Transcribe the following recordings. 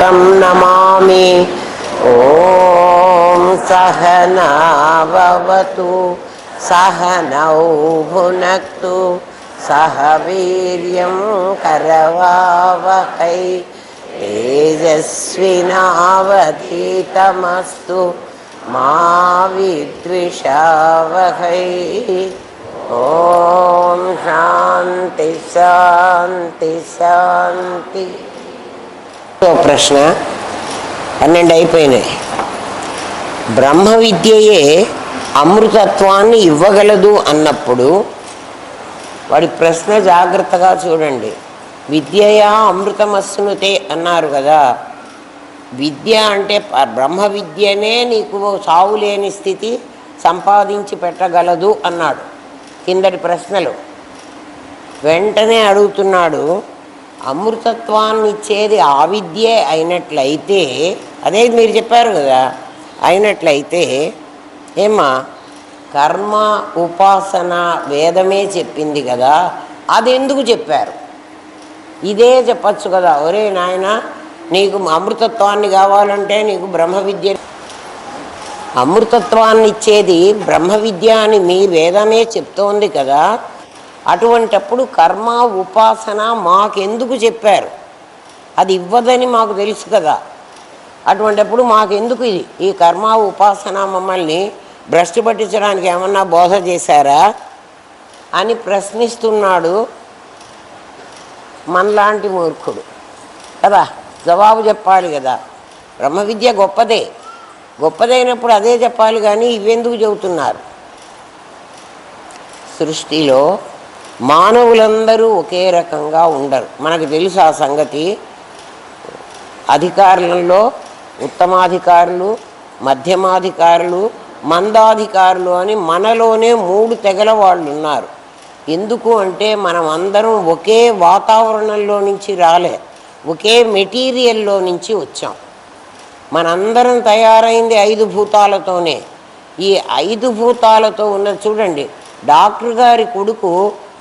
तं नमामि। ॐ सहना भवतु सहनौ भुनक्तु सह वीर्यं करवावहै तेजस्विनावधीतमस्तु मा विद्विषावहै। ఓం శాంతి శాంతి శాంతి. ప్రశ్న 12 అయిపోయినాయి. బ్రహ్మ విద్యయే అమృతత్వాన్ని ఇవ్వగలదు అన్నప్పుడు వాడి ప్రశ్న జాగ్రత్తగా చూడండి. విద్యయా అమృతమస్నుతే అన్నారు కదా. విద్య అంటే బ్రహ్మ విద్యనే నీకు సావు లేని స్థితి సంపాదించి పెట్టగలదు అన్నాడు. కిందటి ప్రశ్నలు వెంటనే అడుగుతున్నాడు, అమృతత్వాన్ని ఇచ్చేది ఆ విద్యే అయినట్లయితే, అదే మీరు చెప్పారు కదా, అయినట్లయితే ఏమా కర్మ ఉపాసన వేదమే చెప్పింది కదా, అది ఎందుకు చెప్పారు? ఇదే చెప్పచ్చు కదా. ఒరే నాయన, నీకు అమృతత్వాన్ని కావాలంటే నీకు బ్రహ్మ విద్య, అమృతత్వాన్ని ఇచ్చేది బ్రహ్మ విద్య అని మీ వేదమే చెప్తోంది కదా. అటువంటప్పుడు కర్మ ఉపాసన మాకెందుకు చెప్పారు? అది ఇవ్వదని మాకు తెలుసు కదా. అటువంటప్పుడు మాకెందుకు ఇది ఈ కర్మ ఉపాసన? మమ్మల్ని భ్రష్టు పట్టించడానికి ఏమన్నా బోధ చేశారా అని ప్రశ్నిస్తున్నాడు మనలాంటి మూర్ఖుడు కదా. జవాబు చెప్పాలి కదా. బ్రహ్మ విద్య గొప్పదే, గొప్పదైనప్పుడు అదే చెప్పాలి కానీ ఇవెందుకు చెబుతున్నారు? సృష్టిలో మానవులందరూ ఒకే రకంగా ఉండరు, మనకు తెలుసు ఆ సంగతి. అధికారులలో ఉత్తమాధికారులు, మధ్యమాధికారులు, మందాధికారులు అని మనలోనే 3 తెగల వాళ్ళు ఉన్నారు. ఎందుకు అంటే మనం అందరం ఒకే వాతావరణంలో నుంచి రాలే, ఒకే మెటీరియల్లో నుంచి వచ్చాం. మనందరం తయారైంది 5 భూతాలతోనే. ఈ 5 భూతాలతో ఉన్నది చూడండి. డాక్టర్ గారి కొడుకు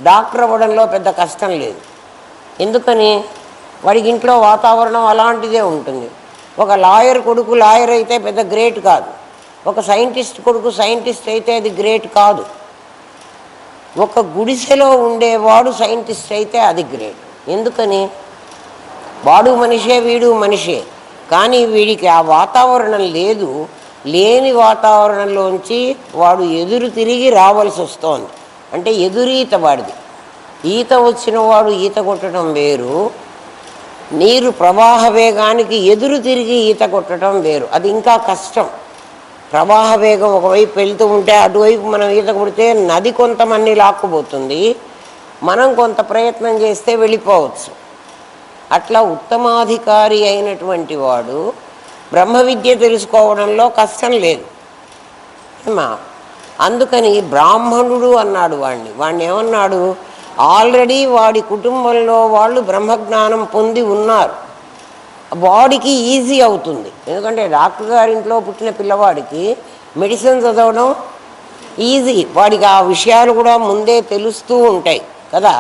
డాక్టర్ అవ్వడంలో పెద్ద కష్టం లేదు. ఎందుకని? వాడికి ఇంట్లో వాతావరణం అలాంటిదే ఉంటుంది. ఒక లాయర్ కొడుకు లాయర్ అయితే పెద్ద గ్రేట్ కాదు. ఒక సైంటిస్ట్ కొడుకు సైంటిస్ట్ అయితే అది గ్రేట్ కాదు. ఒక గుడిసెలో ఉండేవాడు సైంటిస్ట్ అయితే అది గ్రేట్. ఎందుకని? వాడు మనిషే, వీడు మనిషే, కానీ వీడికి ఆ వాతావరణం లేదు. లేని వాతావరణంలోంచి వాడు ఎదురు తిరిగి రావాల్సి వస్తోంది. అంటే ఎదురీత వాడిది. ఈత వచ్చిన వాడు ఈత కొట్టడం వేరు, నీరు ప్రవాహ వేగానికి ఎదురు తిరిగి ఈత కొట్టడం వేరు. అది ఇంకా కష్టం. ప్రవాహ వేగం ఒకవైపు వెళ్తూ ఉంటే అటువైపు మనం ఈత కొడితే నది కొంతమంది లాక్కుపోతుంది, మనం కొంత ప్రయత్నం చేస్తే వెళ్ళిపోవచ్చు. అట్లా ఉత్తమాధికారి అయినటువంటి వాడు బ్రహ్మ విద్య తెలుసుకోవడంలో కష్టం లేదు ఏమా. అందుకని బ్రాహ్మణుడు అన్నాడు వాడిని ఏమన్నాడు? ఆల్రెడీ వాడి కుటుంబంలో వాళ్ళు బ్రహ్మజ్ఞానం పొంది ఉన్నారు. వాడికి ఈజీ అవుతుంది. ఎందుకంటే డాక్టర్ గారింట్లో పుట్టిన పిల్లవాడికి మెడిసిన్ చదవడం ఈజీ, వాడికి ఆ విషయాలు కూడా ముందే తెలుస్తూ ఉంటాయి కదా.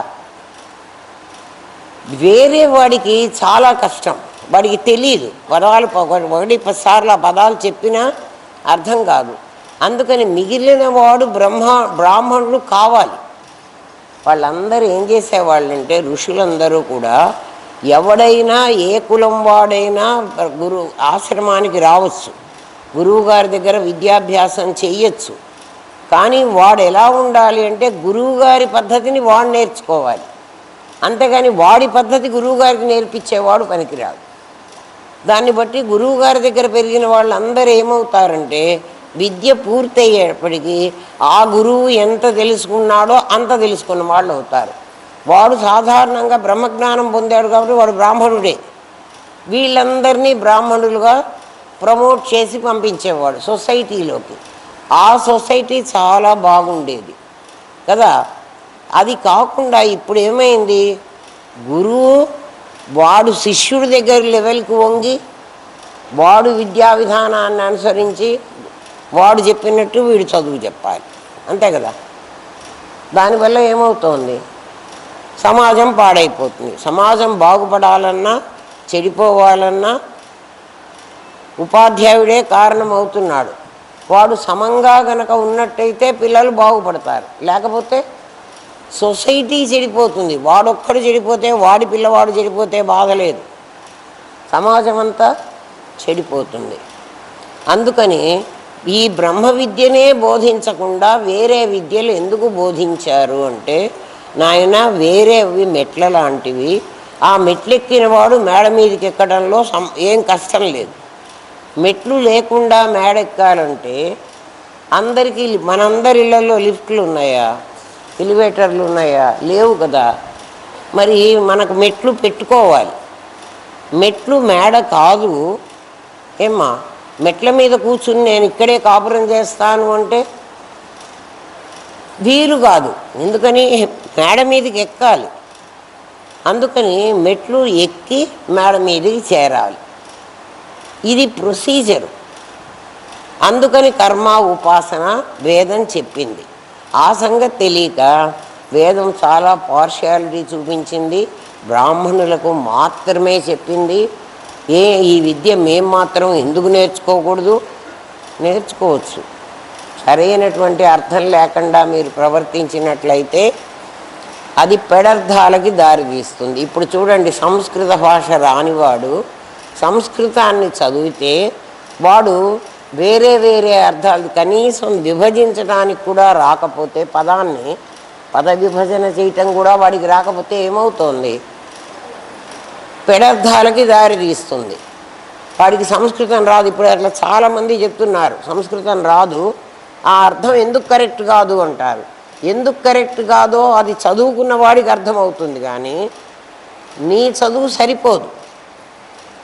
వేరే వాడికి చాలా కష్టం, వాడికి తెలియదు. పదాలు 1-10 సార్లు ఆ పదాలు చెప్పినా అర్థం కాదు. అందుకని మిగిలిన వాడు బ్రాహ్మణుడు కావాలి. వాళ్ళందరూ ఏం చేసేవాళ్ళంటే ఋషులందరూ కూడా ఎవడైనా ఏ కులం వాడైనా ఆశ్రమానికి రావచ్చు, గురువుగారి దగ్గర విద్యాభ్యాసం చెయ్యొచ్చు. కానీ వాడు ఎలా ఉండాలి అంటే గురువుగారి పద్ధతిని వాడు నేర్చుకోవాలి. అంతేగాని వాడి పద్ధతి గురువుగారికి నేర్పించేవాడు పనికిరాడు. దాన్ని బట్టి గురువుగారి దగ్గర పెరిగిన వాళ్ళందరూ ఏమవుతారంటే విద్య పూర్తయ్యేప్పటికీ ఆ గురువు ఎంత తెలుసుకున్నాడో అంత తెలుసుకున్న వాళ్ళు అవుతారు. వాడు సాధారణంగా బ్రహ్మజ్ఞానం పొందాడు కాబట్టి వాడు బ్రాహ్మణుడే. వీళ్ళందరినీ బ్రాహ్మణులుగా ప్రమోట్ చేసి పంపించేవాడు సొసైటీలోకి. ఆ సొసైటీ చాలా బాగుండేది కదా. అది కాకుండా ఇప్పుడు ఏమైంది? గురువు వాడు శిష్యుడి దగ్గర లెవెల్కి వంగి వాడు విద్యా విధానాన్ని అనుసరించి వాడు చెప్పినట్టు వీడు చదువు చెప్పాలి, అంతే కదా. దానివల్ల ఏమవుతోంది? సమాజం పాడైపోతుంది. సమాజం బాగుపడాలన్నా చెడిపోవాలన్నా ఉపాధ్యాయుడే కారణమవుతున్నాడు. వాడు సమంగా గనక ఉన్నట్టయితే పిల్లలు బాగుపడతారు, లేకపోతే సొసైటీ చెడిపోతుంది. వాడొక్కడు చెడిపోతే, వాడి పిల్లవాడు చెడిపోతే బాధ లేదు, సమాజం అంతా చెడిపోతుంది. అందుకని ఈ బ్రహ్మ విద్యనే బోధించకుండా వేరే విద్యలు ఎందుకు బోధించారు అంటే, నాయన వేరేవి మెట్ల లాంటివి, ఆ మెట్లెక్కిన వాడు మేడ మీదకి ఎక్కడంలో ఏం కష్టం లేదు. మెట్లు లేకుండా మేడెక్కాలంటే అందరికీ, మనందరి ఇళ్లలో లిఫ్ట్లు ఉన్నాయా, ఎలివేటర్లు ఉన్నాయా? లేవు కదా. మరి మనకు మెట్లు పెట్టుకోవాలి. మెట్లు మేడ కాదు ఏమ్మా. మెట్ల మీద కూర్చుని నేను ఇక్కడే కాపురం చేస్తాను అంటే వీలు కాదు. ఎందుకని మేడ మీదకి ఎక్కాలి. అందుకని మెట్లు ఎక్కి మేడ మీదకి చేరాలి. ఇది ప్రొసీజరు. అందుకని కర్మ ఉపాసన వేదం చెప్పింది. ఆ సంగతి తెలియక వేదం చాలా పార్షియాలిటీ చూపించింది, బ్రాహ్మణులకు మాత్రమే చెప్పింది. ఈ విద్య మేము మాత్రం ఎందుకు నేర్చుకోకూడదు? నేర్చుకోవచ్చు. సరైనటువంటి అర్థం లేకుండా మీరు ప్రవర్తించినట్లయితే అది పెడర్థాలకి దారితీస్తుంది. ఇప్పుడు చూడండి, సంస్కృత భాష రానివాడు సంస్కృతాన్ని చదివితే వాడు వేరే వేరే అర్థాలు కనీసం విభజించడానికి కూడా రాకపోతే, పద విభజన చేయటం కూడా వాడికి రాకపోతే ఏమవుతోంది? పెడర్థాలకి దారి తీస్తుంది. వాడికి సంస్కృతం రాదు. ఇప్పుడు అట్లా చాలామంది చెప్తున్నారు సంస్కృతం రాదు, ఆ అర్థం ఎందుకు కరెక్ట్ కాదు అంటారు. ఎందుకు కరెక్ట్ కాదో అది చదువుకున్న వాడికి అర్థమవుతుంది, కానీ నీ చదువు సరిపోదు.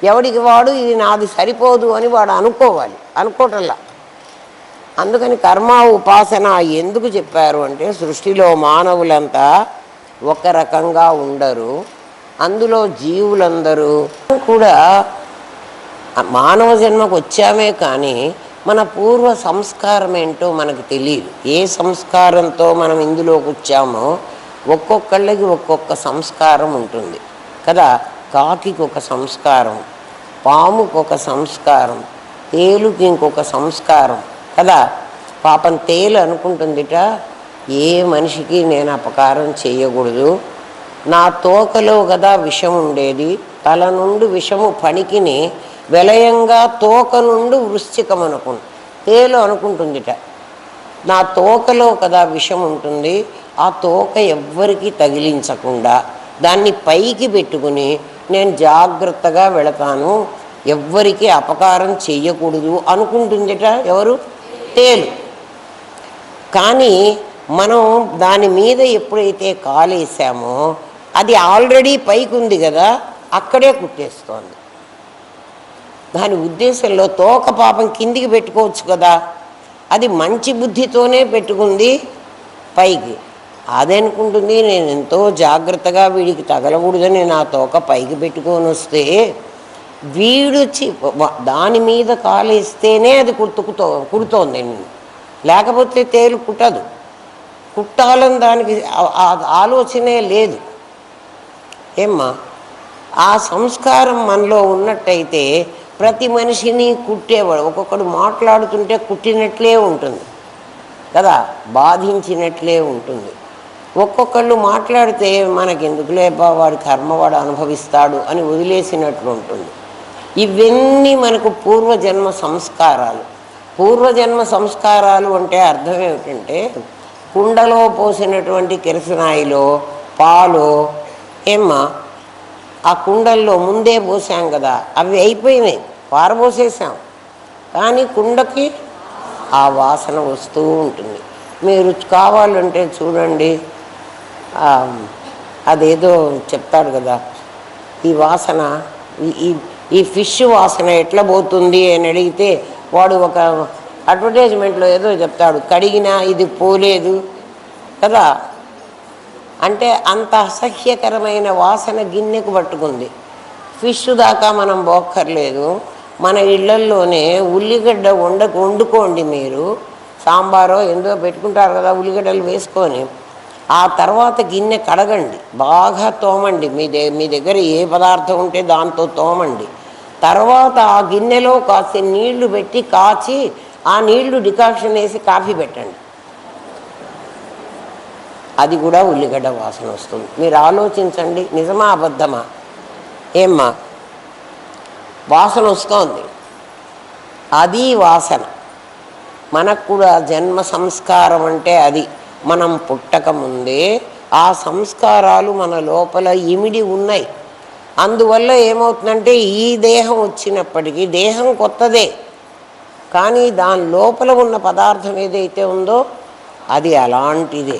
ఎవడికి వాడు ఇది నాది సరిపోదు అని వాడు అనుకోవాలి, అనుకోవటంలా. అందుకని కర్మ ఉపాసన ఎందుకు చెప్పారు అంటే, సృష్టిలో మానవులంతా ఒక రకంగా ఉండరు, అందులో జీవులందరూ కూడా మానవ జన్మకు వచ్చామే, కానీ మన పూర్వ సంస్కారం ఏంటో మనకు తెలియదు. ఏ సంస్కారంతో మనం ఇందులోకి వచ్చామో ఒక్కొక్కళ్ళకి ఒక్కొక్క సంస్కారం ఉంటుంది కదా. కాకికి ఒక సంస్కారం, పాముకి ఒక సంస్కారం, తేలుకి ఇంకొక సంస్కారం కదా. పాపం తేలు అనుకుంటుందిట, ఏ మనిషికి నేను అపకారం చేయకూడదు, నా తోకలో కదా విషం ఉండేది, తల నుండి విషము పణికిని విలయంగా తోక నుండి వృశ్చికం తేలు అనుకుంటుందిట, నా తోకలో కదా విషం ఉంటుంది, ఆ తోక ఎవ్వరికి తగిలించకుండా దాన్ని పైకి పెట్టుకుని నేను జాగ్రత్తగా వెళతాను, ఎవ్వరికి అపకారం చెయ్యకూడదు అనుకుంటుందిట. ఎవరు? తేలు. కానీ మనం దాని మీద ఎప్పుడైతే కాలేసామో అది ఆల్రెడీ పైకి ఉంది కదా, అక్కడే కుట్టేస్తోంది. దాని ఉద్దేశంలో తోక పాపం కిందికి పెట్టుకోవచ్చు కదా, అది మంచి బుద్ధితోనే పెట్టుకుంది పైకి. అదనుకుంటుంది నేను ఎంతో జాగ్రత్తగా వీడికి తగలకూడదని నా తోక పైకి పెట్టుకొని వస్తే వీడు దాని మీద కాలేస్తేనే అది కుడుతోంది, లేకపోతే తేలు కుట్టదు. కుట్టాలని దానికి ఆలోచనే లేదు. ఏమ్మా, ఆ సంస్కారం మనలో ఉన్నట్టయితే ప్రతి మనిషిని కుట్టేవాడు. ఒక్కొక్కడు మాట్లాడుతుంటే కుట్టినట్లే ఉంటుంది కదా, బాధించినట్లే ఉంటుంది. ఒక్కొక్కళ్ళు మాట్లాడితే మనకెందుకులే వాడి కర్మ వాడు అనుభవిస్తాడు అని వదిలేసినట్లు ఉంటుంది. ఇవన్నీ మనకు పూర్వజన్మ సంస్కారాలు. పూర్వజన్మ సంస్కారాలు అంటే అర్థం ఏమిటంటే, కుండలో పోసినటువంటి కిరసనాయిలో పాలు ఏమ్మా, ఆ కుండల్లో ముందే పోసాం కదా, అవి అయిపోయినాయి, పారబోసేసాం, కానీ కుండకి ఆ వాసన వస్తూ ఉంటుంది. మీరు కావాలంటే చూడండి, అదేదో చెప్తాడు కదా, ఈ వాసన ఈ ఫిష్ వాసన ఎట్లా పోతుంది అని అడిగితే వాడు ఒక అడ్వర్టైజ్మెంట్లో ఏదో చెప్తాడు, కడిగినా ఇది పోలేదు కదా. అంటే అంత అసహ్యకరమైన వాసన గిన్నెకు పట్టుకుంది. ఫిష్ దాకా మనం పోక్కర్లేదు, మన ఇళ్లల్లోనే ఉల్లిగడ్డ వండుకోండి. మీరు సాంబారో ఏందో పెట్టుకుంటారు కదా, ఉల్లిగడ్డలు వేసుకొని ఆ తర్వాత గిన్నె కడగండి, బాగా తోమండి. మీ దగ్గర ఏ పదార్థం ఉంటే దాంతో తోమండి. తర్వాత ఆ గిన్నెలో కాసి నీళ్లు పెట్టి కాచి ఆ నీళ్లు డికాక్షన్ వేసి కాఫీ పెట్టండి, అది కూడా ఉల్లిగడ్డ వాసన వస్తుంది. మీరు ఆలోచించండి, నిజమా అబద్ధమా? ఏమ్మా, వాసన వస్తోంది, అది వాసన. మనకు కూడా జన్మ సంస్కారం అంటే అది. మనం పుట్టకముందే ఆ సంస్కారాలు మన లోపల ఇమిడి ఉన్నాయి. అందువల్ల ఏమవుతుందంటే ఈ దేహం వచ్చినప్పటికీ దేహం కొత్తదే, కానీ దాని లోపల ఉన్న పదార్థం ఏదైతే ఉందో అది అలాంటిదే.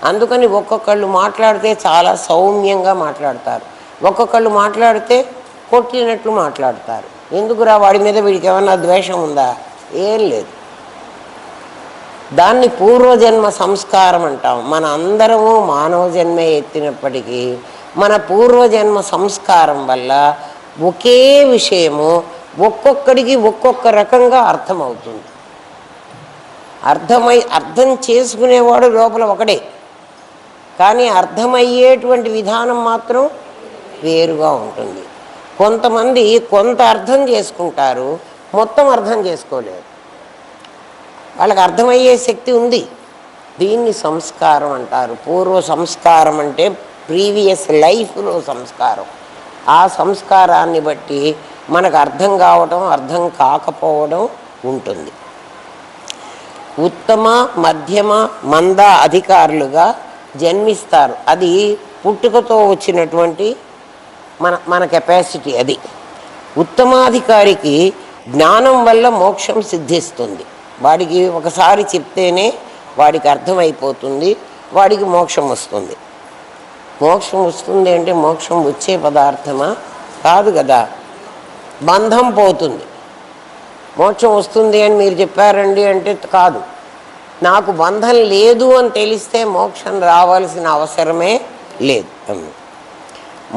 అందుకని ఒక్కొక్కళ్ళు మాట్లాడితే చాలా సౌమ్యంగా మాట్లాడతారు, ఒక్కొక్కళ్ళు మాట్లాడితే కొట్టినట్లు మాట్లాడతారు. ఎందుకురా వాడి మీద వీడికి ఏమన్నా ద్వేషం ఉందా? ఏం లేదు. దాన్ని పూర్వజన్మ సంస్కారం అంటాం. మన అందరము మానవ జన్మే ఎత్తినప్పటికీ మన పూర్వజన్మ సంస్కారం వల్ల ఒకే విషయము ఒక్కొక్కడికి ఒక్కొక్క రకంగా అర్థమవుతుంది. అర్థం చేసుకునేవాడు లోపల ఒకడే, కానీ అర్థమయ్యేటువంటి విధానం మాత్రం వేరుగా ఉంటుంది. కొంతమంది కొంత అర్థం చేసుకుంటారు, మొత్తం అర్థం చేసుకోలేరు. వాళ్ళకి అర్థమయ్యే శక్తి ఉంది. దీన్ని సంస్కారం అంటారు. పూర్వ సంస్కారం అంటే ప్రీవియస్ లైఫ్లో సంస్కారం. ఆ సంస్కారాన్ని బట్టి మనకు అర్థం కావడం, అర్థం కాకపోవడం ఉంటుంది. ఉత్తమ, మధ్యమ, మంద అధికారులుగా జన్మిస్తారు. అది పుట్టుకతో వచ్చినటువంటి మన కెపాసిటీ. అది ఉత్తమాధికారికి జ్ఞానం వల్ల మోక్షం సిద్ధిస్తుంది. వాడికి ఒకసారి చెప్తేనే వాడికి అర్థమైపోతుంది, వాడికి మోక్షం వస్తుంది. మోక్షం వస్తుంది అంటే మోక్షం వచ్చే పదార్థమా? కాదు కదా. బంధం పోతుంది. మోక్షం వస్తుంది అని మీరు చెప్పారండి అంటే కాదు. నాకు బంధం లేదు అని తెలిస్తే మోక్షం రావాల్సిన అవసరమే లేదు.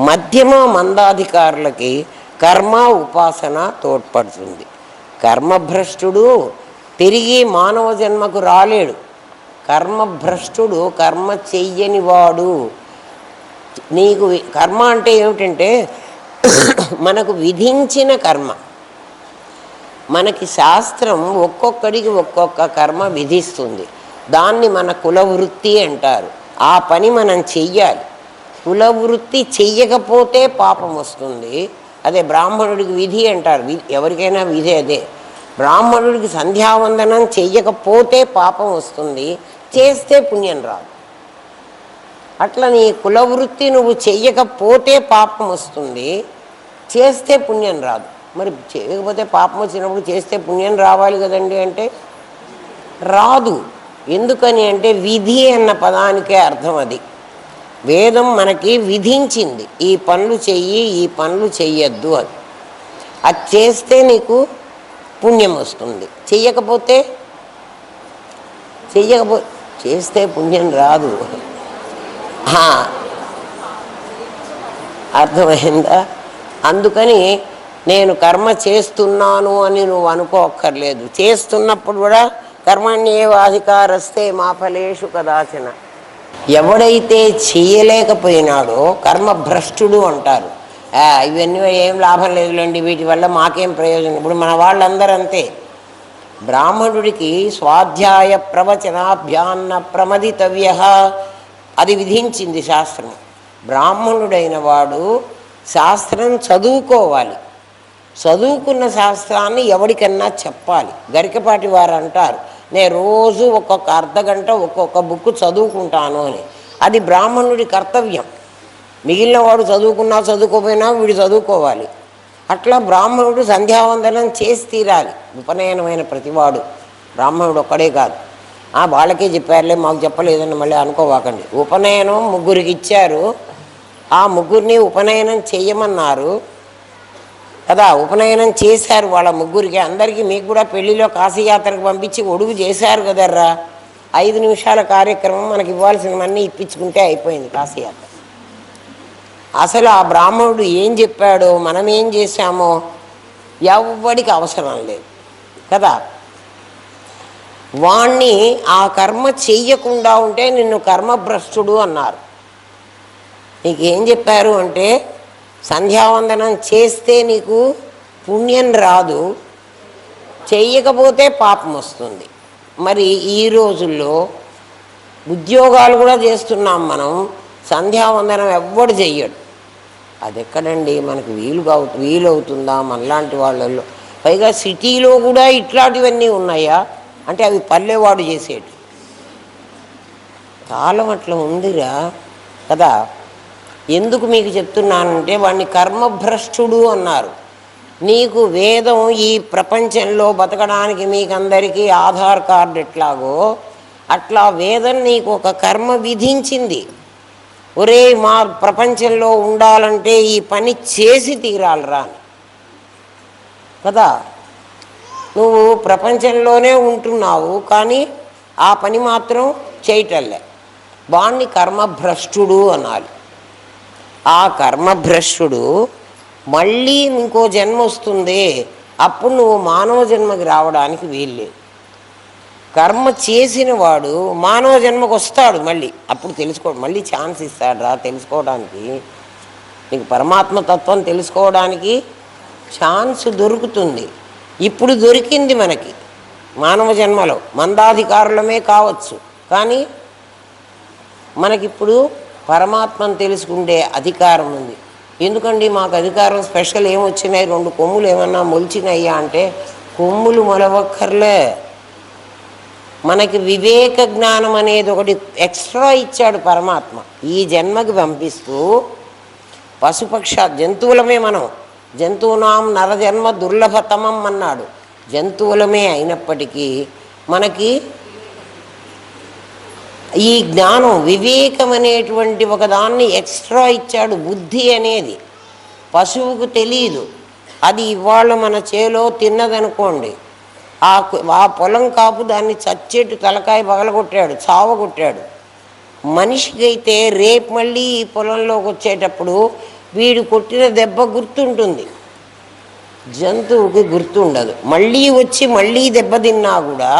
మధ్యమ మందాధికారులకి కర్మ ఉపాసన తోడ్పడుతుంది. కర్మభ్రష్టుడు తిరిగి మానవ జన్మకు రాలేడు. కర్మభ్రష్టుడు, కర్మ చెయ్యని వాడు. నీకు కర్మ అంటే ఏమిటంటే మనకు విధించిన కర్మ. మనకి శాస్త్రం ఒక్కొక్కడికి ఒక్కొక్క కర్మ విధిస్తుంది. దాన్ని మన కులవృత్తి అంటారు. ఆ పని మనం చెయ్యాలి. కులవృత్తి చెయ్యకపోతే పాపం వస్తుంది. అదే బ్రాహ్మణుడికి విధి అంటారు. ఎవరికైనా విధి అదే. బ్రాహ్మణుడికి సంధ్యావందనం చెయ్యకపోతే పాపం వస్తుంది, చేస్తే పుణ్యం రాదు. అట్లా నీ కులవృత్తి నువ్వు చెయ్యకపోతే పాపం వస్తుంది, చేస్తే పుణ్యం రాదు. మరి చేయకపోతే పాపం వచ్చినప్పుడు చేస్తే పుణ్యం రావాలి కదండి అంటే రాదు. ఎందుకని అంటే విధి అన్న పదానికే అర్థం అది. వేదం మనకి విధించింది, ఈ పనులు చెయ్యి, ఈ పనులు చెయ్యొద్దు అని. అది చేస్తే నీకు పుణ్యం వస్తుంది, చెయ్యకపోతే చేస్తే పుణ్యం రాదు. అర్థమైందా? అందుకని నేను కర్మ చేస్తున్నాను అని నువ్వు అనుకోక్కర్లేదు. చేస్తున్నప్పుడు కూడా కర్మణ్యేవాధికారస్తే మా ఫలేషు కదాచన. ఎవడైతే చేయలేకపోయినాడో కర్మభ్రష్టుడు అంటారు. ఇవన్నీ ఏం లాభం లేదులేండి, వీటి వల్ల మాకేం ప్రయోజనం. ఇప్పుడు మన వాళ్ళందరూ అంతే. బ్రాహ్మణుడికి స్వాధ్యాయ ప్రవచనాభ్యాన్న ప్రమదితవ్య అది విధించింది శాస్త్రం. బ్రాహ్మణుడైన వాడు శాస్త్రం చదువుకోవాలి. చదువుకున్న శాస్త్రాన్ని ఎవరికన్నా చెప్పాలి. గరికపాటి వారు అంటారు, నేను రోజు ఒక్కొక్క అర్ధగంట ఒక్కొక్క బుక్ చదువుకుంటాను అని. అది బ్రాహ్మణుడి కర్తవ్యం. మిగిలిన వాడు చదువుకున్నా చదువుకోపోయినా వీడు చదువుకోవాలి. అట్లా బ్రాహ్మణుడు సంధ్యావందనం చేసి తీరాలి. ఉపనయనమైన ప్రతివాడు, బ్రాహ్మణుడు ఒక్కడే కాదు. వాళ్ళకే చెప్పారులే మాకు చెప్పలేదని మళ్ళీ అనుకోవాకండి. ఉపనయనం ముగ్గురికి ఇచ్చారు, ఆ ముగ్గురిని ఉపనయనం చెయ్యమన్నారు కదా. ఉపనయనం చేశారు వాళ్ళ ముగ్గురికి. అందరికీ మీకు కూడా పెళ్లిలో కాశీయాత్రకు పంపించి ఒడుగు చేశారు కదర్రా. 5 నిమిషాల కార్యక్రమం, మనకి ఇవ్వాల్సినవన్నీ ఇప్పించుకుంటే అయిపోయింది కాశీయాత్ర. అసలు ఆ బ్రాహ్మణుడు ఏం చెప్పాడో మనం ఏం చేశామో ఎవ్వడికి అవసరం లేదు కదా. వాణ్ణి ఆ కర్మ చెయ్యకుండా ఉంటే నిన్ను కర్మభ్రష్టుడు అన్నారు. నీకేం చెప్పారు అంటే సంధ్యావందనం చేస్తే నీకు పుణ్యం రాదు, చెయ్యకపోతే పాపం వస్తుంది. మరి ఈ రోజుల్లో ఉద్యోగాలు కూడా చేస్తున్నాం మనం, సంధ్యావందనం ఎవ్వడు చెయ్యడు. అది ఎక్కడండి మనకు వీలవుతుందా మనలాంటి వాళ్ళల్లో? పైగా సిటీలో కూడా ఇట్లాంటివన్నీ ఉన్నాయా అంటే అవి పల్లెవాడు చేసేటి. కాలం అట్లా ఉందిరా కదా. ఎందుకు మీకు చెప్తున్నానంటే వాడిని కర్మభ్రష్టుడు అన్నారు. నీకు వేదం ఈ ప్రపంచంలో బతకడానికి మీకందరికీ ఆధార్ కార్డు ఎట్లాగో అట్లా వేదం నీకు ఒక కర్మ విధించింది. ఒరే మా ప్రపంచంలో ఉండాలంటే ఈ పని చేసి తీరాలరా అని కదా. నువ్వు ప్రపంచంలోనే ఉంటున్నావు కానీ ఆ పని మాత్రం చేయటంలే. వాణ్ణి కర్మభ్రష్టుడు అనాలి. ఆ కర్మభ్రష్టుడు మళ్ళీ ఇంకో జన్మ వస్తుంది, అప్పుడు నువ్వు మానవ జన్మకి రావడానికి వీల్లేదు. కర్మ చేసిన వాడు మానవ జన్మకు వస్తాడు, మళ్ళీ అప్పుడు మళ్ళీ ఛాన్స్ ఇస్తాడు రా తెలుసుకోవడానికి. నీకు పరమాత్మ తత్వం తెలుసుకోవడానికి ఛాన్స్ దొరుకుతుంది. ఇప్పుడు దొరికింది మనకి మానవ జన్మలో, మందాధికారులమే కావచ్చు కానీ మనకిప్పుడు పరమాత్మను తెలుసుకుంటే అధికారం ఉంది. ఎందుకండి మాకు అధికారం స్పెషల్ ఏమొచ్చినాయి, 2 కొమ్ములు ఏమన్నా మొలిచినాయ్యా అంటే కొమ్ములు మొలవక్కర్లే. మనకి వివేక జ్ఞానం అనేది ఒకటి ఎక్స్ట్రా ఇచ్చాడు పరమాత్మ. ఈ జన్మకి పంపిస్తూ పశుపక్ష జంతువులమే మనం, జంతువునాం నరజన్మ దుర్లభతమం అన్నాడు. జంతువులమే అయినప్పటికీ మనకి ఈ జ్ఞానం వివేకం అనేటువంటి ఒకదాన్ని ఎక్స్ట్రా ఇచ్చాడు. బుద్ధి అనేది పశువుకు తెలియదు. అది ఇవాళ మన చేలో తిన్నదనుకోండి, ఆ పొలం కాపు దాన్ని చచ్చేట్టు తలకాయ పగలగొట్టాడు, చావగొట్టాడు. మనిషికి అయితే రేపు మళ్ళీ ఈ పొలంలోకి వచ్చేటప్పుడు వీడు కొట్టిన దెబ్బ గుర్తుంటుంది, జంతువుకి గుర్తుండదు. మళ్ళీ వచ్చి మళ్ళీ దెబ్బతిన్నా కూడా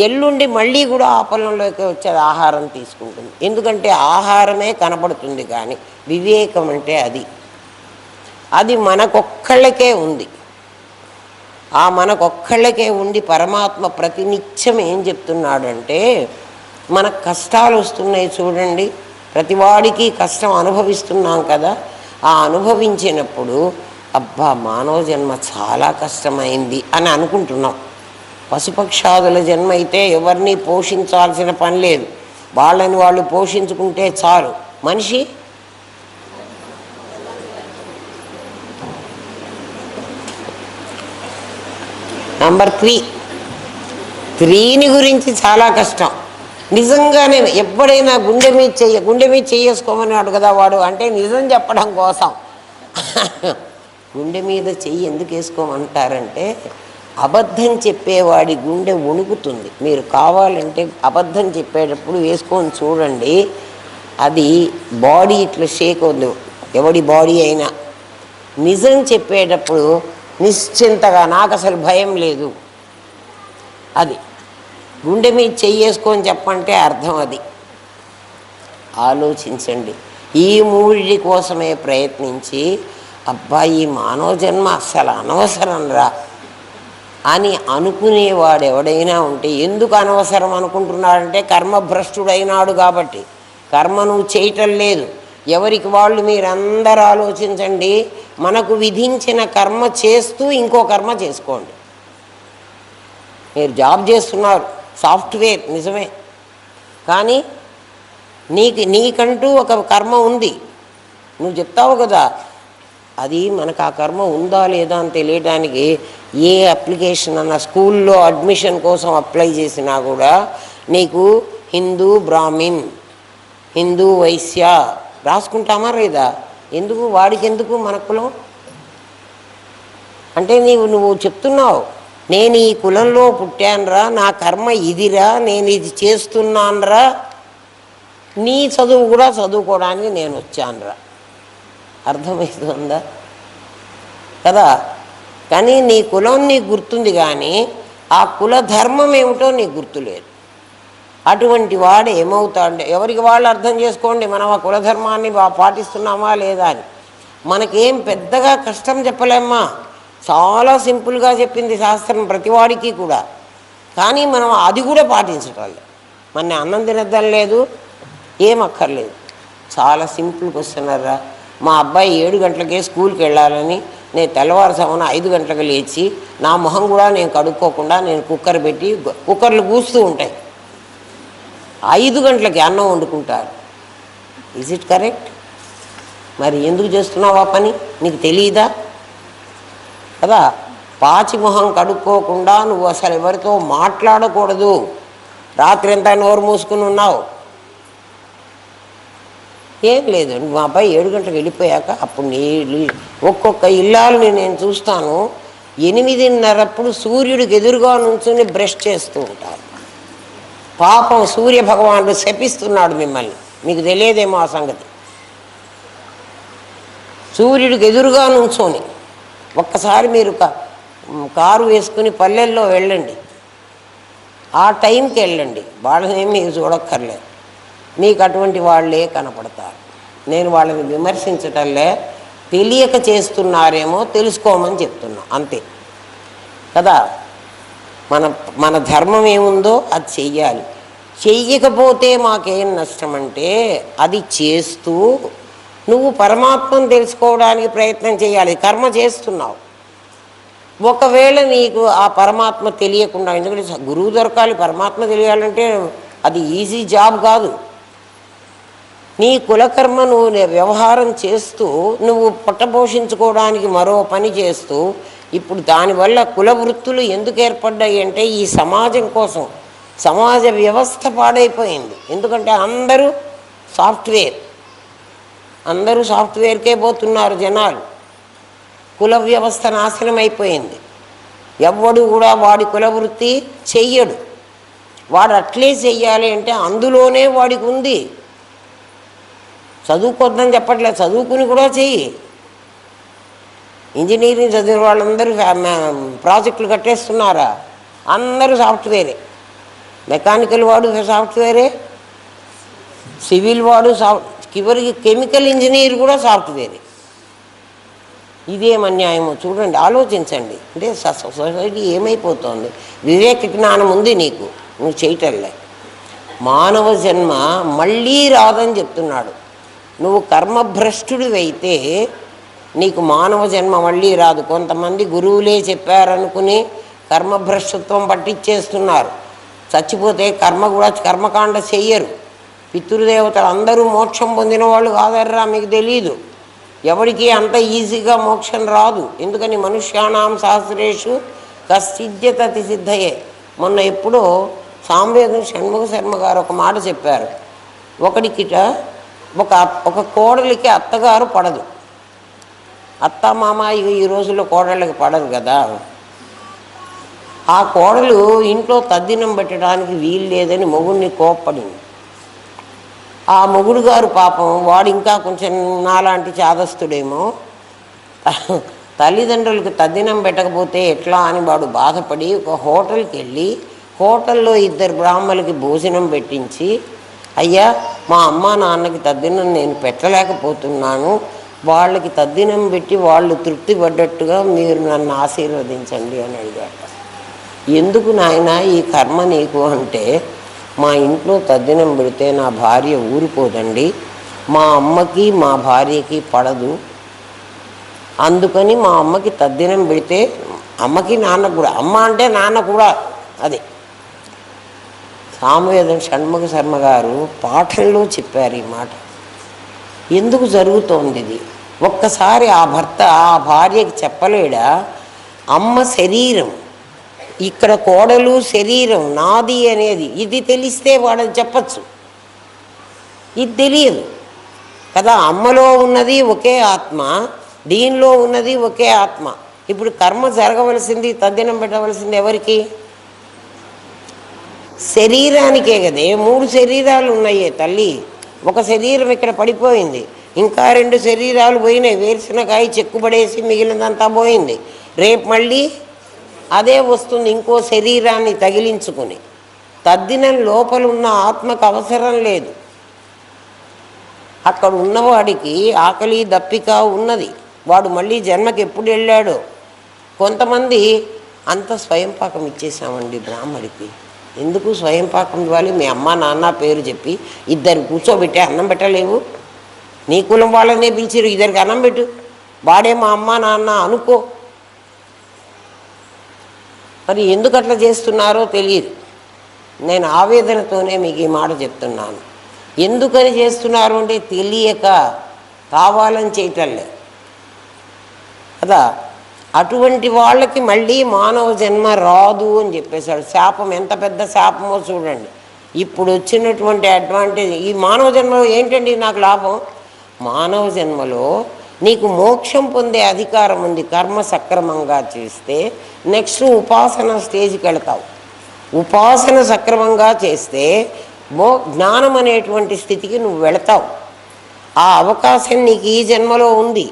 ఎల్లుండి మళ్ళీ కూడా ఆ పొలంలోకి వచ్చేది ఆహారం తీసుకుంటుంది. ఎందుకంటే ఆహారమే కనపడుతుంది కానీ వివేకం అంటే అది మనకొక్కళ్ళకే ఉంది. ఆ మనకొక్కళ్ళకే ఉండి పరమాత్మ ప్రతినిత్యం ఏం చెప్తున్నాడంటే, మనకు కష్టాలు వస్తున్నాయి చూడండి, ప్రతివాడికి కష్టం అనుభవిస్తున్నాం కదా. ఆ అనుభవించినప్పుడు అబ్బా మానవ జన్మ చాలా కష్టమైంది అని అనుకుంటున్నాం. పశుపక్షాదుల జన్మ అయితే ఎవరిని పోషించాల్సిన పని లేదు, వాళ్ళని వాళ్ళు పోషించుకుంటే చాలు. మనిషి నంబర్ 3 గురించి చాలా కష్టం. నిజంగానే ఎప్పుడైనా గుండె మీద చెయ్యేసుకోమన్నాడు కదా వాడు, అంటే నిజం చెప్పడం కోసం. గుండె మీద చెయ్యి ఎందుకు వేసుకోమంటారంటే అబద్ధం చెప్పేవాడి గుండె వణుకుతుంది. మీరు కావాలంటే అబద్ధం చెప్పేటప్పుడు వేసుకొని చూడండి, అది బాడీ ఇట్లా షేక్ అవుతుంది, ఎవడి బాడీ అయినా. నిజం చెప్పేటప్పుడు నిశ్చింతగా నాకు అసలు భయం లేదు, అది గుండె మీద చెయ్యేసుకొని చెప్పంటే అర్థం అది. ఆలోచించండి. ఈ 3 కోసమే ప్రయత్నించి అబ్బాయి మానవ జన్మ అస్సలు అనవసరం రా అని అనుకునేవాడు ఎవడైనా ఉంటే, ఎందుకు అనవసరం అనుకుంటున్నాడంటే కర్మభ్రష్టుడైనాడు కాబట్టి. కర్మ నువ్వు చేయటం లేదు, ఎవరికి వాళ్ళు మీరందరూ ఆలోచించండి. మనకు విధించిన కర్మ చేస్తూ ఇంకో కర్మ చేసుకోండి. మీరు జాబ్ చేస్తున్నారు, సాఫ్ట్వేర్ నిజమే, కానీ నీకంటూ ఒక కర్మ ఉంది. నువ్వు చెప్తావు కదా, అది మనకు ఆ కర్మ ఉందా లేదా అని తెలియడానికి ఏ అప్లికేషన్ అన్న స్కూల్లో అడ్మిషన్ కోసం అప్లై చేసినా కూడా నీకు హిందూ బ్రాహ్మిన్, హిందూ వైశ్య రాసుకుంటామా లేదా? ఎందుకు? వాడికి ఎందుకు మన కులం అంటే నువ్వు చెప్తున్నావు, నేను ఈ కులంలో పుట్టానురా, నా కర్మ ఇదిరా, నేను ఇది చేస్తున్నానురా, నీ చదువు కూడా చదువుకోవడానికి నేను వచ్చానురా. అర్థమవుతుందా కదా? కానీ నీ కులం నీకు గుర్తుంది కానీ ఆ కుల ధర్మం ఏమిటో నీకు గుర్తులేదు. అటువంటి వాడు ఏమవుతాడంటే, ఎవరికి వాళ్ళు అర్థం చేసుకోండి, మనం ఆ కులధర్మాన్ని పాటిస్తున్నామా లేదా అని. మనకేం పెద్దగా కష్టం చెప్పలేమ్మా, చాలా సింపుల్గా చెప్పింది శాస్త్రం ప్రతివాడికి కూడా. కానీ మనం అది కూడా పాటించటం లేదు. మన అన్నం తినద్దని లేదు, ఏం అక్కర్లేదు. చాలా సింపుల్ క్వశ్చన్ రా. మా అబ్బాయి 7 గంటలకే స్కూల్కి వెళ్ళాలని నేను తెల్లవారుజామున 5 గంటలకు లేచి నా మొహం కూడా నేను కడుక్కోకుండా నేను కుక్కర్ పెట్టి, కుక్కర్లు కూస్తూ ఉంటాయి, 5 గంటలకి అన్నం వండుకుంటారు. Is it correct? మరి ఎందుకు చేస్తున్నావు ఆ పని? నీకు తెలియదా కదా? పాచి మొహం కడుక్కోకుండా నువ్వు అసలు ఎవరితో మాట్లాడకూడదు. రాత్రి అంతా నోరు మూసుకుని ఉన్నావు. ఏం లేదు, మా అబ్బాయి 7 గంటలకు వెళ్ళిపోయాక అప్పుడు ఒక్కొక్క ఇల్లాలని నేను చూస్తాను 8:30 సూర్యుడికి ఎదురుగా నుంచుని బ్రష్ చేస్తూ ఉంటారు. పాపం సూర్య భగవానుడు శపిస్తున్నాడు మిమ్మల్ని, మీకు తెలియదేమో ఆ సంగతి. సూర్యుడికి ఎదురుగా నుంచోని ఒక్కసారి మీరు కారు వేసుకుని పల్లెల్లో వెళ్ళండి, ఆ టైంకి వెళ్ళండి, వాళ్ళని మీకు చూడక్కర్లేదు, మీకు అటువంటి వాళ్ళే కనపడతారు. నేను వాళ్ళని విమర్శించటంలే, తెలియక చేస్తున్నారేమో తెలుసుకోమని చెప్తున్నా, అంతే కదా. మన ధర్మం ఏముందో అది చెయ్యాలి. చెయ్యకపోతే మాకేం నష్టం అంటే అది చేస్తూ నువ్వు పరమాత్మను తెలుసుకోవడానికి ప్రయత్నం చేయాలి. కర్మ చేస్తున్నావు, ఒకవేళ నీకు ఆ పరమాత్మ తెలియకుండా, ఎందుకంటే గురువు దొరకాలి, పరమాత్మ తెలియాలంటే అది ఈజీ జాబ్ కాదు. నీ కులకర్మ నువ్వు వ్యవహారం చేస్తూ నువ్వు పొట్టపోషించుకోవడానికి మరో పని చేస్తూ, ఇప్పుడు దానివల్ల కుల వృత్తులు ఎందుకు ఏర్పడ్డాయి అంటే ఈ సమాజం కోసం. సమాజ వ్యవస్థ పాడైపోయింది, ఎందుకంటే అందరూ సాఫ్ట్వేర్కే పోతున్నారు జనాలు. కుల వ్యవస్థ నాశనం అయిపోయింది. ఎవ్వడు కూడా వాడి కుల వృత్తి చెయ్యడు. వాడు అట్లే చెయ్యాలి అంటే అందులోనే వాడికి ఉంది. చదువుకోద్దని చెప్పట్లేదు, చదువుకుని కూడా చెయ్యి. ఇంజనీరింగ్ చదివిన వాళ్ళందరూ ప్రాజెక్టులు కట్టేస్తున్నారా? అందరూ సాఫ్ట్వేరే. మెకానికల్ వాడు సాఫ్ట్వేరే, సివిల్ వాడు చివరికి కెమికల్ ఇంజనీర్ కూడా సాఫ్ట్వేరే. ఇదేం అన్యాయమో చూడండి, ఆలోచించండి. అంటే సొసైటీ ఏమైపోతుంది? వివేక జ్ఞానం ఉంది నీకు, నువ్వు చేయటంలే. మానవ జన్మ మళ్ళీ రాదని చెప్తున్నాడు. నువ్వు కర్మభ్రష్టుడివైతే నీకు మానవ జన్మ మళ్ళీ రాదు. కొంతమంది గురువులే చెప్పారనుకుని కర్మభ్రష్టత్వం పట్టించేస్తున్నారు. చచ్చిపోతే కర్మకాండ చెయ్యరు. పితృదేవతలు అందరూ మోక్షం పొందిన వాళ్ళు కాదర్రా, మీకు తెలీదు. ఎవరికి అంత ఈజీగా మోక్షం రాదు. ఎందుకని మనుష్యానాం సహస్రేషు కశ్చిద్యతతి సిద్ధయే. మొన్న ఎప్పుడో సామవేదం షణ్ముఖ శర్మ గారు ఒక మాట చెప్పారు. ఒకడికిట ఒక కోడలికి అత్తగారు పడదు. అత్త మామ ఈ రోజుల్లో కోడళ్ళకి పడదు కదా. ఆ కోడలు ఇంట్లో తద్దినం పెట్టడానికి వీలు లేదని మొగుడిని కోప్పడింది. ఆ మొగుడు గారు పాపం, వాడు ఇంకా కొంచెం నాలాంటి చాదస్తుడేమో, తల్లిదండ్రులకు తద్దినం పెట్టకపోతే ఎట్లా అని వాడు బాధపడి ఒక హోటల్కి వెళ్ళి హోటల్లో 2 బ్రాహ్మణులకి భోజనం పెట్టించి, అయ్యా మా అమ్మ నాన్నకి తద్దినం నేను పెట్టలేకపోతున్నాను, వాళ్ళకి తద్దినం పెట్టి వాళ్ళు తృప్తి పడ్డట్టుగా మీరు నన్ను ఆశీర్వదించండి అని అడిగాట. ఎందుకు నాయన ఈ కర్మ నీకు అంటే, మా ఇంట్లో తద్దినం పెడితే నా భార్య ఊరిపోదండి, మా అమ్మకి మా భార్యకి పడదు, అందుకని మా అమ్మకి తద్దినం పెడితే అమ్మకి నాన్నకు కూడా, అమ్మ అంటే నాన్న కూడా. అది సామవేదం షణ్ముఖ శర్మ గారు పాఠంలో చెప్పారు ఈ మాట. ఎందుకు జరుగుతోంది ఇది? ఒక్కసారి ఆ భర్త ఆ భార్యకి చెప్పలేడా? అమ్మ శరీరం, ఇక్కడ కోడలు శరీరం, నాది అనేది ఇది తెలిస్తే వాడని చెప్పచ్చు. ఇది తెలియదు కదా. అమ్మలో ఉన్నది ఒకే ఆత్మ, దీనిలో ఉన్నది ఒకే ఆత్మ. ఇప్పుడు కర్మ జరగవలసింది, తద్దినం పెట్టవలసింది ఎవరికి? శరీరానికే కదే. 3 శరీరాలు ఉన్నాయే తల్లి. ఒక శరీరం ఇక్కడ పడిపోయింది, ఇంకా 2 శరీరాలు పోయినాయి. వేరుశనకాయ చెక్కుబడేసి మిగిలినంతా పోయింది. రేపు మళ్ళీ అదే వస్తుంది, ఇంకో శరీరాన్ని తగిలించుకుని. తద్దినం లోపల ఉన్న ఆత్మకు అవసరం లేదు. అక్కడ ఉన్నవాడికి ఆకలి దప్పిక ఉన్నది. వాడు మళ్ళీ జన్మకి ఎప్పుడు వెళ్ళాడో, కొంతమంది అంత స్వయం పాకం ఇచ్చేసామండి బ్రాహ్మడికి, ఎందుకు స్వయం పాకం ఇవ్వాలి? మీ అమ్మ నాన్న పేరు చెప్పి ఇద్దరు కూర్చోబెట్టి అన్నం పెట్టలేవు? నీ కులం వాళ్ళనే పిలిచిరు, ఇద్దరికి అన్నం పెట్టు, వాడే మా అమ్మ నాన్న అనుకో. మరి ఎందుకు అట్లా చేస్తున్నారో తెలియదు. నేను ఆవేదనతోనే మీకు ఈ మాట చెప్తున్నాను. ఎందుకని చేస్తున్నారు అంటే తెలియక, కావాలని చేయటంలే కదా. అటువంటి వాళ్ళకి మళ్ళీ మానవ జన్మ రాదు అని చెప్పేశాడు. శాపం ఎంత పెద్ద శాపమో చూడండి. ఇప్పుడు వచ్చినటువంటి అడ్వాంటేజ్ ఈ మానవ జన్మలో ఏంటండి నాకు లాభం? మానవ జన్మలో నీకు మోక్షం పొందే అధికారం ఉంది కర్మ సక్రమంగా చేస్తే. నెక్స్ట్ ఉపాసన స్టేజ్కి వెళతావు. ఉపాసన సక్రమంగా చేస్తే జ్ఞానం అనేటువంటి స్థితికి నువ్వు వెళతావు. ఆ అవకాశం నీకు ఈ జన్మలో ఉంది.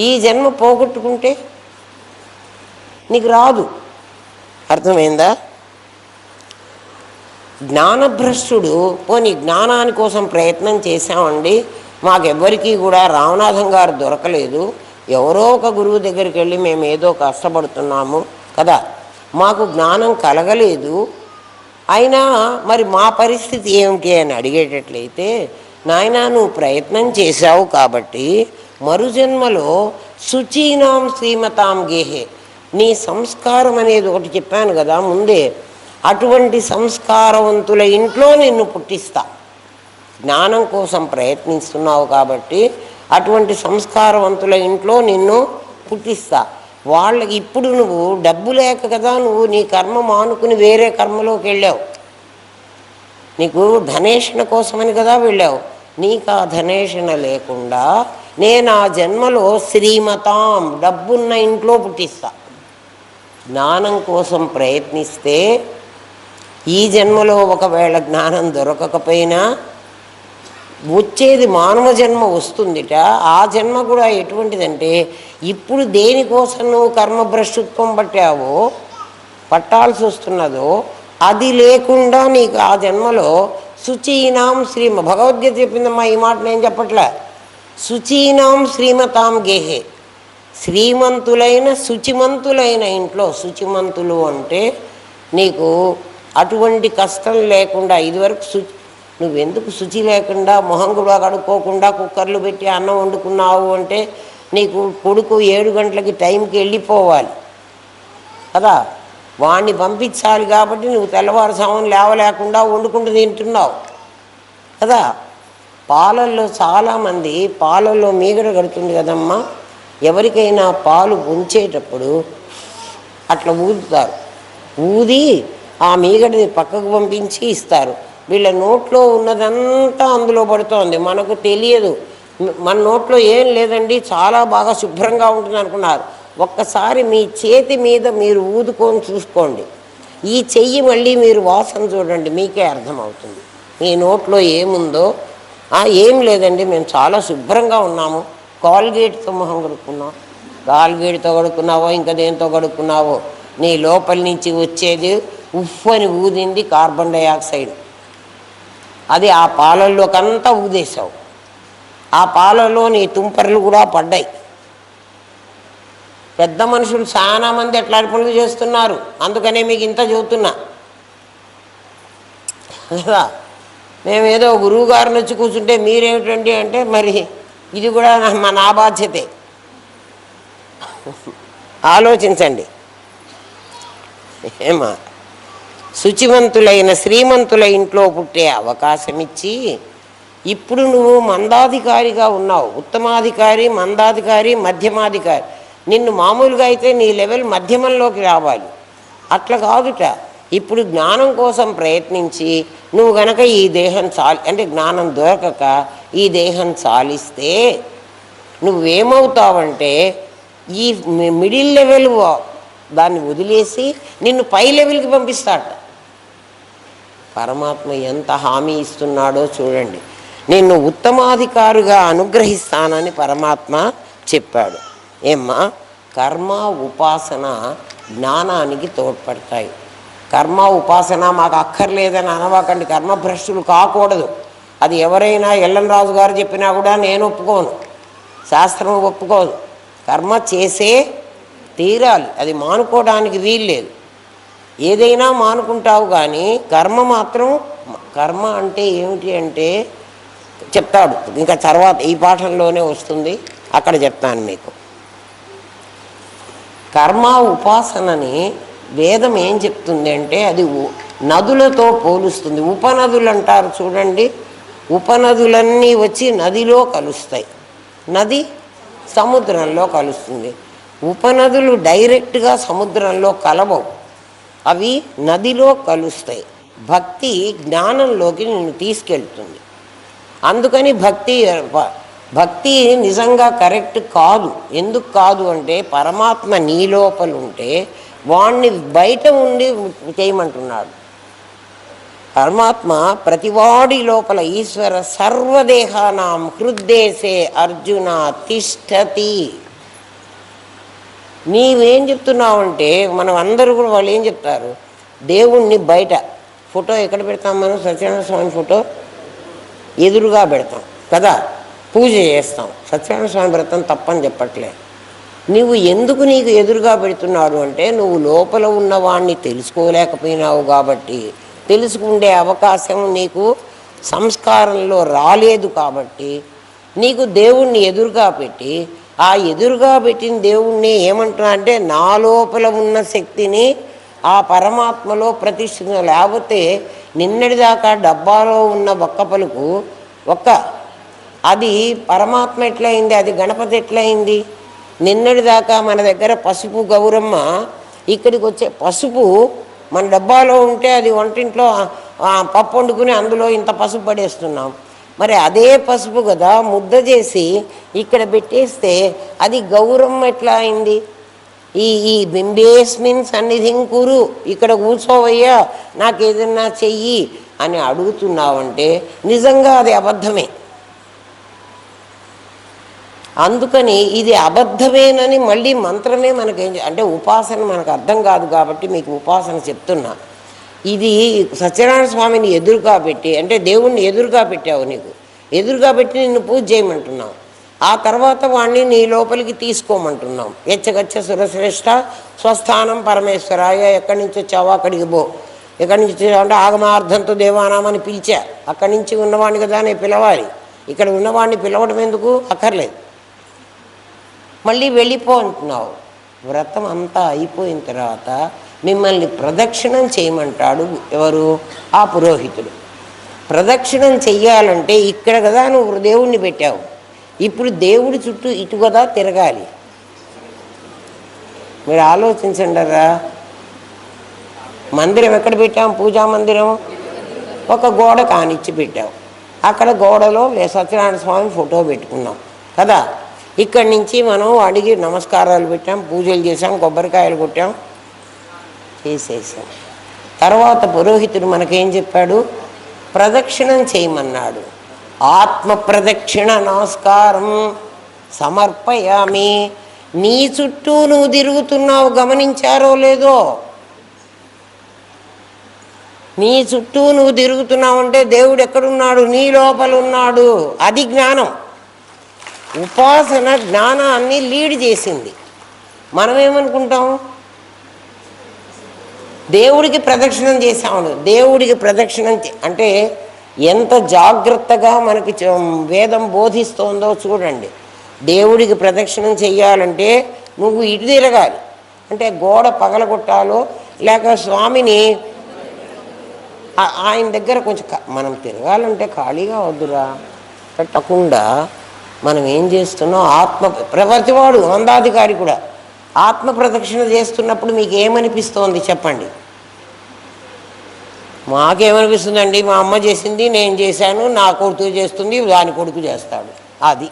ఈ జన్మ పోగొట్టుకుంటే నీకు రాదు. అర్థమైందా? జ్ఞానభ్రష్టుడు పోనీ జ్ఞానాని కోసం ప్రయత్నం చేశామండి, మాకెవ్వరికీ కూడా రామనాథం గారు దొరకలేదు, ఎవరో ఒక గురువు దగ్గరికి వెళ్ళి మేము ఏదో కష్టపడుతున్నాము కదా, మాకు జ్ఞానం కలగలేదు, అయినా మరి మా పరిస్థితి ఏమిటి అని అడిగేటట్లయితే, నాయనా నువ్వు ప్రయత్నం చేశావు కాబట్టి మరుజన్మలో శుచీనాం శ్రీమతాం గేహే, నీ సంస్కారం అనేది ఒకటి చెప్పాను కదా ముందే, అటువంటి సంస్కారవంతుల ఇంట్లో నిన్ను పుట్టిస్తా. జ్ఞానం కోసం ప్రయత్నిస్తున్నావు కాబట్టి అటువంటి సంస్కారవంతుల ఇంట్లో నిన్ను పుట్టిస్తా. వాళ్ళకి ఇప్పుడు నువ్వు డబ్బు లేక కదా నువ్వు నీ కర్మ మానుకుని వేరే కర్మలోకి వెళ్ళావు. నీకు ధనేషణ కోసమని కదా వెళ్ళావు. నీకు ఆ ధనేషణ లేకుండా నేను ఆ జన్మలో శ్రీమతాం డబ్బున్న ఇంట్లో పుట్టిస్తా. జ్ఞానం కోసం ప్రయత్నిస్తే ఈ జన్మలో ఒకవేళ జ్ఞానం దొరకకపోయినా వచ్చేది మానవ జన్మ వస్తుందిట. ఆ జన్మ కూడా ఎటువంటిదంటే ఇప్పుడు దేనికోసం నువ్వు కర్మభ్రష్టుత్వం పట్టాల్సి వస్తున్నదో అది లేకుండా నీకు ఆ జన్మలో శుచీనాం భగవద్గీత చెప్పిందమ్మా ఈ మాట నేను చెప్పట్లే. శుచీనాం శ్రీమతాం గేహే, శ్రీమంతులైన శుచిమంతులైన ఇంట్లో. శుచిమంతులు అంటే నీకు అటువంటి కష్టం లేకుండా, ఇదివరకు నువ్వెందుకు శుచి లేకుండా మొహం కూడా కడుక్కోకుండా కుక్కర్లు పెట్టి అన్నం వండుకున్నావు అంటే నీకు కొడుకు 7 గంటలకి టైంకి వెళ్ళిపోవాలి కదా, వాడిని పంపించాలి కాబట్టి నువ్వు తెల్లవారుజామున లేవలేకుండా వండుకుంటూ తింటున్నావు కదా. పాలల్లో చాలామంది పాలల్లో మీగడ కడుతుంది కదమ్మా, ఎవరికైనా పాలు ఉంచేటప్పుడు అట్లా ఊదుతారు, ఊది ఆ మీగడని పక్కకు పంపించి ఇస్తారు. వీళ్ళ నోట్లో ఉన్నదంతా అందులో పడుతోంది, మనకు తెలియదు. మన నోట్లో ఏం లేదండి, చాలా బాగా శుభ్రంగా ఉంటుంది అనుకున్నారు. ఒక్కసారి మీ చేతి మీద మీరు ఊదుకొని చూసుకోండి, ఈ చెయ్యి మళ్ళీ మీరు వాసన చూడండి, మీకే అర్థమవుతుంది మీ నోట్లో ఏముందో. ఏం లేదండి మేము చాలా శుభ్రంగా ఉన్నాము, కాల్గేట్తో మొహం కడుక్కున్నాం. కాల్గేట్తో కడుక్కున్నావో ఇంకా దేంతో కడుక్కున్నావో, నీ లోపలి నుంచి వచ్చేది ఉఫ్ అని ఊదింది కార్బన్ డైఆక్సైడ్. అది ఆ పాలల్లోకంతా ఊదేశావు. ఆ పాలలో నీ తుంపర్లు కూడా పడ్డాయి. పెద్ద మనుషులు చాలామంది ఎట్లాంటి పనులు చేస్తున్నారు, అందుకనే మీకు ఇంత చెబుతున్నా కదా. మేమేదో గురువు గారిని వచ్చి కూర్చుంటే మీరేమిటండి అంటే మరి ఇది కూడా నా బాధ్యతే. ఆలోచించండి. ఏమా శుచివంతులైన శ్రీమంతుల ఇంట్లో పుట్టే అవకాశం ఇచ్చి ఇప్పుడు నువ్వు మందాధికారిగా ఉన్నావు. ఉత్తమాధికారి, మందాధికారి, మధ్యమాధికారి. నిన్ను మామూలుగా అయితే నీ లెవెల్ మధ్యమంలోకి రావాలి, అట్లా కాదుట. ఇప్పుడు జ్ఞానం కోసం ప్రయత్నించి నువ్వు గనక ఈ దేహం అంటే జ్ఞానం దొరకక ఈ దేహం చాలిస్తే నువ్వేమవుతావంటే ఈ మిడిల్ లెవెల్ దాన్ని వదిలేసి నిన్ను పై లెవెల్కి పంపిస్తాడ. పరమాత్మ ఎంత హామీ ఇస్తున్నాడో చూడండి. నిన్ను ఉత్తమాధికారిగా అనుగ్రహిస్తానని పరమాత్మ చెప్పాడు. ఏమ్మా, కర్మ ఉపాసన జ్ఞానానికి తోడ్పడతాయి. కర్మ ఉపాసన మాకు అక్కర్లేదని అనవాకండి, కర్మభ్రష్టులు కాకూడదు. అది ఎవరైనా ఎల్ఎన్ రాజు గారు చెప్పినా కూడా నేను ఒప్పుకోను, శాస్త్రం ఒప్పుకోదు. కర్మ చేసే తీరాలి, అది మానుకోవడానికి వీల్లేదు. ఏదైనా మానుకుంటావు కానీ కర్మ మాత్రం, కర్మ అంటే ఏమిటి అంటే చెప్తాడు ఇంకా తర్వాత, ఈ పాఠంలోనే వస్తుంది, అక్కడ చెప్తాను మీకు. కర్మ ఉపాసనని వేదం ఏం చెప్తుంది అంటే అది నదులతో పోలుస్తుంది. ఉపనదులు అంటారు చూడండి, ఉపనదులన్నీ వచ్చి నదిలో కలుస్తాయి, నది సముద్రంలో కలుస్తుంది. ఉపనదులు డైరెక్ట్గా సముద్రంలో కలవవు, అవి నదిలో కలుస్తాయి. భక్తి జ్ఞానంలోకి నిన్ను తీసుకెళ్తుంది. అందుకని భక్తి నిజంగా కరెక్ట్ కాదు. ఎందుకు కాదు అంటే పరమాత్మ నీ లోపల ఉంటే వాణ్ణి బయట ఉండి చేయమంటున్నాడు. పరమాత్మ ప్రతివాడి లోపల ఈశ్వర సర్వదేహానాం హృద్దేశే అర్జున తిష్టతి. నీవేం చెప్తున్నావంటే మనం అందరూ కూడా వాళ్ళు ఏం చెప్తారు, దేవుణ్ణి బయట ఫోటో ఎక్కడ పెడతాం మనం, సత్యనారాయణ స్వామి ఫోటో ఎదురుగా పెడతాం కదా, పూజ చేస్తాం. సత్యనారాయణ స్వామి వ్రతం తప్పని చెప్పట్లే. నువ్వు ఎందుకు నీకు ఎదురుగా పెడుతున్నాడు అంటే నువ్వు లోపల ఉన్నవాణ్ణి తెలుసుకోలేకపోయినావు కాబట్టి, తెలుసుకుండే అవకాశం నీకు సంస్కారంలో రాలేదు కాబట్టి నీకు దేవుణ్ణి ఎదురుగా పెట్టి, ఆ ఎదురుగా పెట్టిన దేవుణ్ణి ఏమంటున్నా అంటే నా లోపల ఉన్న శక్తిని ఆ పరమాత్మలో ప్రతిష్ఠిత. లేకపోతే నిన్నటిదాకా డబ్బాలో ఉన్న ఒక్క పలుకు అది పరమాత్మ ఎట్లయింది, అది గణపతి ఎట్లయింది? నిన్నటిదాకా మన దగ్గర పసుపు గౌరమ్మ, ఇక్కడికి వచ్చే పసుపు మన డబ్బాలో ఉంటే అది వంటింట్లో పప్పు వండుకుని అందులో ఇంత పసుపు పడేస్తున్నాం. మరి అదే పసుపు కదా ముద్ద చేసి ఇక్కడ పెట్టేస్తే అది గౌరమ్మ ఎట్లా అయింది? ఈ బింబేస్మిన్ సన్నిధిం కురు, ఇక్కడ కూర్చోవయ్యా నాకు ఏదన్నా చెయ్యి అని అడుగుతున్నావంటే నిజంగా అది అబద్ధమే. అందుకని ఇది అబద్ధమేనని మళ్ళీ మంత్రమే మనకేం అంటే ఉపాసన మనకు అర్థం కాదు కాబట్టి మీకు ఉపాసన చెప్తున్నా. ఇది సత్యనారాయణ స్వామిని ఎదురుగా పెట్టి, అంటే దేవుణ్ణి ఎదురుగా పెట్టావు, నీకు ఎదురుగా పెట్టి నిన్ను పూజ చేయమంటున్నావు. ఆ తర్వాత వాణ్ణి నీ లోపలికి తీసుకోమంటున్నాం. యచ్చగచ్చ సురశ్రేష్ఠ స్వస్థానం పరమేశ్వరాయ, ఎక్కడి నుంచి వచ్చావో అక్కడికి పో, ఎక్కడి నుంచి వచ్చావు అంటే ఆగమార్థంతో దేవానామని పిలిచా, అక్కడి నుంచి ఉన్నవాడిని కదా నేను పిలవాలి, ఇక్కడ ఉన్నవాడిని పిలవడం ఎందుకు అక్కర్లేదు. మళ్ళీ వెళ్ళిపో అంటున్నావు. వ్రతం అంతా అయిపోయిన తర్వాత మిమ్మల్ని ప్రదక్షిణం చేయమంటాడు ఎవరు? ఆ పురోహితుడు. ప్రదక్షిణం చెయ్యాలంటే ఇక్కడ కదా నువ్వు దేవుణ్ణి పెట్టావు, ఇప్పుడు దేవుడి చుట్టూ ఇటు కదా తిరగాలి. మీరు ఆలోచించండిరా, మందిరం ఎక్కడ పెట్టాం? పూజా మందిరం ఒక గోడ కానిచ్చి పెట్టాం, అక్కడ గోడలో సత్యనారాయణ స్వామి ఫోటో పెట్టుకున్నాం కదా. ఇక్కడి నుంచి మనం అడిగి నమస్కారాలు పెట్టాం, పూజలు చేసాం, కొబ్బరికాయలు కొట్టాం, చేసేసాం. తర్వాత పురోహితుడు మనకేం చెప్పాడు? ప్రదక్షిణం చేయమన్నాడు. ఆత్మ ప్రదక్షిణ నమస్కారం సమర్పయామి. నీ చుట్టూ నువ్వు తిరుగుతున్నావు, గమనించారో లేదో? నీ చుట్టూ నువ్వు తిరుగుతున్నావు అంటే దేవుడు ఎక్కడున్నాడు? నీ లోపల ఉన్నాడు. అది జ్ఞానం. ఉపాసన జ్ఞానాన్ని లీడ్ చేసింది. మనమేమనుకుంటాం? దేవుడికి ప్రదక్షిణం చేసాము. దేవుడికి ప్రదక్షిణం అంటే ఎంత జాగ్రత్తగా మనకి వేదం బోధిస్తోందో చూడండి. దేవుడికి ప్రదక్షిణం చెయ్యాలంటే నువ్వు ఇటు తిరగాలి, అంటే గోడ పగలగొట్టాలో లేక స్వామిని ఆయన దగ్గర కొంచెం మనం తిరగాలంటే ఖాళీగా వద్దురా పెట్టకుండా మనం ఏం చేస్తున్నాం? ప్రతివాడు వందాధికారి కూడా ఆత్మ ప్రదక్షిణ చేస్తున్నప్పుడు మీకు ఏమనిపిస్తోంది చెప్పండి? మాకేమనిపిస్తుందండి, మా అమ్మ చేసింది, నేను చేశాను, నా కొడుకు చేస్తుంది, దాని కొడుకు చేస్తాడు. అది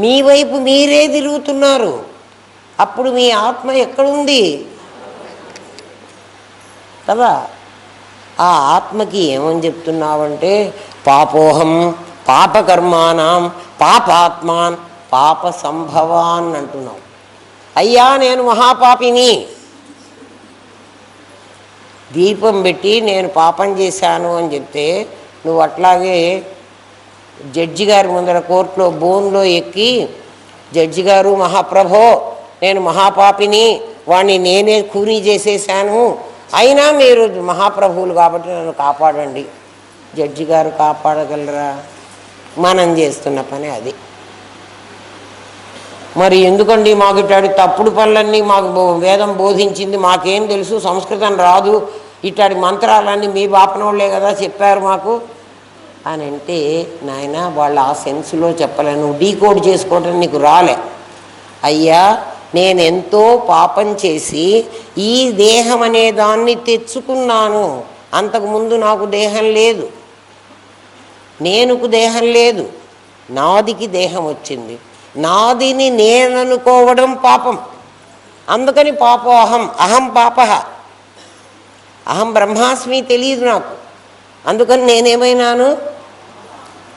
మీ వైపు మీరే తిరుగుతున్నారు. అప్పుడు మీ ఆత్మ ఎక్కడుంది కదా? ఆ ఆత్మకి ఏమని చెప్తున్నావంటే పాపోహం పాపకర్మాణం పాపాత్మాన్ పాప సంభవాన్ అంటున్నావు. అయ్యా నేను మహాపాపిని, దీపం పెట్టి నేను పాపం చేశాను అని చెప్తే నువ్వు అట్లాగే జడ్జి గారి ముందర కోర్టులో బోన్లో ఎక్కి జడ్జి గారు, మహాప్రభో నేను మహాపాపిని, వాణ్ణి నేనే కూనీ చేసేసాను, అయినా మీరు మహాప్రభువులు కాబట్టి నన్ను కాపాడండి. జడ్జి గారు కాపాడగలరా? మనం చేస్తున్న పని అది. మరి ఎందుకండి మాకు ఇట్లాంటి తప్పుడు పనులన్నీ మాకు వేదం బోధించింది, మాకేం తెలుసు, సంస్కృతం రాదు, ఇట్లాంటి మంత్రాలన్నీ మీ బాపనోళ్లే కదా చెప్పారు మాకు అని అంటే, నాయన వాళ్ళు ఆ సెన్స్లో చెప్పలేను, డీకోడ్ చేసుకోవటం నీకు రాలే. అయ్యా నేనెంతో పాపం చేసి ఈ దేహం అనే దాన్ని తెచ్చుకున్నాను. అంతకుముందు నాకు దేహం లేదు, నేనుకు దేహం లేదు, నాదికి దేహం వచ్చింది. నాదిని నేననుకోవడం పాపం. అందుకని పాపోహం, అహం పాప, అహం బ్రహ్మాస్మి తెలియదు నాకు. అందుకని నేనేమైనాను?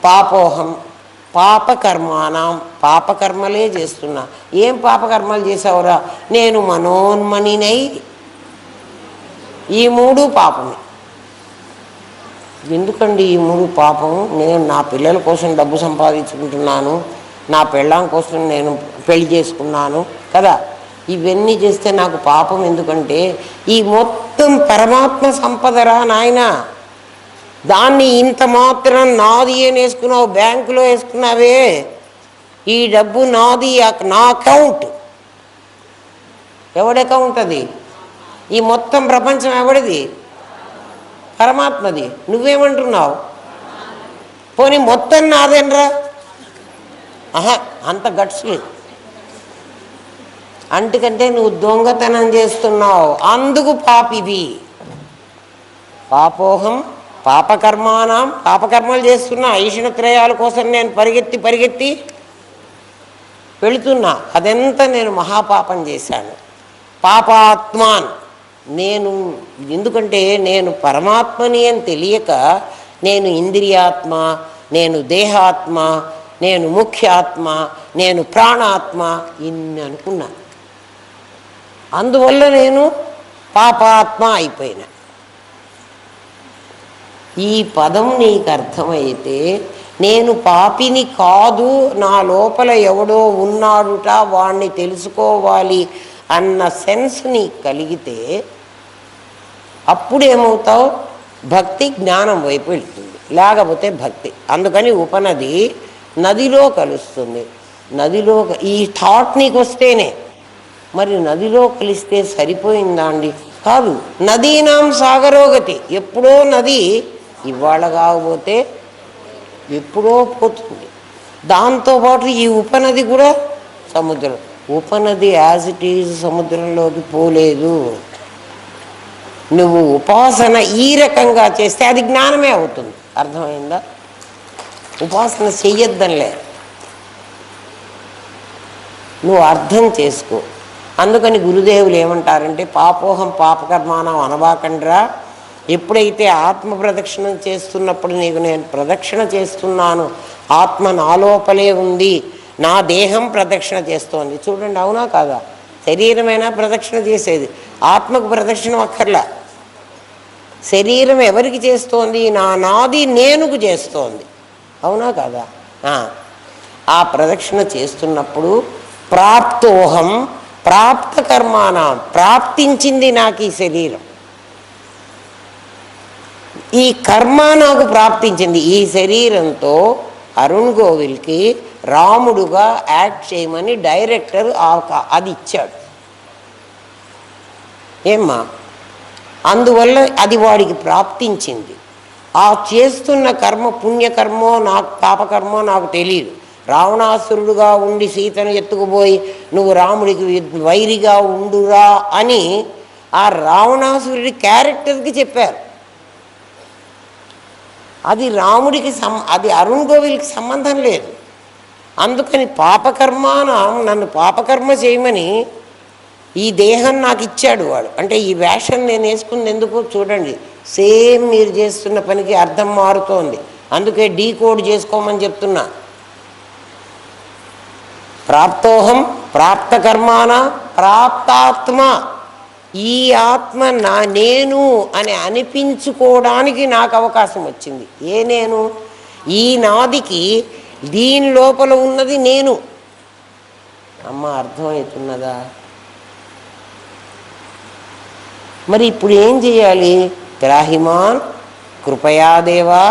పాపోహం, పాపకర్మానం, పాపకర్మలే చేస్తున్నా. ఏం పాపకర్మలు చేసావురా? నేను మనోన్మణినై, ఈ మూడు పాపమే. ఎందుకండి ఈ మూడు పాపం? నేను నా పిల్లల కోసం డబ్బు సంపాదించుకుంటున్నాను, నా పెళ్ళాం కోసం నేను పెళ్లి చేసుకున్నాను కదా, ఇవన్నీ చేస్తే నాకు పాపం ఎందుకంటే ఈ మొత్తం పరమాత్మ సంపదరా నాయన. దాన్ని ఇంత మాత్రం నాది అని వేసుకున్నావు, బ్యాంకులో వేసుకున్నావే, ఈ డబ్బు నాది, నా అకౌంట్. ఎవడి అకౌంట్ అది? ఈ మొత్తం ప్రపంచం ఎవడిది? పరమాత్మది. నువ్వేమంటున్నావు? పోనీ మొత్తం నాదేనరా? ఆహా, అంత గట్స్ లేదు. అంటుకంటే నువ్వు దొంగతనం చేస్తున్నావు, అందుకు పాపివి. పాపోహం పాపకర్మానం, పాపకర్మలు చేస్తున్నా. ఈషణత్రయాల కోసం నేను పరిగెత్తి వెళుతున్నా, అదంతా నేను మహాపాపం చేశాను. పాపాత్మాన్ నేను, ఎందుకంటే నేను పరమాత్మని అని తెలియక నేను ఇంద్రియాత్మ, నేను దేహాత్మ, నేను ముఖ్యాత్మ, నేను ప్రాణాత్మ ఇన్ని అనుకున్నాను. అందువల్ల నేను పాపాత్మ అయిపోయినా. ఈ పదం నీకు అర్థమైతే నేను పాపిని కాదు, నా లోపల ఎవడో ఉన్నాడుట, వాణ్ణి తెలుసుకోవాలి అన్న సెన్స్ నీకు కలిగితే అప్పుడేమవుతావు? భక్తి జ్ఞానం వైపు వెళ్తుంది, లేకపోతే భక్తి. అందుకని ఉపనది నదిలో కలుస్తుంది. నదిలో ఈ థాట్ నీకు వస్తేనే, మరి నదిలో కలిస్తే సరిపోయిందా అండి? కాదు. నదీనాం సాగరోగతి. ఎప్పుడో నది ఇవాళ కాకపోతే ఎప్పుడో పోతుంది. దాంతోపాటు ఈ ఉపనది కూడా సముద్రం. ఉపనది యాజ్ ఇట్ ఈజ్ సముద్రంలోకి పోలేదు. నువ్వు ఉపాసన ఈ రకంగా చేస్తే అది జ్ఞానమే అవుతుంది. అర్థమైందా? ఉపాసన చెయ్యొద్దనిలే, నువ్వు అర్థం చేసుకో. అందుకని గురుదేవులు ఏమంటారంటే, పాపోహం పాపకర్మానం అనబాకండ్రా. ఎప్పుడైతే ఆత్మ ప్రదక్షిణ చేస్తున్నప్పుడు నీకు నేను ప్రదక్షిణ చేస్తున్నాను, ఆత్మ నా లోపలే ఉంది, నా దేహం ప్రదక్షిణ చేస్తోంది. చూడండి, అవునా కాదా? శరీరమైనా ప్రదక్షిణ చేసేది, ఆత్మకు ప్రదక్షిణ అక్కర్లా. శరీరం ఎవరికి చేస్తోంది? నాది నేనుకు చేస్తోంది. అవునా కాదా? ఆ ప్రదక్షిణ చేస్తున్నప్పుడు ప్రాప్తోహం ప్రాప్త కర్మానం, ప్రాప్తించింది నాకు ఈ శరీరం, ఈ కర్మ నాకు ప్రాప్తించింది. ఈ శరీరంతో అరుణ్ గోవిల్కి రాముడుగా యాక్ట్ చేయమని డైరెక్టర్ అది ఇచ్చాడు. ఏమ్మా? అందువల్ల అది వాడికి ప్రాప్తించింది. ఆ చేస్తున్న కర్మ పుణ్యకర్మో నాకు పాపకర్మో నాకు తెలియదు. రావణాసురుడుగా ఉండి సీతను ఎత్తుకుపోయి నువ్వు రాముడికి వైరిగా ఉండురా అని ఆ రావణాసురుడి క్యారెక్టర్కి చెప్పారు. అది రాముడికి అది అరుణ్ గోవిల్కి సంబంధం లేదు. అందుకని పాపకర్మాన నన్ను పాపకర్మ చేయమని ఈ దేహం నాకు ఇచ్చాడు వాడు. అంటే ఈ వేషం నేను వేసుకుంది ఎందుకు? చూడండి, సేమ్ మీరు చేస్తున్న పనికి అర్థం మారుతోంది. అందుకే డీకోడ్ చేసుకోమని చెప్తున్నా. ప్రాప్తోహం ప్రాప్తకర్మాన ప్రాప్తాత్మ. ఈ ఆత్మ నేను అని అనిపించుకోవడానికి నాకు అవకాశం వచ్చింది. ఏ నేను? ఈ నాదికి దీని లోపల ఉన్నది నేను. అమ్మ అర్థమవుతున్నదా? మరి ఇప్పుడు ఏం చేయాలి? త్రాహిమాన్ కృపయాదేవా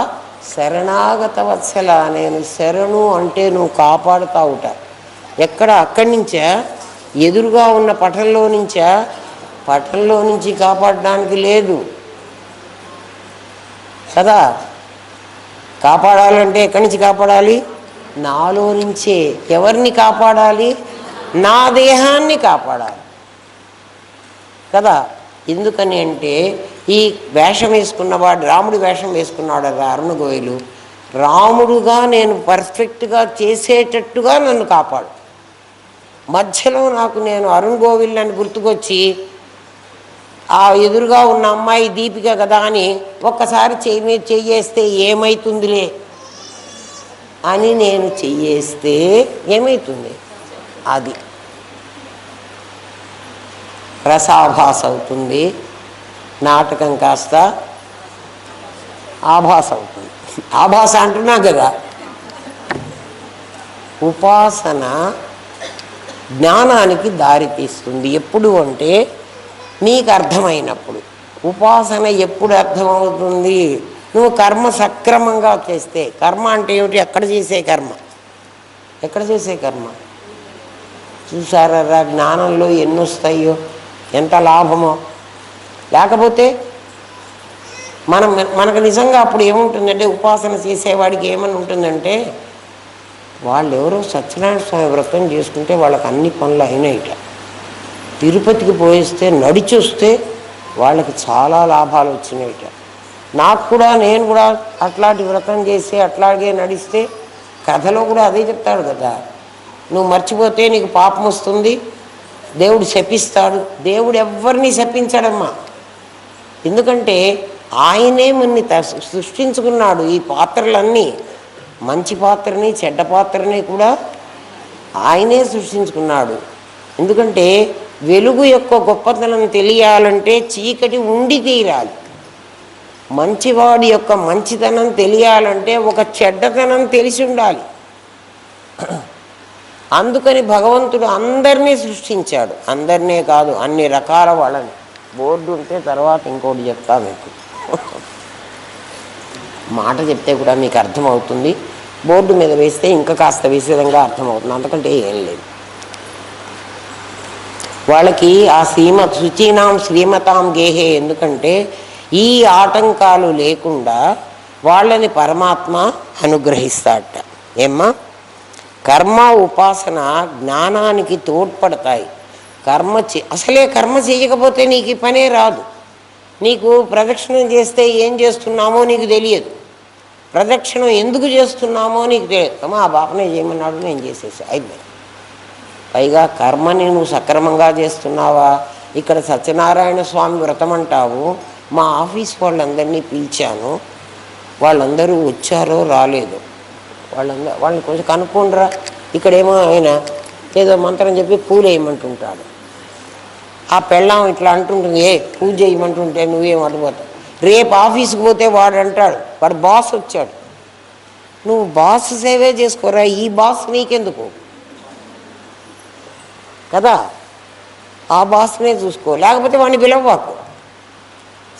శరణాగత వత్సల. నేను శరణు అంటే నువ్వు కాపాడుతావుట. ఎక్కడ? అక్కడి నుంచా? ఎదురుగా ఉన్న పటంలో నుంచా? పటంలో నుంచి కాపాడడానికి లేదు కదా. కాపాడాలంటే ఎక్కడి నుంచి కాపాడాలి? నాలో నుంచే. ఎవరిని కాపాడాలి? నా దేహాన్ని కాపాడాలి కదా. ఎందుకని అంటే ఈ వేషం వేసుకున్నవాడు, రాముడి వేషం వేసుకున్నాడు కదా అరుణ గోయలు, రాముడుగా నేను పర్ఫెక్ట్గా చేసేటట్టుగా నన్ను కాపాడు. మధ్యలో నాకు నేను అరుణ్ గోవిల్ అని గుర్తుకొచ్చి ఆ ఎదురుగా ఉన్న అమ్మాయి దీపిక కదా అని ఒక్కసారి చెయ్యేస్తే ఏమవుతుందిలే అని నేను చెయ్యేస్తే ఏమవుతుంది? అది రసాభాస అవుతుంది. నాటకం కాస్త ఆభాస అవుతుంది. ఆభాస అంటున్నా కదా. ఉపాసన జ్ఞానానికి దారితీస్తుంది. ఎప్పుడు అంటే నీకు అర్థమైనప్పుడు. ఉపాసన ఎప్పుడు అర్థమవుతుంది? నువ్వు కర్మ సక్రమంగా చేస్తే. కర్మ అంటే ఏమిటి? ఎక్కడ చేసే కర్మ? ఎక్కడ చేసే కర్మ? చూసారా జ్ఞానంలో ఎన్ని వస్తాయో, ఎంత లాభమో. లేకపోతే మనకు నిజంగా అప్పుడు ఏముంటుందంటే, ఉపాసన చేసేవాడికి ఏమని ఉంటుందంటే, వాళ్ళు ఎవరో సత్యనారాయణ స్వామి వ్రతం చేసుకుంటే వాళ్ళకి అన్ని పనులు అయినాయిట. తిరుపతికి పోయిస్తే నడిచి వస్తే వాళ్ళకి చాలా లాభాలు వచ్చినాయిట. నాకు కూడా, నేను కూడా అట్లాంటి వ్రతం చేసి అట్లాగే నడిస్తే కథలో కూడా అదే చెప్తాడు కదా. నువ్వు మర్చిపోతే నీకు పాపం వస్తుంది, దేవుడు శపిస్తాడు. దేవుడు ఎవరిని శపించడమ్మా. ఎందుకంటే ఆయనే మన్ని సృష్టించుకున్నాడు. ఈ పాత్రలన్నీ, మంచి పాత్రని చెడ్డ పాత్రని కూడా ఆయనే సృష్టించుకున్నాడు. ఎందుకంటే వెలుగు యొక్క గొప్పతనం తెలియాలంటే చీకటి ఉండి తీరాలి. మంచివాడి యొక్క మంచితనం తెలియాలంటే ఒక చెడ్డతనం తెలిసి ఉండాలి. అందుకని భగవంతుడు అందరినీ సృష్టించాడు. అందరినీ కాదు, అన్ని రకాల వాళ్ళని. బోర్డు ఉంటే తర్వాత ఇంకోటి చెప్తా మీకు. మాట చెప్తే కూడా మీకు అర్థమవుతుంది. బోర్డు మీద వేస్తే ఇంకా కాస్త విశదంగా అర్థమవుతుంది. అంతకంటే ఏం లేదు. వాళ్ళకి ఆ శుచీనాం శ్రీమతాం గేహే. ఎందుకంటే ఈ ఆటంకాలు లేకుండా వాళ్ళని పరమాత్మ అనుగ్రహిస్తాడట. ఏమ్మా? కర్మ ఉపాసన జ్ఞానానికి తోడ్పడతాయి. అసలే కర్మ చేయకపోతే నీకు ఈ పనే రాదు. నీకు ప్రదక్షిణం చేస్తే ఏం చేస్తున్నామో నీకు తెలియదు. ప్రదక్షిణం ఎందుకు చేస్తున్నామో నీకు తెలియదు. ఆ బాపనే చేయమన్నాడు, నేను చేసేసి అయిపోయింది. పైగా కర్మని నువ్వు సక్రమంగా చేస్తున్నావా? ఇక్కడ సత్యనారాయణ స్వామి వ్రతం అంటావు. మా ఆఫీస్ వాళ్ళందరినీ పిలిచాను, వాళ్ళందరూ వచ్చారో రాలేదు. వాళ్ళని కొంచెం కనుక్కోండిరా. ఇక్కడేమో ఆయన ఏదో మంత్రం చెప్పి పూలు వేయమంటుంటాడు. ఆ పెళ్ళాం ఇట్లా అంటుంటుంది, పూజ చేయమంటుంటే నువ్వేం అడిపోతావు. రేపు ఆఫీస్కి పోతే వాడు అంటాడు, వాడు బాస్ వచ్చాడు, నువ్వు బాస్ సేవే చేసుకోరా, ఈ బాస్ నీకెందుకు కదా. ఆ బాస్నే చూసుకో, లేకపోతే వాడిని పిలవకు.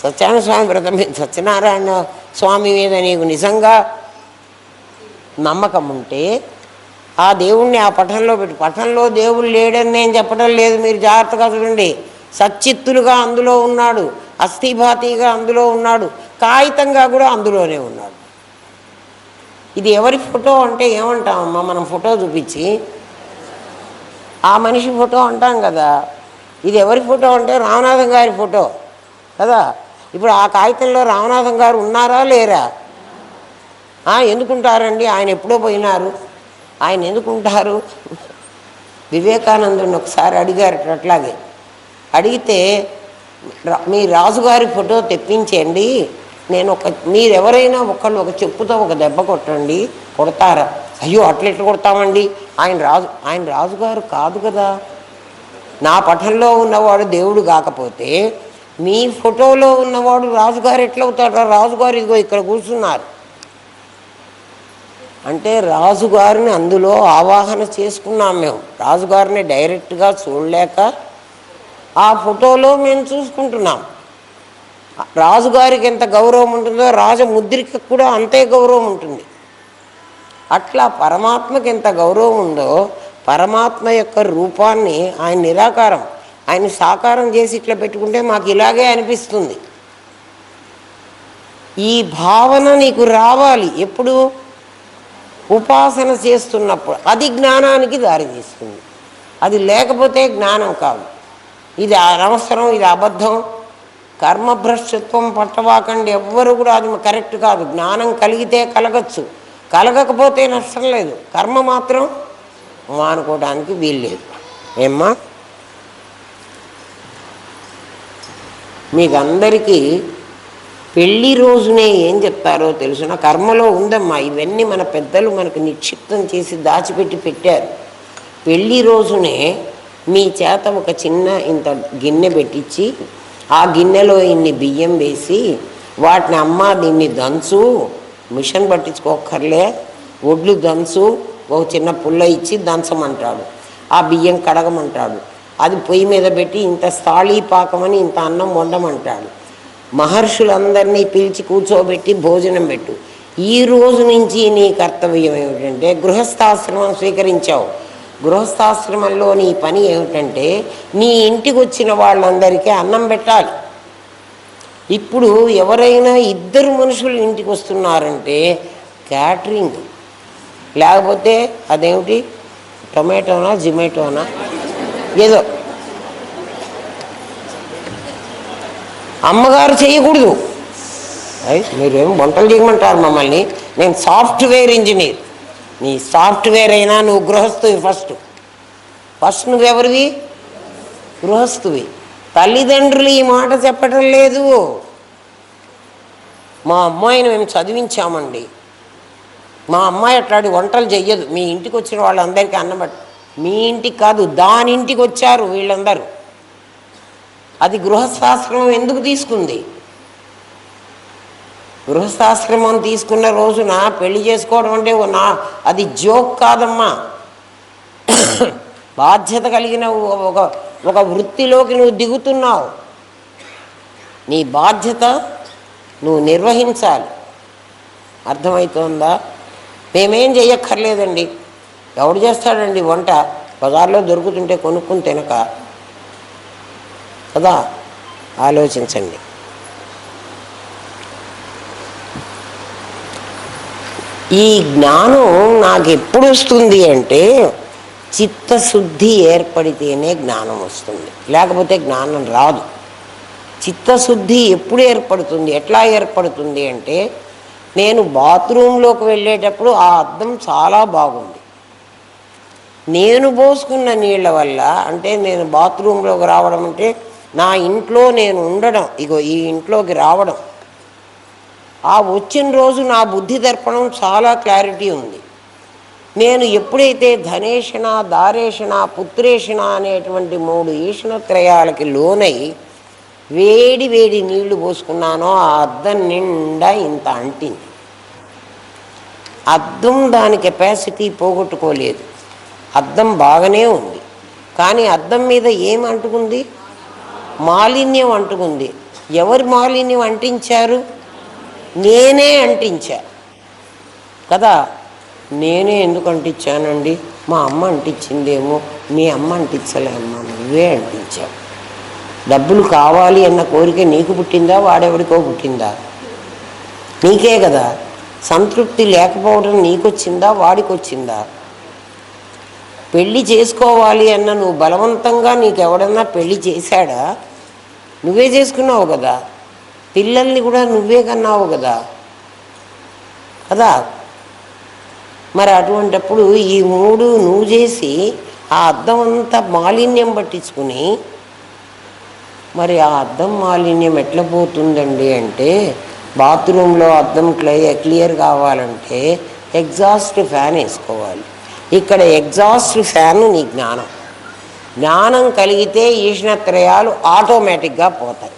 సత్యనారాయణ స్వామి వ్రతం మీద, సత్యనారాయణ స్వామి మీద నీకు నిజంగా నమ్మకం ఉంటే ఆ దేవుణ్ణి ఆ పఠంలో పెట్టు. పఠంలో దేవుడు లేడని నేను చెప్పడం లేదు, మీరు జాగ్రత్తగా చూడండి. సచ్చిత్తులుగా అందులో ఉన్నాడు, అస్థిభాతిగా అందులో ఉన్నాడు, కాగితంగా కూడా అందులోనే ఉన్నాడు. ఇది ఎవరి ఫోటో అంటే ఏమంటామమ్మా? మనం ఫోటో చూపించి ఆ మనిషి ఫోటో అంటాం కదా. ఇది ఎవరి ఫోటో అంటే రామనాథం గారి ఫోటో కదా. ఇప్పుడు ఆ కాగితంలో రామనాథం గారు ఉన్నారా లేరా? ఎందుకుంటారండి? ఆయన ఎప్పుడో పోయినారు. ఆయన ఎందుకుంటారు? వివేకానందుని ఒకసారి అడిగారు అట్లాగే. అడిగితే మీ రాజుగారి ఫోటో తెప్పించండి, నేను మీరెవరైనా ఒకళ్ళు ఒక చెప్పుతో ఒక దెబ్బ కొట్టండి, కొడతారా? అయ్యో అట్లెట్లు కొడతామండి, ఆయన రాజుగారు కాదు కదా. నా పఠంలో ఉన్నవాడు దేవుడు కాకపోతే మీ ఫోటోలో ఉన్నవాడు రాజుగారు ఎట్లవుతాడు? రాజుగారు ఇదిగో ఇక్కడ కూర్చున్నారు. అంటే రాజుగారిని అందులో ఆవాహన చేసుకున్నాం మేము. రాజుగారిని డైరెక్ట్గా చూడలేక ఆ ఫోటోలో మేము చూసుకుంటున్నాం. రాజుగారికి ఎంత గౌరవం ఉంటుందో రాజముద్రికకు కూడా అంతే గౌరవం ఉంటుంది. అట్లా పరమాత్మకి ఎంత గౌరవం ఉందో పరమాత్మ యొక్క రూపాన్ని ఆయన నిరాకారం, ఆయన సాకారం చేసి ఇట్లా పెట్టుకుంటే మాకు ఇలాగే అనిపిస్తుంది. ఈ భావన నీకు రావాలి ఎప్పుడు? ఉపాసన చేస్తున్నప్పుడు. అది జ్ఞానానికి దారితీస్తుంది. అది లేకపోతే జ్ఞానం కాదు. ఇది అనవసరం, ఇది అబద్ధం, కర్మభ్రష్టత్వం పట్టవాకండి ఎవ్వరు కూడా. అది కరెక్ట్ కాదు. జ్ఞానం కలిగితే కలగచ్చు, కలగకపోతే నష్టం లేదు. కర్మ మాత్రం మానుకోవడానికి వీల్లేదు. ఏమ్మా, మీకు అందరికీ పెళ్ళి రోజునే ఏం చెప్తారో తెలుసునా? కర్మలో ఉందమ్మా. ఇవన్నీ మన పెద్దలు మనకు నిక్షిప్తం చేసి దాచిపెట్టి పెట్టారు. పెళ్ళి రోజునే మీ చేత ఒక చిన్న ఇంత గిన్నె పెట్టించి ఆ గిన్నెలో ఇన్ని బియ్యం వేసి వాటిని అమ్మ దీన్ని దంచు, మిషన్ పట్టించుకోక్కర్లే, ఒడ్లు దంచు, ఒక చిన్న పుల్ల ఇచ్చి దంచమంటాడు. ఆ బియ్యం కడగమంటాడు. అది పొయ్యి మీద పెట్టి ఇంత స్థాళీపాకమని ఇంత అన్నం వండమంటాడు. మహర్షులందరినీ పిలిచి కూర్చోబెట్టి భోజనం పెట్టు. ఈ రోజు నుంచి నీ కర్తవ్యం ఏమిటంటే గృహస్థాశ్రమం స్వీకరించావు. గృహస్థాశ్రమంలో నీ పని ఏమిటంటే నీ ఇంటికి వచ్చిన వాళ్ళందరికీ అన్నం పెట్టాలి. ఇప్పుడు ఎవరైనా ఇద్దరు మనుషులు ఇంటికి వస్తున్నారంటే క్యాటరింగ్, లేకపోతే అదేమిటి టొమాటోనా జిమాటోనా ఏదో అమ్మగారు చేయకూడదు. మీరేం వంటలు చేయమంటారు మమ్మల్ని? నేను సాఫ్ట్వేర్ ఇంజనీర్. నీ సాఫ్ట్వేర్ అయినా నువ్వు గృహస్థువి. ఫస్ట్ నువ్వెవరివి? గృహస్థువి. తల్లిదండ్రులు ఈ మాట చెప్పటం లేదు. మా అమ్మాయిని మేము చదివించామండి, మా అమ్మాయి అట్లాంటి వంటలు చెయ్యదు. మీ ఇంటికి వచ్చిన వాళ్ళందరికీ అన్నమాట. మీ ఇంటికి కాదు, దాని ఇంటికి వచ్చారు వీళ్ళందరూ. అది గృహస్థాశ్రమం ఎందుకు తీసుకుంది? గృహస్థాశ్రమం తీసుకున్న రోజున పెళ్లి చేసుకోవడం అంటే అది జోక్ కాదమ్మా. బాధ్యత కలిగిన ఒక వృత్తిలోకి నువ్వు దిగుతున్నావు. నీ బాధ్యత నువ్వు నిర్వహించాలి. అర్థమవుతోందా? మేమేం చెయ్యక్కర్లేదండి. ఎవడు చేస్తాడండి వంట? బజార్లో దొరుకుతుంటే కొనుక్కుని తినక కదా. ఆలోచించండి. ఈ జ్ఞానం నాకు ఎప్పుడు వస్తుంది అంటే చిత్తశుద్ధి ఏర్పడితేనే జ్ఞానం వస్తుంది, లేకపోతే జ్ఞానం రాదు. చిత్తశుద్ధి ఎప్పుడు ఏర్పడుతుంది, ఎట్లా ఏర్పడుతుంది అంటే నేను బాత్రూంలోకి వెళ్ళేటప్పుడు ఆ అద్దం చాలా బాగుంది. నేను పోసుకున్న నీళ్ళ వల్ల, అంటే నేను బాత్రూంలోకి రావడం అంటే నా ఇంట్లో నేను ఉండడం, ఇగో ఈ ఇంట్లోకి రావడం, ఆ వచ్చిన రోజు నా బుద్ధి దర్పణం చాలా క్లారిటీ ఉంది. నేను ఎప్పుడైతే ధనేషణ, దారేషణ, పుత్రేషణ అనేటువంటి 3 ఈషణత్రయాలకి లోనై వేడి వేడి నీళ్లు పోసుకున్నానో ఆ అద్దం నిండా ఇంత అంటింది. అద్దం దాని కెపాసిటీ పోగొట్టుకోలేదు. అద్దం బాగానే ఉంది, కానీ అద్దం మీద ఏం అంటుకుంది? మాలిన్యం అంటుకుంది. ఎవరు మాలిన్యం అంటించారు? నేనే అంటించా కదా. నేనే ఎందుకు అంటించానండి? మా అమ్మ అంటించిందేమో. మీ అమ్మ అంటించలే అమ్మా, నువ్వే అంటించావు. డబ్బులు కావాలి అన్న కోరిక నీకు పుట్టిందా, వాడెవడికో పుట్టిందా? నీకే కదా. సంతృప్తి లేకపోవడం నీకొచ్చిందా, వాడికి వచ్చిందా? పెళ్ళి చేసుకోవాలి అన్న నువ్వు బలవంతంగా నీకెవడన్నా పెళ్ళి చేశాడా? నువ్వే చేసుకున్నావు కదా. పిల్లల్ని కూడా నువ్వే కన్నావు కదా కదా. మరి అటువంటప్పుడు ఈ 3 నువ్వు చేసి ఆ అద్దం అంతా మాలిన్యం పట్టించుకుని, మరి ఆ అద్దం మాలిన్యం ఎట్లా పోతుందండి అంటే బాత్రూంలో అద్దం క్లియర్ కావాలంటే ఎగ్జాస్ట్ ఫ్యాన్ వేసుకోవాలి. ఇక్కడ ఎగ్జాస్ట్ ఫ్యాన్ నీ జ్ఞానం. జ్ఞానం కలిగితే ఈషణత్రయాలు ఆటోమేటిక్గా పోతాయి.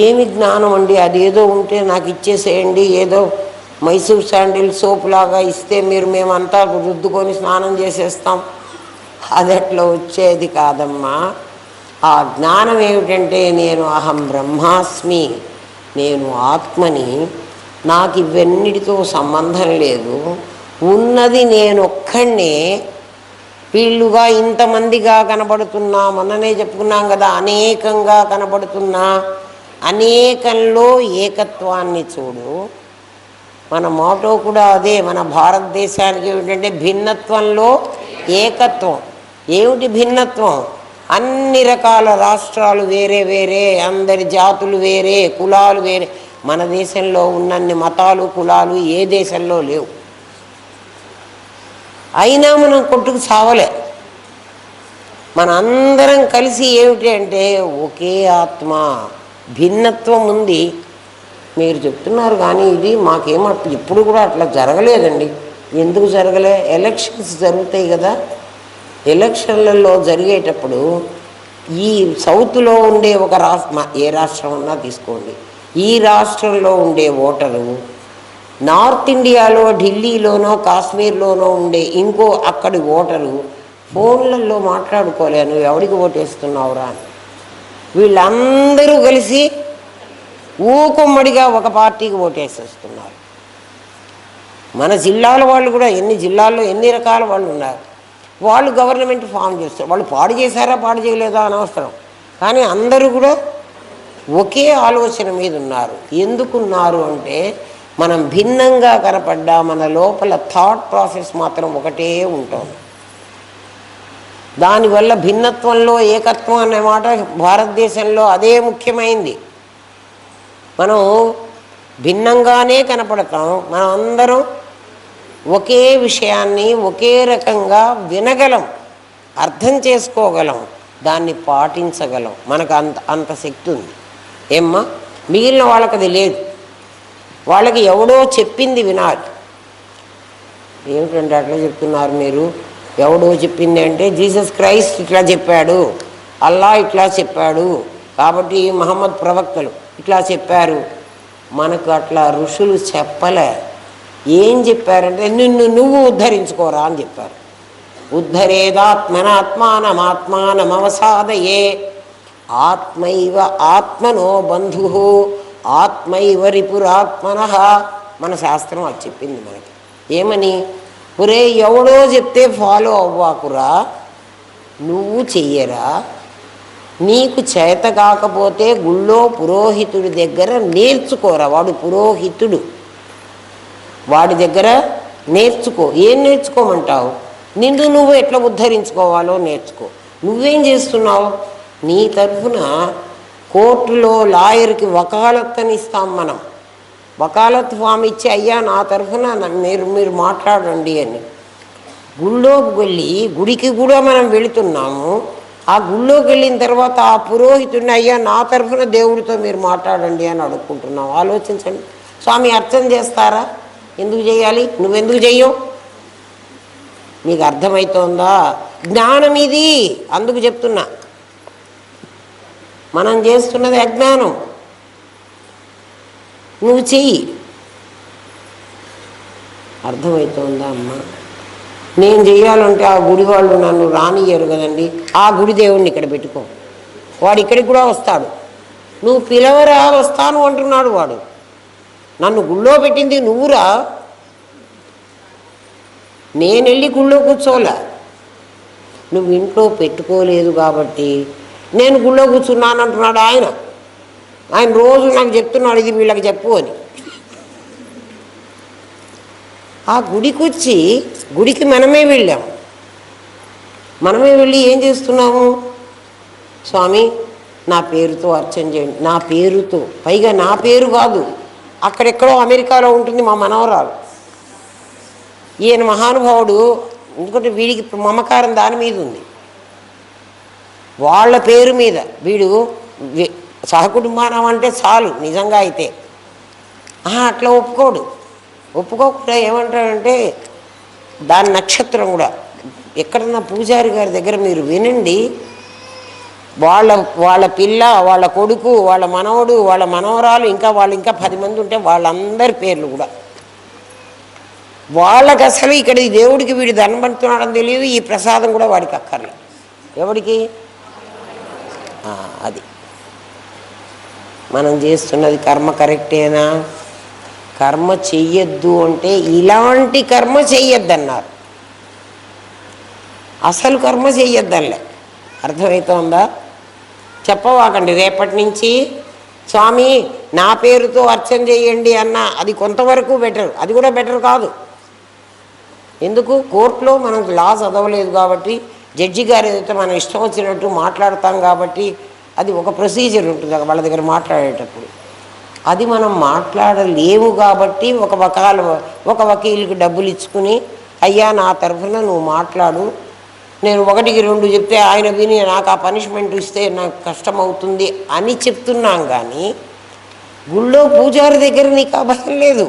ఏమి జ్ఞానం అండి? అదేదో ఉంటే నాకు ఇచ్చేసేయండి, ఏదో మైసూర్ శాండిల్ సోప్ లాగా ఇస్తే మేమంతా రుద్దుకొని స్నానం చేసేస్తాం. అది అట్లా వచ్చేది కాదమ్మా. ఆ జ్ఞానం ఏమిటంటే నేను అహం బ్రహ్మాస్మి, నేను ఆత్మని, నాకు ఇవన్నిటితో సంబంధం లేదు, ఉన్నది నేనొక్కడే. వీళ్ళుగా ఇంతమందిగా కనబడుతున్నా, మొన్ననే చెప్పుకున్నాం కదా, అనేకంగా కనబడుతున్నా, అనేకంలో ఏకత్వాన్ని చూడు. మన మోటో కూడా అదే. మన భారతదేశానికి ఏమిటంటే భిన్నత్వంలో ఏకత్వం. ఏమిటి భిన్నత్వం? అన్ని రకాల రాష్ట్రాలు వేరే వేరే, అందరి జాతులు వేరే, కులాలు వేరే. మన దేశంలో ఉన్నన్ని మతాలు కులాలు ఏ దేశంలో లేవు. అయినా మనం కొట్టుకు సావలే. మన అందరం కలిసి ఏమిటి అంటే ఒకే ఆత్మ. భిన్నత్వం ఉంది మీరు చెప్తున్నారు, కానీ ఇది మాకేమో ఇప్పుడు కూడా అట్లా జరగలేదండి. ఎందుకు జరగలే? ఎలక్షన్స్ జరుగుతాయి కదా, ఎలక్షన్లలో జరిగేటప్పుడు ఈ సౌత్లో ఉండే ఒక ఏ రాష్ట్రం అన్నా తీసుకోండి, ఈ రాష్ట్రంలో ఉండే ఓటరు నార్త్ ఇండియాలో ఢిల్లీలోనో కాశ్మీర్లోనో ఉండే ఇంకో అక్కడి ఓటరు ఫోన్లలో మాట్లాడుకోలే, నువ్వు ఎవరికి ఓటేస్తున్నావురా అని. వీళ్ళందరూ కలిసి ఊకుమ్మడిగా ఒక పార్టీకి ఓటేసేస్తున్నారు. మన జిల్లాల వాళ్ళు కూడా ఎన్ని జిల్లాల్లో ఎన్ని రకాల వాళ్ళు ఉన్నారు. వాళ్ళు గవర్నమెంట్ ఫామ్ చేస్తారు. వాళ్ళు పాడు చేశారా పాడు చేయలేదా అనవసరం, కానీ అందరూ కూడా ఒకే ఆలోచన మీద ఉన్నారు. ఎందుకున్నారు అంటే మనం భిన్నంగా కనపడ్డా మన లోపల థాట్ ప్రాసెస్ మాత్రం ఒకటే ఉంటుంది. దానివల్ల భిన్నత్వంలో ఏకత్వం అనే మాట భారతదేశంలో అదే ముఖ్యమైంది. మనం భిన్నంగానే కనపడతాం, మనం అందరం ఒకే విషయాన్ని ఒకే రకంగా వినగలం, అర్థం చేసుకోగలం, దాన్ని పాటించగలం. మనకు అంత శక్తి ఉంది. ఏమ్మా, మిగిలిన వాళ్ళకి అది లేదు. వాళ్ళకి ఎవడో చెప్పింది వినాలి. ఏమిటంటే అట్లా చెప్తున్నారు మీరు? ఎవడో చెప్పింది అంటే జీసస్ క్రైస్ట్ ఇట్లా చెప్పాడు, అల్లా ఇట్లా చెప్పాడు, కాబట్టి మహమ్మద్ ప్రవక్తలు ఇట్లా చెప్పారు. మనకు అట్లా ఋషులు చెప్పలే. ఏం చెప్పారంటే నువ్వు ఉద్ధరించుకోరా అని చెప్పారు. ఉద్ధరేదాత్మనాత్మానమాత్మానమవసాదయే ఆత్మైవ ఆత్మనో బంధు ఆత్మైవ రిపురాత్మన. మన శాస్త్రం అది చెప్పింది మనకి. ఏమని? ఒరే, ఎవడో చెప్తే ఫాలో అవ్వాకురా, నువ్వు చెయ్యరా. నీకు చేత కాకపోతే గుళ్ళో పురోహితుడి దగ్గర నేర్చుకోరా. వాడు పురోహితుడు, వాడి దగ్గర నేర్చుకో. ఏం నేర్చుకోమంటావు? నువ్వు ఎట్లా ఉద్ధరించుకోవాలో నేర్చుకో. నువ్వేం చేస్తున్నావు? నీ తరఫున కోర్టులో లాయర్కి వకాలత్ అని ఇస్తాం మనం. వకాలత్ ఫామ్ ఇచ్చి, అయ్యా నా తరఫున మీరు మాట్లాడండి అని. గుళ్ళోకి వెళ్ళి, గుడికి కూడా మనం వెళుతున్నాము, ఆ గుళ్ళోకి వెళ్ళిన తర్వాత ఆ పురోహితుడిని, అయ్యా నా తరఫున దేవుడితో మీరు మాట్లాడండి అని అడుక్కుంటున్నాం. ఆలోచించండి. స్వామి అర్చన చేస్తారా? ఎందుకు చేయాలి? నువ్వెందుకు చెయ్యవు? నీకు అర్థమవుతోందా? జ్ఞానం ఇది. అందుకు చెప్తున్నా, మనం చేస్తున్నది అజ్ఞానం. నువ్వు చెయ్యి. అర్థమవుతోందా అమ్మా? నేను చెయ్యాలంటే ఆ గుడి వాళ్ళు నన్ను రానియ్యరు కదండి. ఆ గుడి దేవుడిని ఇక్కడ పెట్టుకో, వాడు ఇక్కడికి కూడా వస్తాడు. నువ్వు పిలవరా, వస్తాను అంటున్నాడు వాడు. నన్ను గుళ్ళో పెట్టింది నువ్వురా, నేను వెళ్ళి గుళ్ళో కూర్చోలే. నువ్వు ఇంట్లో పెట్టుకోలేదు కాబట్టి నేను గుళ్ళో కూర్చున్నాను అంటున్నాడు ఆయన. ఆయన రోజు నాకు చెప్తున్నాడు, ఇది వీళ్ళకి చెప్పు అని. ఆ గుడికి వచ్చి, గుడికి మనమే వెళ్ళాము. మనమే వెళ్ళి ఏం చేస్తున్నాము? స్వామి నా పేరుతో అర్చన చేయండి. నా పేరుతో, పైగా నా పేరు కాదు, అక్కడెక్కడో అమెరికాలో ఉంటుంది మా మనవరాలు. ఈయన మహానుభావుడు, ఎందుకంటే వీడికి మమకారం దాని మీద ఉంది, వాళ్ళ పేరు మీద. వీడు సహకుటుంబానం అంటే చాలు నిజంగా అయితే. అట్లా ఒప్పుకోకుండా ఏమంటాడంటే దాని నక్షత్రం కూడా. ఎక్కడన్నా పూజారి గారి దగ్గర మీరు వినండి, వాళ్ళ పిల్ల, వాళ్ళ కొడుకు, వాళ్ళ మనవడు, వాళ్ళ మనవరాలు, ఇంకా 10 మంది ఉంటే వాళ్ళందరి పేర్లు కూడా వాళ్ళకి అసలు ఇక్కడ దేవుడికి వీడు దండం పెడుతున్నాడని తెలియదు, ఈ ప్రసాదం కూడా వాడికి అక్కర్లేదు. ఎవడికి? అది మనం చేస్తున్నది కర్మ కరెక్టేనా? కర్మ చెయ్యొద్దు అంటే ఇలాంటి కర్మ చెయ్యొద్దన్నారు, అసలు కర్మ చెయ్యొద్దనిలే. అర్థమవుతోందా? చెప్పవాకండి రేపటి నుంచి స్వామి నా పేరుతో అర్చన చేయండి అన్న, అది కొంతవరకు బెటర్, అది కూడా బెటర్ కాదు. ఎందుకు? కోర్టులో మనం లా చదవలేదు కాబట్టి, జడ్జి గారు ఏదైతే మనం ఇష్టం వచ్చినట్టు మాట్లాడతాం కాబట్టి అది ఒక ప్రొసీజర్ ఉంటుంది వాళ్ళ దగ్గర మాట్లాడేటప్పుడు. అది మనం మాట్లాడలేము కాబట్టి ఒక వకీలుకి డబ్బులు ఇచ్చుకుని, అయ్యా నా తరఫున నువ్వు మాట్లాడు, నేను 1కి 2 చెప్తే ఆయన విని నాకు ఆ పనిష్మెంట్ ఇస్తే నాకు కష్టం అవుతుంది అని చెప్తున్నాం. కానీ గుళ్ళో పూజారి దగ్గర నీకు ఆ భయం లేదు.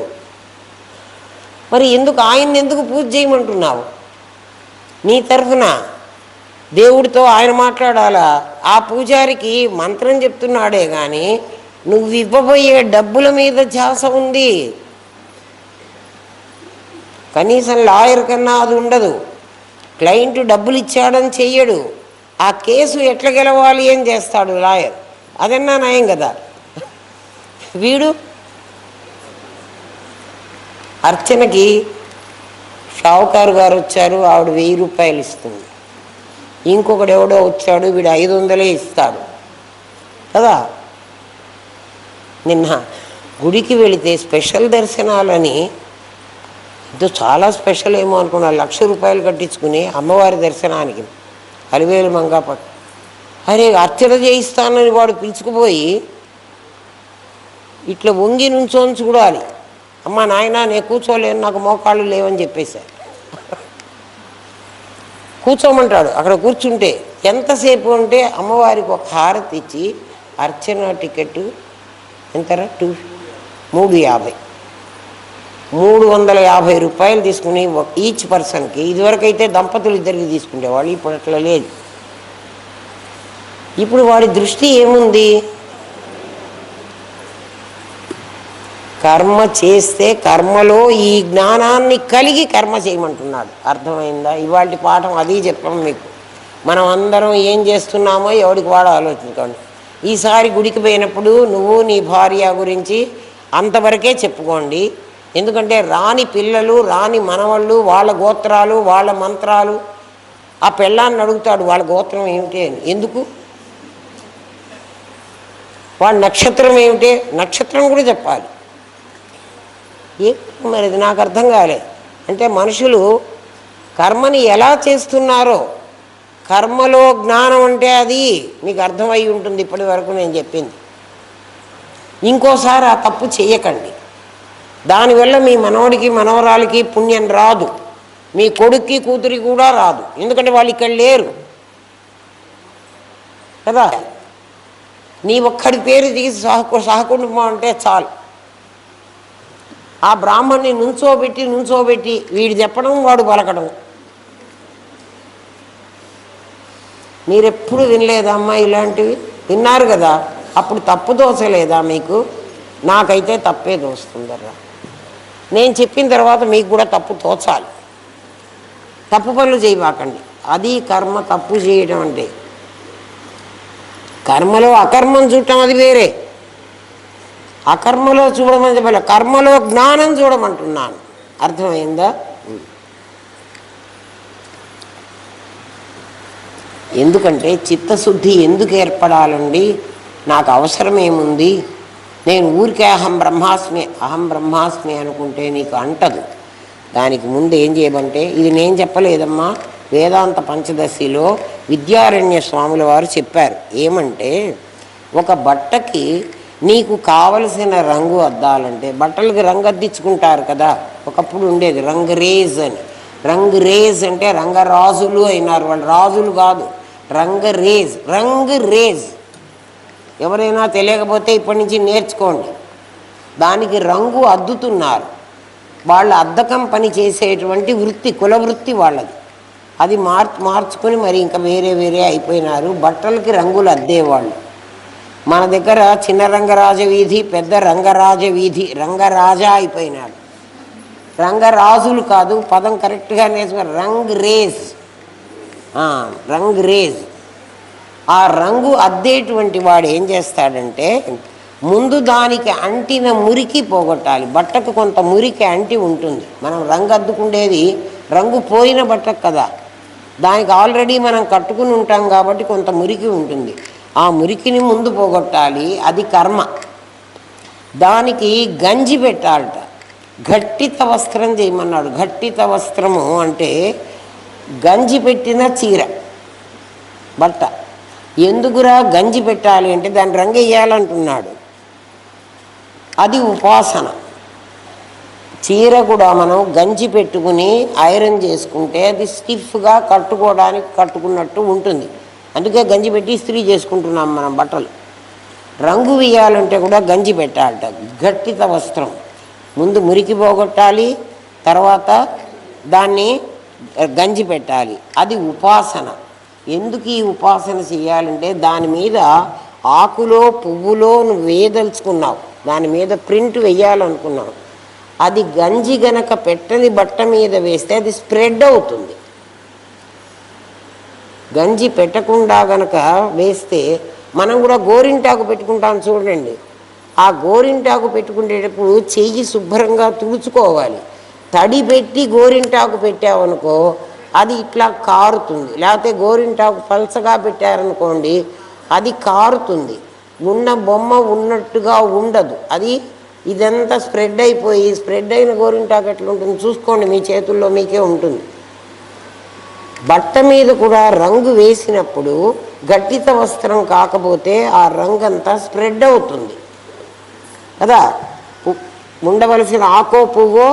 మరి ఎందుకు ఆయన్ని ఎందుకు పూజ చేయమంటున్నావు? నీ తరఫున దేవుడితో ఆయన మాట్లాడాలా? ఆ పూజారికి మంత్రం చెప్తున్నాడే కానీ నువ్వు ఇవ్వబోయే డబ్బుల మీద ధ్యాస ఉంది. కనీసం లాయర్ కన్నా అది ఉండదు. క్లయింట్ డబ్బులు ఇచ్చాడని చెయ్యడు, ఆ కేసు ఎట్లా గెలవాలి ఏం చేస్తాడు లాయర్, అదన్నా నయం కదా. వీడు అర్చనకి షావుకారు గారు వచ్చారు, ఆవిడ 1000 రూపాయలు ఇస్తుంది, ఇంకొకడు ఎవడో వచ్చాడు వీడు 500 ఇస్తాడు కదా. నిన్న గుడికి వెళితే స్పెషల్ దర్శనాలని, ఇది చాలా స్పెషల్ ఏమో అనుకున్నా, 1,00,000 రూపాయలు కట్టించుకుని అమ్మవారి దర్శనానికి అలివేలు మంగాపట్. అరే అర్చన చేయిస్తానని వాడు పిలుచుకుపోయి ఇట్లా వంగి నుంచోని చూడాలి. అమ్మ నాయన నేను కూర్చోలేను, నాకు మోకాళ్ళు లేవని చెప్పేశారు. కూర్చోమంటాడు, అక్కడ కూర్చుంటే ఎంతసేపు అంటే అమ్మవారికి ఒక హారతి ఇచ్చి అర్చన టికెట్ ఎంతరా 350 350 రూపాయలు తీసుకుని ఈచ్ పర్సన్కి. ఇదివరకైతే దంపతులు ఇద్దరికి తీసుకునేవాళ్ళు, ఇప్పుడు అట్లా లేదు. ఇప్పుడు వాడి దృష్టి ఏముంది? కర్మ చేస్తే కర్మలో ఈ జ్ఞానాన్ని కలిగి కర్మ చేయమంటున్నాడు. అర్థమైందా? ఇవాళ పాఠం అది చెప్పాం మీకు. మనం అందరం ఏం చేస్తున్నామో ఎవడికి వాడు ఆలోచించుకోండి. ఈసారి గుడికి పోయినప్పుడు నువ్వు నీ భార్య గురించి అంతవరకే చెప్పుకోండి. ఎందుకంటే రాని పిల్లలు, రాని మనవాళ్ళు, వాళ్ళ గోత్రాలు, వాళ్ళ మంత్రాలు, ఆ పెళ్ళాన్ని అడుగుతాడు వాళ్ళ గోత్రం ఏమిటి అని. ఎందుకు? వాళ్ళ నక్షత్రం ఏమిటి, నక్షత్రం కూడా చెప్పాలి. ఏ మరి ఇది నాకు అర్థం కాలే. అంటే మనుషులు కర్మని ఎలా చేస్తున్నారో, కర్మలో జ్ఞానం అంటే అది మీకు అర్థమై ఉంటుంది ఇప్పటి వరకు నేను చెప్పింది. ఇంకోసారి ఆ తప్పు చేయకండి. దానివల్ల మీ మనవడికి మనవరాలికి పుణ్యం రాదు, మీ కొడుక్కి కూతురికి కూడా రాదు. ఎందుకంటే వాళ్ళు ఇక్కడ లేరు కదా. నీ ఒక్కడి పేరు తీసి సహకుటుంబం అంటే చాలు. ఆ బ్రాహ్మణ్ణి నుంచోబెట్టి వీడు చెప్పడం వాడు పలకడం. మీరెప్పుడు వినలేదమ్మా ఇలాంటివి? విన్నారు కదా. అప్పుడు తప్పు దోచలేదా మీకు? నాకైతే తప్పే దోస్తుందర్రా. నేను చెప్పిన తర్వాత మీకు కూడా తప్పు తోచాలి. తప్పు పనులు చేయబాకండి. అది కర్మ. తప్పు చేయడం అంటే కర్మలో అకర్మం చూడటం అది వేరే. అకర్మలో చూడమని చెప్పాలి, కర్మలో జ్ఞానం చూడమంటున్నాను. అర్థమైందా? ఎందుకంటే చిత్తశుద్ధి ఎందుకు ఏర్పడాలండి? నాకు అవసరం ఏముంది? నేను ఊరికే అహం బ్రహ్మాస్మి అనుకుంటే నీకు అంటదు. దానికి ముందు ఏం చేయమంటే, ఇది నేను చెప్పలేదమ్మా, వేదాంత పంచదశిలో విద్యారణ్య స్వాముల వారు చెప్పారు. ఏమంటే, ఒక బట్టకి నీకు కావలసిన రంగు అద్దాలంటే, బట్టలకి రంగు అద్దించుకుంటారు కదా. ఒకప్పుడు ఉండేది రంగరేజ్ అని. రంగరేజ్ అంటే రంగరాజులు అయినారు వాళ్ళు, రాజులు కాదు. రంగరేజ్ ఎవరైనా తెలియకపోతే ఇప్పటి నుంచి నేర్చుకోండి. దానికి రంగు అద్దుతున్నారు. వాళ్ళ అద్దకం పని చేసేటువంటి వృత్తి, కుల వృత్తి వాళ్ళది. అది మార్చుకొని మరి ఇంకా వేరే అయిపోయినారు. బట్టలకి రంగులు అద్దేవాళ్ళు. మన దగ్గర చిన్న రంగరాజ వీధి, పెద్ద రంగరాజ వీధి, రంగరాజా అయిపోయినాడు. రంగరాజులు కాదు, పదం కరెక్ట్గా నేర్చుకున్నారు. రంగ్ రేజ్, రంగ్ రేజ్. ఆ రంగు అద్దేటువంటి వాడు ఏం చేస్తాడంటే ముందు దానికి అంటిన మురికి పోగొట్టాలి. బట్టకు కొంత మురికి అంటి ఉంటుంది. మనం రంగు అద్దుకుండేది రంగు పోయిన బట్టకు కదా, దానికి ఆల్రెడీ మనం కట్టుకుని ఉంటాం కాబట్టి కొంత మురికి ఉంటుంది. ఆ మురికిని ముందు పోగొట్టాలి, అది కర్మ. దానికి గంజి పెట్టాలట, ఘట్టిత వస్త్రం చేయమన్నాడు. ఘట్టిత వస్త్రము అంటే గంజి పెట్టిన చీర బట్ట. ఎందుకురా గంజి పెట్టాలి అంటే దాని రంగు వేయాలంటున్నాడు. అది ఉపాసన. చీర కూడా మనం గంజి పెట్టుకుని ఐరన్ చేసుకుంటే అది స్టిఫ్గా కట్టుకోవడానికి కట్టుకున్నట్టు ఉంటుంది. అందుకే గంజి పెట్టి ఇస్త్రీ చేసుకుంటున్నాం మనం బట్టలు. రంగు వేయాలంటే కూడా గంజి పెట్టాలట. ఘట్టిత వస్త్రం ముందు మురికి పోగొట్టాలి, తర్వాత దాన్ని గంజి పెట్టాలి. అది ఉపాసన. ఎందుకు ఈ ఉపాసన చేయాలంటే దాని మీద ఆకులో పువ్వులో నువ్వు వేయదలుచుకున్నావు, దాని మీద ప్రింట్ వేయాలనుకున్నావు. అది గంజి గనక పెట్టని బట్ట మీద వేస్తే అది స్ప్రెడ్ అవుతుంది. గంజి పెట్టకుండా గనక వేస్తే, మనం కూడా గోరింటాకు పెట్టుకుంటాం చూడండి, ఆ గోరింటాకు పెట్టుకునేటప్పుడు చెయ్యి శుభ్రంగా తుడుచుకోవాలి. తడి పెట్టి గోరింటాకు పెట్టావనుకో అది ఇట్లా కారుతుంది. లేకపోతే గోరింటాకు పలసగా పెట్టారనుకోండి అది కారుతుంది. ఉన్న బొమ్మ ఉన్నట్టుగా ఉండదు. అది ఇదంతా స్ప్రెడ్ అయిపోయి, స్ప్రెడ్ అయిన గోరింటాకు ఎట్లా ఉంటుంది చూసుకోండి, మీ చేతుల్లో మీకే ఉంటుంది. బట్ట మీద కూడా రంగు వేసినప్పుడు ఘట్టిత వస్త్రం కాకపోతే ఆ రంగు అంతా స్ప్రెడ్ అవుతుంది కదా. ఉండవలసిన ఆకో పువ్వో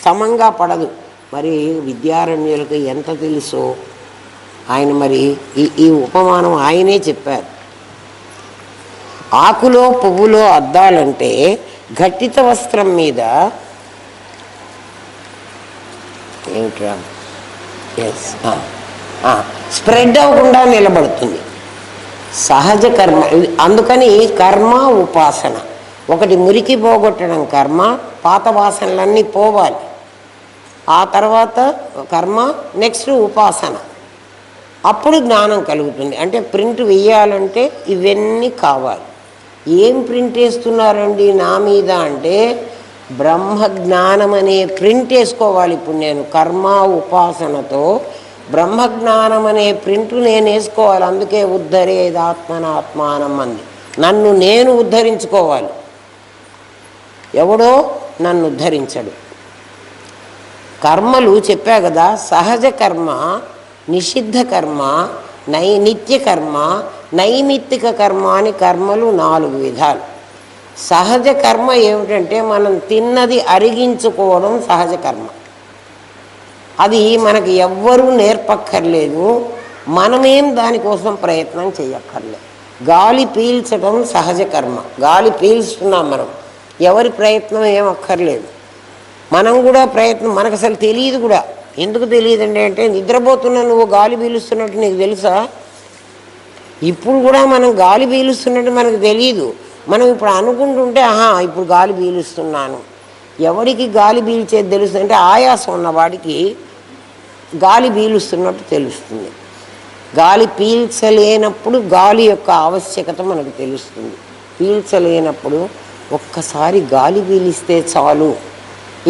సమంగా పడదు. మరి విద్యారణ్యులకు ఎంత తెలుసో ఆయన మరి ఈ ఉపమానం ఆయనే చెప్పారు. ఆకులో పువ్వులో అద్దాలంటే ఘట్టిత వస్త్రం మీద ఏమిట్రా స్ప్రెడ్ అవ్వకుండా నిలబడుతుంది. సహజ కర్మ. అందుకని కర్మ ఉపాసన. ఒకటి మురికి పోగొట్టడం కర్మ, పాత వాసనలన్నీ పోవాలి. ఆ తర్వాత కర్మ, నెక్స్ట్ ఉపాసన. అప్పుడు జ్ఞానం కలుగుతుంది. అంటే ప్రింట్ వేయాలంటే ఇవన్నీ కావాలి. ఏం ప్రింట్ వేస్తున్నారండి నా మీద అంటే బ్రహ్మజ్ఞానం అనే ప్రింట్ వేసుకోవాలి. ఇప్పుడు నేను కర్మ ఉపాసనతో బ్రహ్మజ్ఞానం అనే ప్రింట్ నేను వేసుకోవాలి. అందుకే ఉద్ధరేదాత్మనాత్మానం అంది. నన్ను నేను ఉద్ధరించుకోవాలి, ఎవడో నన్ను ఉద్ధరించడు. కర్మలు చెప్పా కదా, సహజ కర్మ, నిషిద్ధ కర్మ, నిత్య కర్మ, నైమిత్తిక కర్మ అని కర్మలు 4 విధాలు. సహజ కర్మ ఏమిటంటే మనం తిన్నది అరిగించుకోవడం సహజ కర్మ. అది మనకి ఎవ్వరూ నేర్పక్కర్లేదు, మనమేం దానికోసం ప్రయత్నం చేయక్కర్లేదు. గాలి పీల్చడం సహజ కర్మ. గాలి పీల్చుతున్నాం మనం, ఎవరి ప్రయత్నం ఏం అక్కర్లేదు. మనం కూడా ప్రయత్నం, మనకు అసలు తెలియదు కూడా. ఎందుకు తెలియదండి అంటే నిద్రపోతున్నా నువ్వు గాలి పీలుస్తున్నట్టు నీకు తెలుసా? ఇప్పుడు కూడా మనం గాలి పీలుస్తున్నట్టు మనకు తెలియదు. మనం ఇప్పుడు అనుకుంటుంటే ఇప్పుడు గాలి పీలుస్తున్నాను. ఎవరికి గాలి పీల్చేది తెలుస్తుంది అంటే ఆయాసం ఉన్నవాడికి గాలి పీలుస్తున్నట్టు తెలుస్తుంది. గాలి పీల్చలేనప్పుడు గాలి యొక్క ఆవశ్యకత మనకు తెలుస్తుంది. పీల్చలేనప్పుడు ఒక్కసారి గాలి పీలిస్తే చాలు,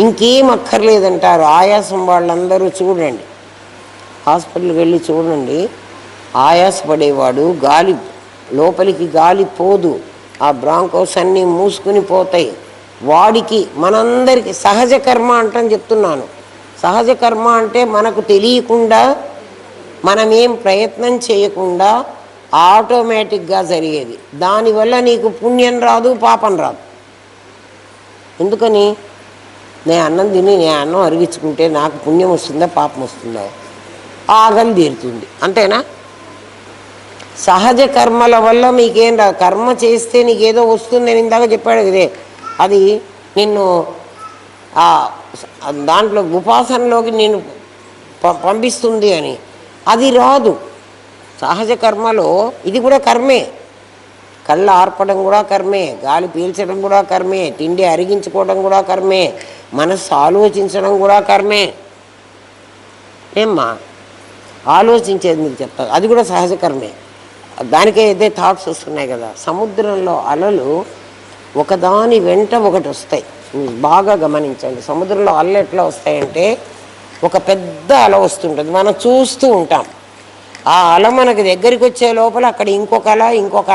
ఇంకేం అక్కర్లేదంటారు. ఆయాసం వాళ్ళందరూ చూడండి, హాస్పిటల్కి వెళ్ళి చూడండి, ఆయాసపడేవాడు గాలి లోపలికి గాలి పోదు, ఆ బ్రాంకోస్ అన్నీ మూసుకుని పోతాయి. వాడికి మనందరికీ సహజ కర్మ అంటని చెప్తున్నాను. సహజ కర్మ అంటే మనకు తెలియకుండా, మనమేం ప్రయత్నం చేయకుండా ఆటోమేటిక్గా జరిగేది. దానివల్ల నీకు పుణ్యం రాదు, పాపం రాదు. ఎందుకని? నేను అన్నం తిని నేను అన్నం అరిగించుకుంటే నాకు పుణ్యం వస్తుందా పాపం వస్తుందా? ఆగలి తీరుతుంది, అంతేనా? సహజ కర్మల వల్ల మీకేం రాదు. కర్మ చేస్తే నీకేదో వస్తుందని ఇందాక చెప్పాడు కదే, అది నిన్ను దాంట్లో ఉపాసనలోకి నేను పంపిస్తుంది అని, అది రాదు. సహజ కర్మలో ఇది కూడా కర్మే. కళ్ళు ఆర్పడం కూడా కర్మే, గాలి పీల్చడం కూడా కర్మే, తిండి అరిగించుకోవడం కూడా కర్మే, మనస్సు ఆలోచించడం కూడా కర్మే. ఏమ్మా ఆలోచించేది మీకు చెప్తాను, అది కూడా సహజ కర్మే. దానికే ఇదే థాట్స్ వస్తున్నాయి కదా. సముద్రంలో అలలు ఒకదాని వెంట ఒకటి వస్తాయి. బాగా గమనించండి, సముద్రంలో అలలు ఎట్లా వస్తాయంటే ఒక పెద్ద అల వస్తుంటుంది, మనం చూస్తూ ఉంటాం. ఆ అల మనకి దగ్గరికి వచ్చే లోపల అక్కడ ఇంకొక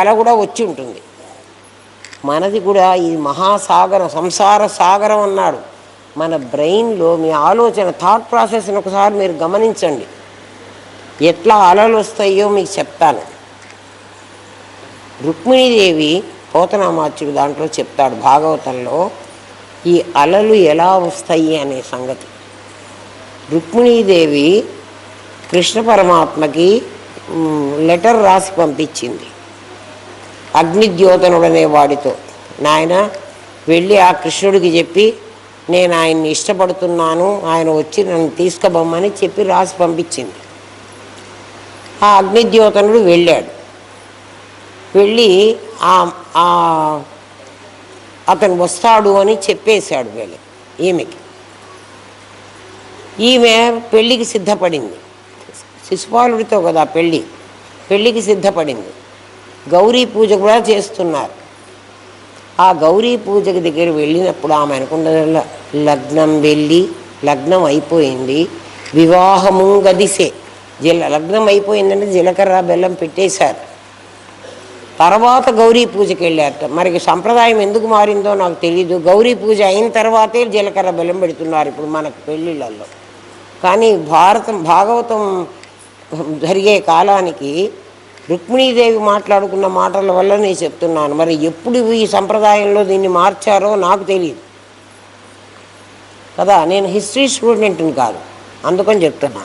అల కూడా వచ్చి ఉంటుంది. మనది కూడా ఈ మహాసాగరం, సంసార సాగరం అన్నాడు. మన బ్రెయిన్లో మీ ఆలోచన థాట్ ప్రాసెస్ని ఒకసారి మీరు గమనించండి, ఎట్లా అలలు వస్తాయో మీకు చెప్తాను. రుక్మిణీదేవి పోతనామాత్యుడు దాంట్లో చెప్తాడు భాగవతంలో ఈ అలలు ఎలా వస్తాయి అనే సంగతి. రుక్మిణీదేవి కృష్ణ పరమాత్మకి లెటర్ రాసి పంపించింది అగ్నిద్యోతనుడనే వాడితో. నాయన వెళ్ళి ఆ కృష్ణుడికి చెప్పి నేను ఆయన్ని ఇష్టపడుతున్నాను, ఆయన వచ్చి నన్ను తీసుకుపోమని చెప్పి రాసి పంపించింది. ఆ అగ్నిద్యోతనుడు వెళ్ళాడు. వెళ్ళి అతను వస్తాడు అని చెప్పేశాడు వెళ్ళి ఈమెకి. ఈమె పెళ్ళికి సిద్ధపడింది, శిశుపాలుడితో కదా పెళ్ళికి సిద్ధపడింది. గౌరీ పూజ కూడా చేస్తున్నారు. ఆ గౌరీ పూజకి దగ్గర వెళ్ళినప్పుడు ఆమె అనుకున్న లగ్నం అయిపోయింది, వివాహము గదిసే. లగ్నం అయిపోయిందంటే జీలకర్ర బెల్లం పెట్టేశారు. తర్వాత గౌరీ పూజకి వెళ్ళారట. మరి సంప్రదాయం ఎందుకు మారిందో నాకు తెలీదు. గౌరీ పూజ అయిన తర్వాతే జీలకర్ర బెల్లం పెడుతున్నారు ఇప్పుడు మనకు పెళ్ళిళ్ళల్లో. కానీ భాగవతం జరిగే కాలానికి రుక్మిణీదేవి మాట్లాడుకున్న మాటల వల్ల నేను చెప్తున్నాను. మరి ఎప్పుడు ఈ సంప్రదాయంలో దీన్ని మార్చారో నాకు తెలియదు కదా, నేను హిస్టరీ స్టూడెంట్ని కాదు, అందుకని చెప్తున్నా.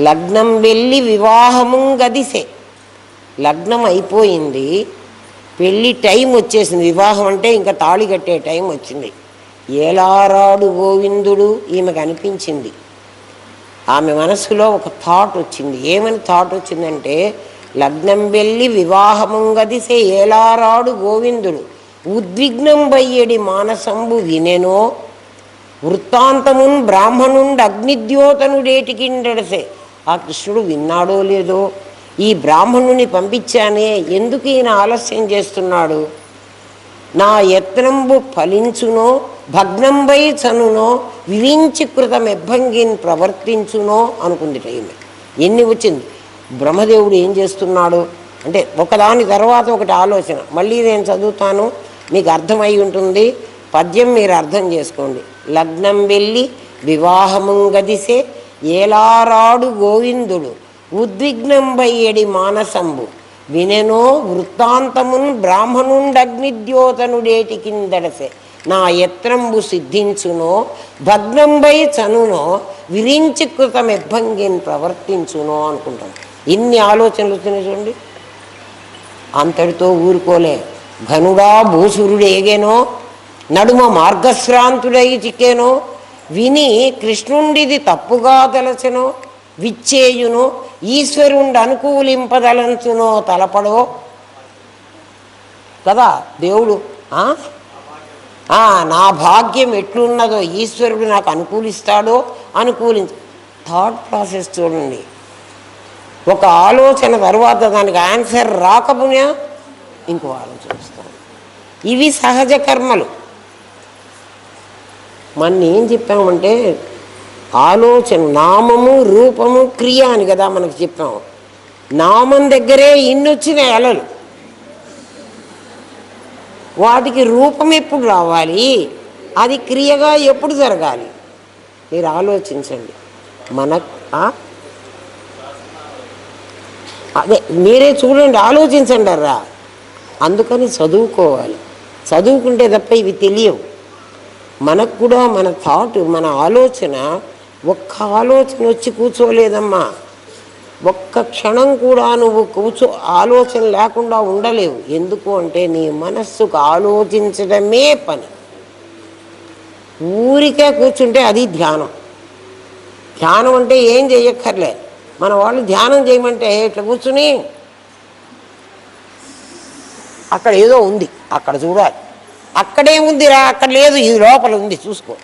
లగ్నం వెళ్ళి వివాహము గదిసే. లగ్నం అయిపోయింది, పెళ్ళి టైం వచ్చేసింది, వివాహం అంటే ఇంకా తాళి కట్టే టైం వచ్చింది. ఏలారాడు గోవిందుడు ఈమెకు అనిపించింది. ఆమె మనసులో ఒక థాట్ వచ్చింది. ఏమని థాట్ వచ్చిందంటే లగ్నం వెళ్ళి వివాహము గదిసే ఏలారాడు గోవిందుడు ఉద్విగ్నం బయ్యడి మానసంబు వినెనో వృత్తాంతమున్ బ్రాహ్మణుండు అగ్నిద్యోతనుడేటికిండెడసే. ఆ కృష్ణుడు విన్నాడో లేదో, ఈ బ్రాహ్మణుని పంపించానే, ఎందుకు ఈయన ఆలస్యం చేస్తున్నాడు, నా యత్నంబు ఫలించునో భగ్నంబై చనునో విరించి కృతం ఎబ్బంగిన్ ప్రవర్తించునో అనుకుంది టైం. ఎన్ని వచ్చింది, బ్రహ్మదేవుడు ఏం చేస్తున్నాడు అంటే ఒకదాని తర్వాత ఒకటి ఆలోచన. మళ్ళీ నేను చదువుతాను, మీకు అర్థమై ఉంటుంది, పద్యం మీరు అర్థం చేసుకోండి. లగ్నం వెళ్ళి వివాహము గదిసే ఏలారాడు గోవిందుడు ఉద్విగ్నం బయ్యడి మానసంబు వినెనో వృత్తాంతమున్ బ్రాహ్మణుండగ్నిద్యోతనుడేటి కిందడసే. నా యత్నంబు సిద్ధించునో భగ్నంబై చనునో విరించి కృతం ఎబ్బంగిన్ ప్రవర్తించునో అనుకుంటాం. ఇన్ని ఆలోచనలు వచ్చినాయి చూడండి. అంతటితో ఊరుకోలే. ఘనుడా భూసురుడేగేనో నడుమ మార్గశ్రాంతుడై చిక్కేనో విని కృష్ణుండిది తప్పుగా తలచెనో విచ్చేయునో ఈశ్వరుండు అనుకూలింపదలంచునో తలపడో కదా దేవుడు. నా భాగ్యం ఎట్లున్నదో, ఈశ్వరుడు నాకు అనుకూలిస్తాడో థాట్ ప్రాసెస్ చూడండి. ఒక ఆలోచన తర్వాత దానికి ఆన్సర్ రాకపోయినా ఇంకో ఆలోచన వస్తాను. ఇవి సహజ కర్మలు. మన ఏం చెప్పామంటే ఆలోచన నామము రూపము క్రియ అని కదా మనకు చెప్పాము. నామం దగ్గరే ఇన్ని వచ్చినాయి అలలు, వాటికి రూపం ఎప్పుడు రావాలి, అది క్రియగా ఎప్పుడు జరగాలి, మీరు ఆలోచించండి. అదే మీరే చూడండి, ఆలోచించండి రా. అందుకని చదువుకోవాలి. చదువుకుంటే తప్ప ఇవి తెలియవు. మనకు కూడా మన థాట్, మన ఆలోచన, ఒక్క ఆలోచన వచ్చి కూర్చోలేదమ్మా. ఒక్క క్షణం కూడా నువ్వు ఆలోచన లేకుండా ఉండలేవు. ఎందుకు అంటే నీ మనస్సుకు ఆలోచించడమే పని. ఊరికే కూర్చుంటే అది ధ్యానం. ధ్యానం అంటే ఏం చేయక్కర్లే. మన వాళ్ళు ధ్యానం చేయమంటే ఇట్లా కూర్చుని అక్కడ ఏదో ఉంది, అక్కడ చూడాలి. అక్కడేముందిరా, అక్కడ లేదు, ఇది లోపల ఉంది, చూసుకో.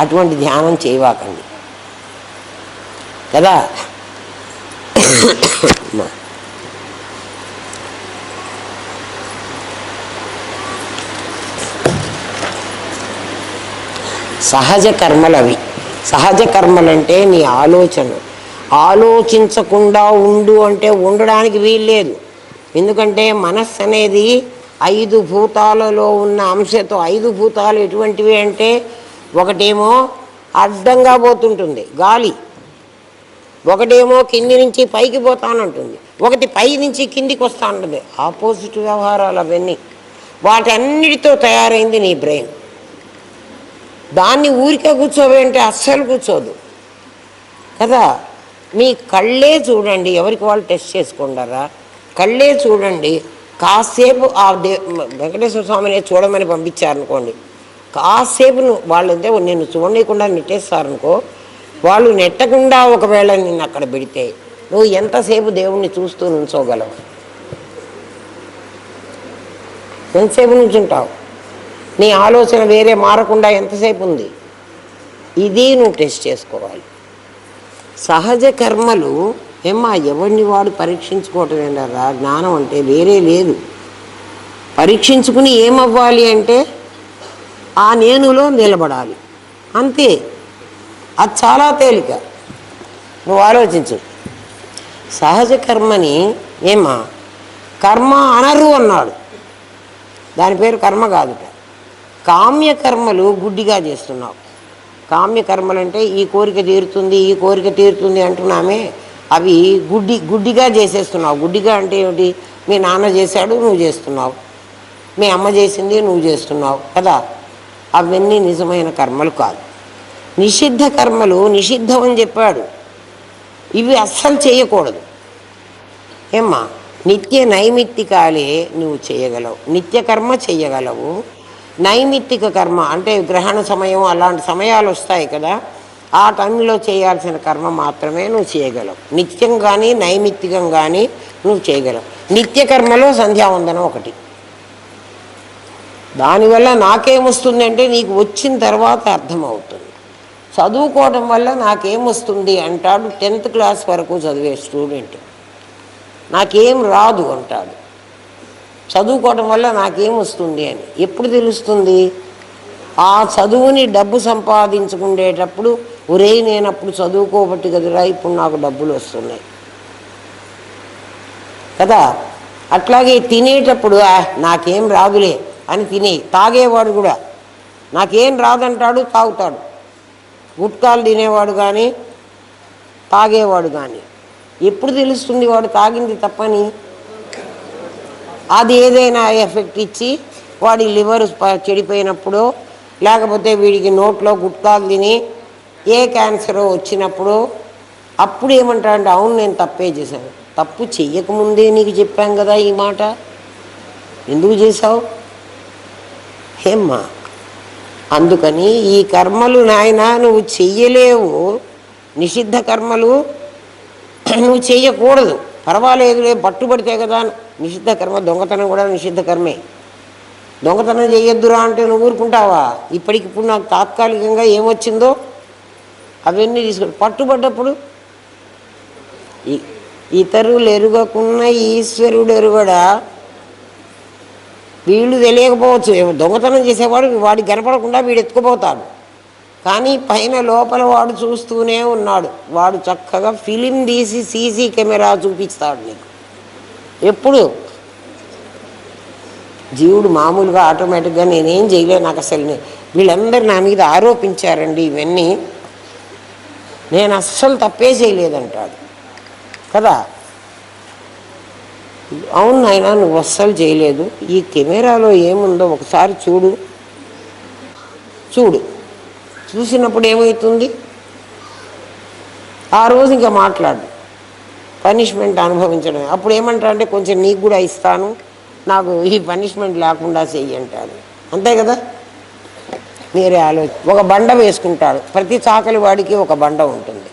అటువంటి ధ్యానం చేయవాకండి కదా. సహజ కర్మలు అవి. సహజ కర్మలంటే నీ ఆలోచించకుండా ఉండు అంటే ఉండడానికి వీల్లేదు. ఎందుకంటే మనస్సు అనేది 5 భూతాలలో ఉన్న అంశతో, 5 భూతాలు ఎటువంటివి అంటే, ఒకటేమో అడ్డంగా పోతుంటుంది గాలి, ఒకటేమో కింది నుంచి పైకి పోతానంటుంది, ఒకటి పై నుంచి కిందికి వస్తూ ఉంటుంది. ఆపోజిట్ వ్యవహారాలు అవన్నీ. వాటన్నిటితో తయారైంది నీ బ్రెయిన్. దాన్ని ఊరికే కూర్చోవేంటే అస్సలు కూర్చోదు కదా. మీ కళ్ళే చూడండి, ఎవరికి వాళ్ళు టెస్ట్ చేసుకుంటారా, కళ్ళే చూడండి. కాసేపు ఆ వెంకటేశ్వర స్వామిని చూడమని పంపించారనుకోండి, కాసేపు వాళ్ళంటే నిన్ను చూడకుండా నెట్టేస్తారనుకో, వాళ్ళు నెట్టకుండా ఒకవేళ నిన్ను అక్కడ పెడితే నువ్వు ఎంతసేపు దేవుణ్ణి చూస్తూ నుంచోగలవు? ఎంతసేపు నుంచుంటావు? నీ ఆలోచన వేరే మారకుండా ఎంతసేపు ఉంది? ఇది నువ్వు టెస్ట్ చేసుకోవాలి. సహజ కర్మలు ఏమ్మా ఎవరిని వాడు పరీక్షించుకోవటం ఏంటరా. జ్ఞానం అంటే వేరే లేదు. పరీక్షించుకుని ఏమవ్వాలి అంటే ఆ నేనులో నిలబడాలి, అంతే. అది చాలా తేలిక. నువ్వు ఆలోచించు. సహజ కర్మని ఏమ్మా కర్మ అనరు అన్నాడు, దాని పేరు కర్మ కాదుట. కామ్యకర్మలు గుడ్డిగా చేస్తున్నావు. కామ్యకర్మలు అంటే ఈ కోరిక తీరుతుంది, ఈ కోరిక తీరుతుంది అంటున్నామే, అవి గుడ్డిగా చేసేస్తున్నావు. గుడ్డిగా అంటే ఏమిటి? మీ నాన్న చేశాడు, నువ్వు చేస్తున్నావు. మీ అమ్మ చేసింది, నువ్వు చేస్తున్నావు కదా. అవన్నీ నిజమైన కర్మలు కాదు. నిషిద్ధ కర్మలు నిషిద్ధం అని చెప్పాడు. ఇవి అస్సలు చేయకూడదు. ఏమ్మా నిత్య నైమిత్తికాలే నువ్వు చేయగలవు. నిత్య కర్మ చేయగలవు. నైమిత్తిక కర్మ అంటే గ్రహణ సమయం అలాంటి సమయాలు వస్తాయి కదా, ఆ టైంలో చేయాల్సిన కర్మ మాత్రమే నువ్వు చేయగలవు. నిత్యం కానీ నైమిత్తికం కానీ నువ్వు చేయగలవు. నిత్య కర్మలో సంధ్యావందనం ఒకటి. దానివల్ల నాకేమొస్తుంది అంటే నీకు వచ్చిన తర్వాత అర్థమవుతుంది. చదువుకోవడం వల్ల నాకేమొస్తుంది అంటాడు 10th క్లాస్ వరకు చదివే స్టూడెంట్. నాకేం రాదు అంటాడు. చదువుకోవడం వల్ల నాకేమొస్తుంది అని ఎప్పుడు తెలుస్తుంది? ఆ చదువుని డబ్బు సంపాదించుకునేటప్పుడు, ఒరే నేను అప్పుడు చదువుకోబట్టి కదరా ఇప్పుడు నాకు డబ్బులు వస్తున్నాయి కదా. అట్లాగే తినేటప్పుడు నాకేం రాదులే అని తాగేవాడు కూడా నాకేం రాదంటాడు, తాగుతాడు. గుట్కాలు తినేవాడు కానీ తాగేవాడు కానీ ఎప్పుడు తెలుస్తుంది వాడు తాగింది తప్పని? అది ఏదైనా ఎఫెక్ట్ ఇచ్చి వాడి లివర్ చెడిపోయినప్పుడు, లేకపోతే వీడికి నోట్లో గుట్కాలు తిని ఏ క్యాన్సరో వచ్చినప్పుడు అప్పుడు ఏమంటాడంటే, అవును నేను తప్పే చేశాను. తప్పు చెయ్యకముందే నీకు చెప్పాం కదా ఈ మాట, ఎందుకు చేశావు? ఏమ్మా అందుకని ఈ కర్మలు నాయన నువ్వు చెయ్యలేవు. నిషిద్ధ కర్మలు నువ్వు చెయ్యకూడదు. పర్వాలేదులే పట్టుబడితే కదా. నిషిద్ధ కర్మ, దొంగతనం కూడా నిషిద్ధ కర్మే. దొంగతనం చేయొద్దురా అంటే నువ్వు ఊరుకుంటావా? ఇప్పటికిప్పుడు నాకు తాత్కాలికంగా ఏమొచ్చిందో అవన్నీ తీసుకుని పట్టుబడ్డప్పుడు ఇతరులు ఎరుగకున్న ఈశ్వరుడు ఎరుగడా. వీళ్ళు తెలియకపోవచ్చు, దొంగతనం చేసేవాడు వాడికి కనపడకుండా వీడు ఎత్తుకుపోతాడు. కానీ పైన లోపల వాడు చూస్తూనే ఉన్నాడు. వాడు చక్కగా ఫిలిం తీసి సీసీ కెమెరా చూపిస్తాడు నీకు. ఎప్పుడు జీవుడు మామూలుగా ఆటోమేటిక్గా నేనేం చేయలే, నాకు అసలు వీళ్ళందరూ నా మీద ఆరోపించారండి ఇవన్నీ, నేను అస్సలు తప్పే చేయలేదంటాడు కదా. అవును నాయనా నువ్వు అస్సలు చేయలేదు. ఈ కెమెరాలో ఏముందో ఒకసారి చూడు. చూసినప్పుడు ఏమవుతుంది? ఆ రోజు ఇంకా మాట్లాడు, పనిష్మెంట్ అనుభవించడం. అప్పుడు ఏమంటా అంటే కొంచెం నీకు కూడా ఇస్తాను, నాకు ఈ పనిష్మెంట్ లేకుండా చెయ్యి అంటాడు. అంతే కదా. మీరే ఒక బండ వేసుకుంటాడు, ప్రతి చాకలి వాడికి ఒక బండ ఉంటుంది.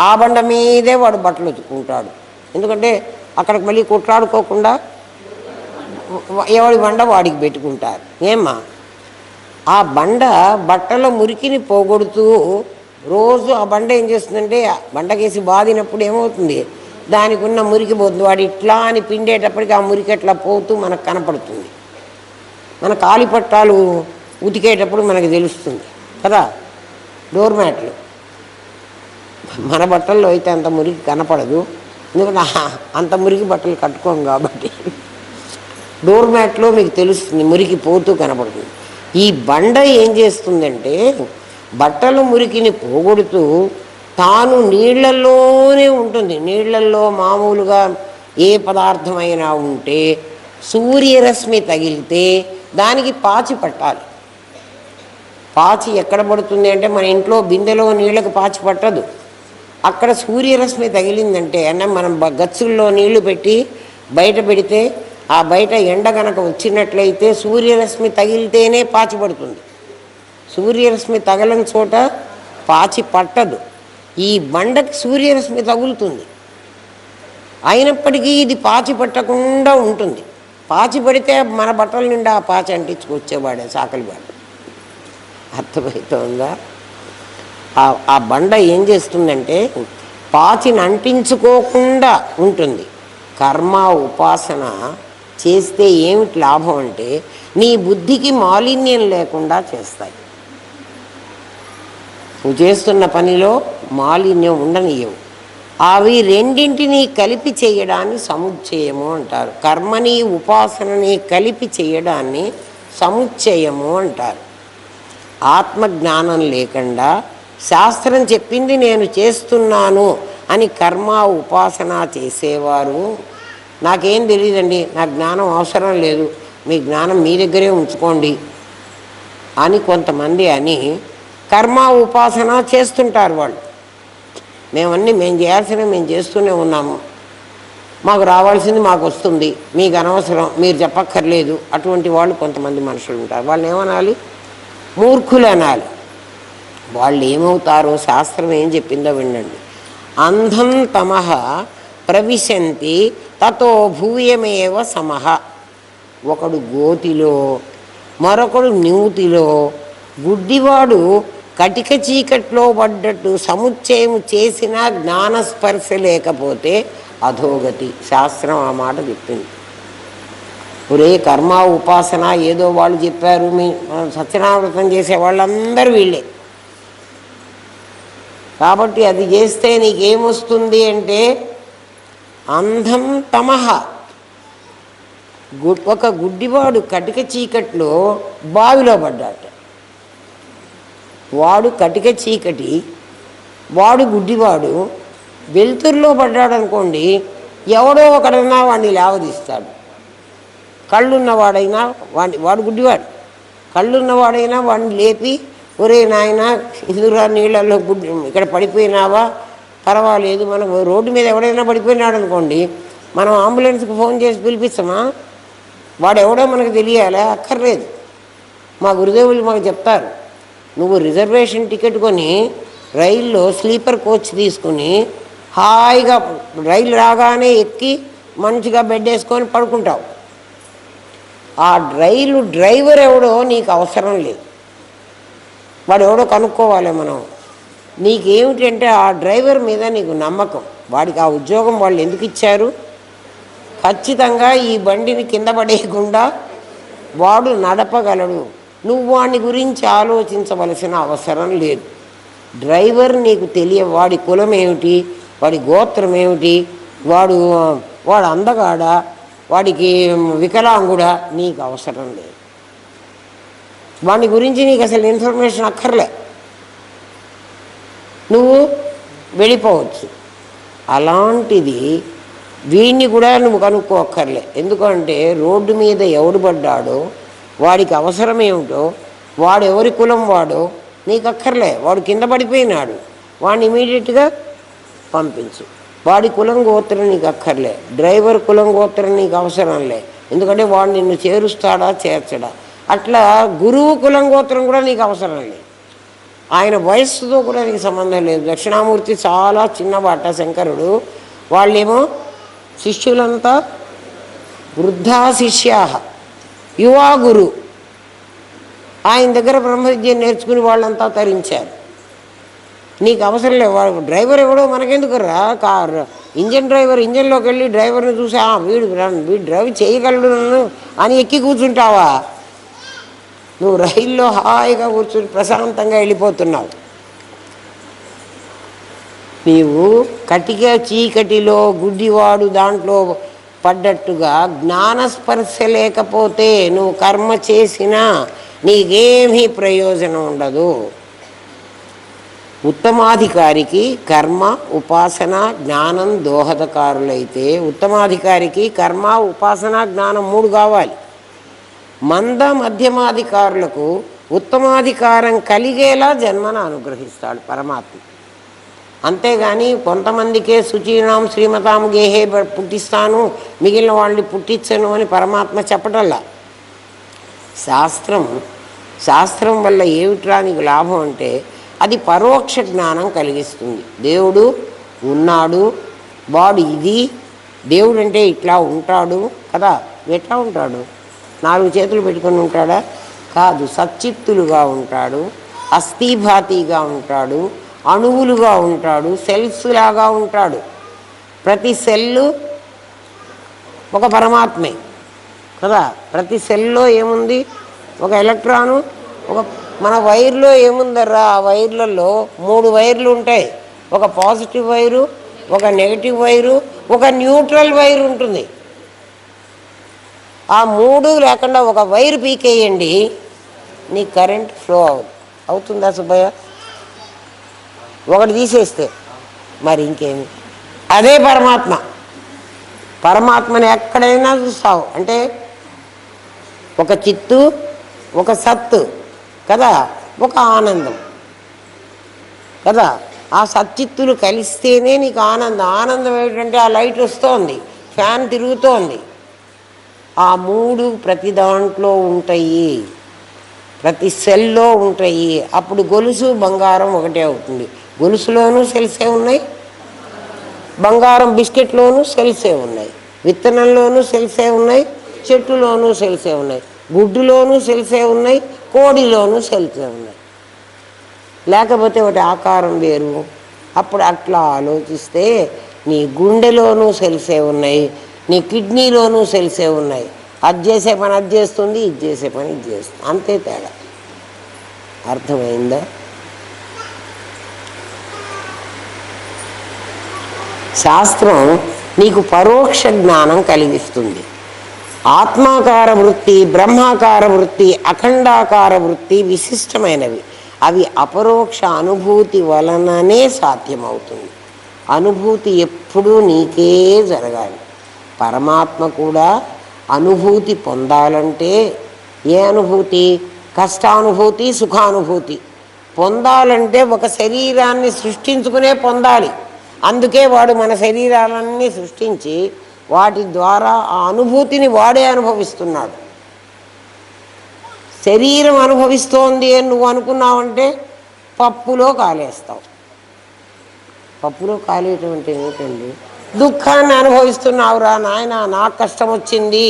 ఆ బండ మీదే వాడు బట్టలు ఉతుక్కుంటాడు. ఎందుకంటే అక్కడికి మళ్ళీ కొట్లాడుకోకుండా ఎవడి బండ వాడికి పెట్టుకుంటారు. ఏమ్మా, ఆ బండ బట్టల మురికిని పోగొడుతూ రోజు ఆ బండ ఏం చేస్తుందంటే, బండకేసి బాదినప్పుడు ఏమవుతుంది, దానికి ఉన్న మురికి పోతుంది. వాడు ఇట్లా అని పిండేటప్పటికి ఆ మురికి అట్లా పోతూ మనకు కనపడుతుంది. మన కాలిపట్టాలు ఉతికేటప్పుడు మనకు తెలుస్తుంది కదా. డోర్ మ్యాట్లు మన బట్టల్లో అయితే అంత మురికి కనపడదు, ఎందుకంటే అంత మురికి బట్టలు కట్టుకోం కాబట్టి. డోర్ మ్యాట్లో మీకు తెలుస్తుంది, మురికి పోతూ కనపడుతుంది. ఈ బండ ఏం చేస్తుందంటే బట్టల మురికిని పోగొడుతూ తాను నీళ్లలోనే ఉంటుంది. నీళ్లల్లో మామూలుగా ఏ పదార్థమైనా ఉంటే సూర్యరశ్మి తగిలితే దానికి పాచి పట్టాలి. పాచి ఎక్కడ పడుతుంది అంటే, మన ఇంట్లో బిందెలో నీళ్ళకు పాచి పట్టదు. అక్కడ సూర్యరశ్మి తగిలిందంటే, అన్న మనం గచ్చుల్లో నీళ్లు పెట్టి బయట పెడితే ఆ బయట ఎండ కనుక వచ్చినట్లయితే సూర్యరశ్మి తగిలితేనే పాచి పడుతుంది. సూర్యరశ్మి తగలని చోట పాచి పట్టదు. ఈ బండకి సూర్యరశ్మి తగులుతుంది, అయినప్పటికీ ఇది పాచి పట్టకుండా ఉంటుంది. పాచి పడితే మన బట్టల నిండా ఆ పాచి అంటించుకొచ్చేవాడే చాకలివాడు. అర్థమవుతుందా? ఆ బండ ఏం చేస్తుందంటే పాచిని అంటించుకోకుండా ఉంటుంది. కర్మ ఉపాసన చేస్తే ఏమిటి లాభం అంటే, నీ బుద్ధికి మాలిన్యం లేకుండా చేస్తాయి. నువ్వు చేస్తున్న పనిలో మాలిన్యం ఉండనియవు. అవి రెండింటినీ కలిపి చేయడాన్ని సముచ్చయము అంటారు. కర్మని ఉపాసనని కలిపి చేయడాన్ని సముచ్చయము అంటారు. ఆత్మజ్ఞానం లేకుండా శాస్త్రం చెప్పింది నేను చేస్తున్నాను అని కర్మ ఉపాసన చేసేవారు, నాకేం తెలియదండి, నాకు జ్ఞానం అవసరం లేదు, మీ జ్ఞానం మీ దగ్గరే ఉంచుకోండి అని కొంతమంది అని కర్మ ఉపాసన చేస్తుంటారు. వాళ్ళు మేము చేయాల్సినవి మేము చేస్తూనే ఉన్నాము, మాకు రావాల్సింది మాకు వస్తుంది, మీకు అనవసరం, మీరు చెప్పక్కర్లేదు. అటువంటి వాళ్ళు కొంతమంది మనుషులు ఉంటారు. వాళ్ళని ఏమనాలి? మూర్ఖులు అనాలి. వాళ్ళు ఏమవుతారో శాస్త్రం ఏం చెప్పిందో వినండి. అంధం తమః ప్రవిశంతి తతో భూయమేవ సమః. ఒకడు గోతిలో, మరొకడు న్యూతిలో. గుడ్డివాడు కటిక చీకట్లో పడ్డట్టు సముచ్చయం చేసిన జ్ఞానస్పర్శ లేకపోతే అధోగతి. శాస్త్రం ఆ మాట చెప్పింది. ఒరే కర్మ ఉపాసన ఏదో వాళ్ళు చెప్పారు, మీ సత్యనారాయణ చేసే వాళ్ళందరూ వీళ్ళే. కాబట్టి అది చేస్తే నీకేమొస్తుంది అంటే అంధం తమః. ఒక గుడ్డివాడు కటిక చీకట్లో బావిలో పడ్డాట. వాడు కటిక చీకటి, వాడు గుడ్డివాడు. వెలుతురులో పడ్డాడు అనుకోండి, ఎవడో ఒకడన్నా వాడిని లేవదీస్తాడు. కళ్ళున్నవాడైనా వాడు గుడ్డివాడు, కళ్ళున్నవాడైనా వాడిని లేపి, ఒరే నాయన ఇందురా నీళ్ళల్లో ఇక్కడ పడిపోయినావా, పర్వాలేదు. మనం రోడ్డు మీద ఎవడైనా పడిపోయినాడు అనుకోండి, మనం అంబులెన్స్కి ఫోన్ చేసి పిలిపిస్తామా? వాడు ఎవడో మనకు తెలియాలా? అక్కర్లేదు. మా గురుదేవులు మాకు చెప్తారు, నువ్వు రిజర్వేషన్ టికెట్ కొని రైల్లో స్లీపర్ కోచ్ తీసుకుని హాయిగా రైలు రాగానే ఎక్కి మంచిగా బెడ్ వేసుకొని పడుకుంటావు. ఆ రైలు డ్రైవర్ ఎవడో నీకు అవసరం లేదు, వాడు ఎవడో కనుక్కోవాలి మనం. నీకేమిటంటే ఆ డ్రైవర్ మీద నీకు నమ్మకం. వాడికి ఆ ఉద్యోగం వాళ్ళు ఎందుకు ఇచ్చారు? ఖచ్చితంగా ఈ బండిని కింద పడేయకుండా వాడు నడపగలడు. నువ్వు వాడి గురించి ఆలోచించవలసిన అవసరం లేదు. డ్రైవర్ నీకు వాడి కులం ఏమిటి, వాడి గోత్రం ఏమిటి, వాడు అందగాడా, వాడికి వికలాంగుడా, నీకు అవసరం లేదు. వాడి గురించి నీకు అసలు ఇన్ఫర్మేషన్ అక్కర్లే, నువ్వు వెళ్ళిపోవచ్చు. అలాంటిది వీడిని కూడా నువ్వు కనుక్కోక్కర్లే. ఎందుకంటే రోడ్డు మీద ఎవడు పడ్డాడో, వాడికి అవసరం ఏమిటో, వాడు ఎవరి కులం వాడో నీకు అక్కర్లే. వాడు కింద పడిపోయినాడు, వాడిని ఇమీడియట్గా పంపించు. వాడి కులం గోత్రం నీకు అక్కర్లే, డ్రైవర్ కులం గోత్రం నీకు అవసరం లే. ఎందుకంటే వాడు నిన్ను చేరుస్తాడా చేర్చడా. అట్లా గురువు కులం గోత్రం కూడా నీకు అవసరం లేదు. ఆయన వయస్సుతో కూడా నీకు సంబంధం లేదు. దక్షిణామూర్తి చాలా చిన్నవాట శంకరుడు. వాళ్ళేమో శిష్యులంతా వృద్ధా శిష్యా, యువా గురు. ఆయన దగ్గర బ్రహ్మవిద్య నేర్చుకుని వాళ్ళంతా తరించారు. నీకు అవసరం లేదు. వాడు డ్రైవర్ ఎవడో మనకెందుకు రా, కారు ఇంజన్ డ్రైవర్ ఇంజన్లోకి వెళ్ళి డ్రైవర్ని చూసి వీడు డ్రైవ్ చేయగలడు అని ఎక్కి కూర్చుంటావా? నువ్వు రైల్లో హాయిగా కూర్చుని ప్రశాంతంగా వెళ్ళిపోతున్నావు. నీవు కటిక చీకటిలో గుడ్డివాడు దాంట్లో పడ్డట్టుగా జ్ఞానస్పర్శ లేకపోతే నువ్వు కర్మ చేసినా నీకేమీ ప్రయోజనం ఉండదు. ఉత్తమాధికారికి కర్మ, ఉపాసన, జ్ఞానం దోహదకారులైతే ఉత్తమాధికారికి కర్మ, ఉపాసన, జ్ఞానం 3 కావాలి. మంద మధ్యమాధికారులకు ఉత్తమాధికారం కలిగేలా జన్మను అనుగ్రహిస్తాడు పరమాత్మ. అంతేగాని కొంతమందికే శుచీనాం శ్రీమతాం గేహే పుట్టిస్తాను, మిగిలిన వాళ్ళని పుట్టించను అని పరమాత్మ చెప్పటల్లా. శాస్త్రం వల్ల ఏమిట్రా నీకు లాభం అంటే అది పరోక్ష జ్ఞానం కలిగిస్తుంది. దేవుడు ఉన్నాడు, వాడు ఇది, దేవుడు అంటే ఇట్లా ఉంటాడు కదా. ఎట్లా ఉంటాడు? 4 చేతులు పెట్టుకొని ఉంటాడా? కాదు, సచ్చిత్తులుగా ఉంటాడు, అస్థిభాతిగా ఉంటాడు, అణువులుగా ఉంటాడు, సెల్స్ లాగా ఉంటాడు. ప్రతి సెల్లు ఒక పరమాత్మే కదా. ప్రతి సెల్లో ఏముంది? ఒక ఎలక్ట్రాను. మన వైర్లో ఏముందర్రా? ఆ వైర్లలో 3 వైర్లు ఉంటాయి. ఒక పాజిటివ్ వైరు, ఒక నెగిటివ్ వైరు, ఒక న్యూట్రల్ వైర్ ఉంటుంది. ఆ 3 లేకుండా ఒక వైర్ పీకేయండి, నీ కరెంట్ ఫ్లో అవుతుందా సుబ్బయ్య? ఒకటి తీసేస్తే మరి ఇంకేమి? అదే పరమాత్మని ఎక్కడైనా చూస్తావు అంటే ఒక చిత్తు, ఒక సత్తు కదా, ఒక ఆనందం కదా. ఆ సచ్చిత్తులు కలిస్తేనే నీకు ఆనందం. ఆనందం ఏంటంటే ఆ లైట్ వస్తోంది, ఫ్యాన్ తిరుగుతోంది. ఆ 3 ప్రతి దాంట్లో ఉంటాయి, ప్రతి సెల్లో ఉంటాయి. అప్పుడు గొలుసు బంగారం ఒకటే అవుతుంది. గొలుసులోనూ సెల్సే ఉన్నాయి, బంగారం బిస్కెట్లోనూ సెల్సే ఉన్నాయి, విత్తనంలోనూ సెల్సే ఉన్నాయి, చెట్టులోనూ సెల్సే ఉన్నాయి, గుడ్డులోనూ సెల్సే ఉన్నాయి, కోడిలోనూ సెల్సే ఉన్నాయి. లేకపోతే ఒకటి ఆకారం వేరు. అప్పుడు అట్లా ఆలోచిస్తే నీ గుండెలోనూ సెల్సే ఉన్నాయి, నీ కిడ్నీలోనూ సెల్సే ఉన్నాయి. అది చేసే పని అది చేస్తుంది, ఇది చేసే పని ఇది చేస్తుంది. అంతే తేడా. అర్థమైందా? శాస్త్రం నీకు పరోక్ష జ్ఞానం కలిగిస్తుంది. ఆత్మాకార వృత్తి, బ్రహ్మాకార వృత్తి, అఖండాకార వృత్తి విశిష్టమైనవి. అవి అపరోక్ష అనుభూతి వలననే సాధ్యమవుతుంది. అనుభూతి ఎప్పుడూ నీకే జరగాలి. పరమాత్మ కూడా అనుభూతి పొందాలంటే ఏ అనుభూతి? కష్టానుభూతి, సుఖానుభూతి పొందాలంటే ఒక శరీరాన్ని సృష్టించుకునే పొందాలి. అందుకే వాడు మన శరీరాలన్నీ సృష్టించి వాటి ద్వారా ఆ అనుభూతిని వాడే అనుభవిస్తున్నాడు. శరీరం అనుభవిస్తోంది అని నువ్వు అనుకున్నావంటే పప్పులో కాలేస్తావు. పప్పులో కాలేయటం అంటే ఏమిటండి? దుఃఖాన్ని అనుభవిస్తున్నావురా నాయన, నాకు కష్టం వచ్చింది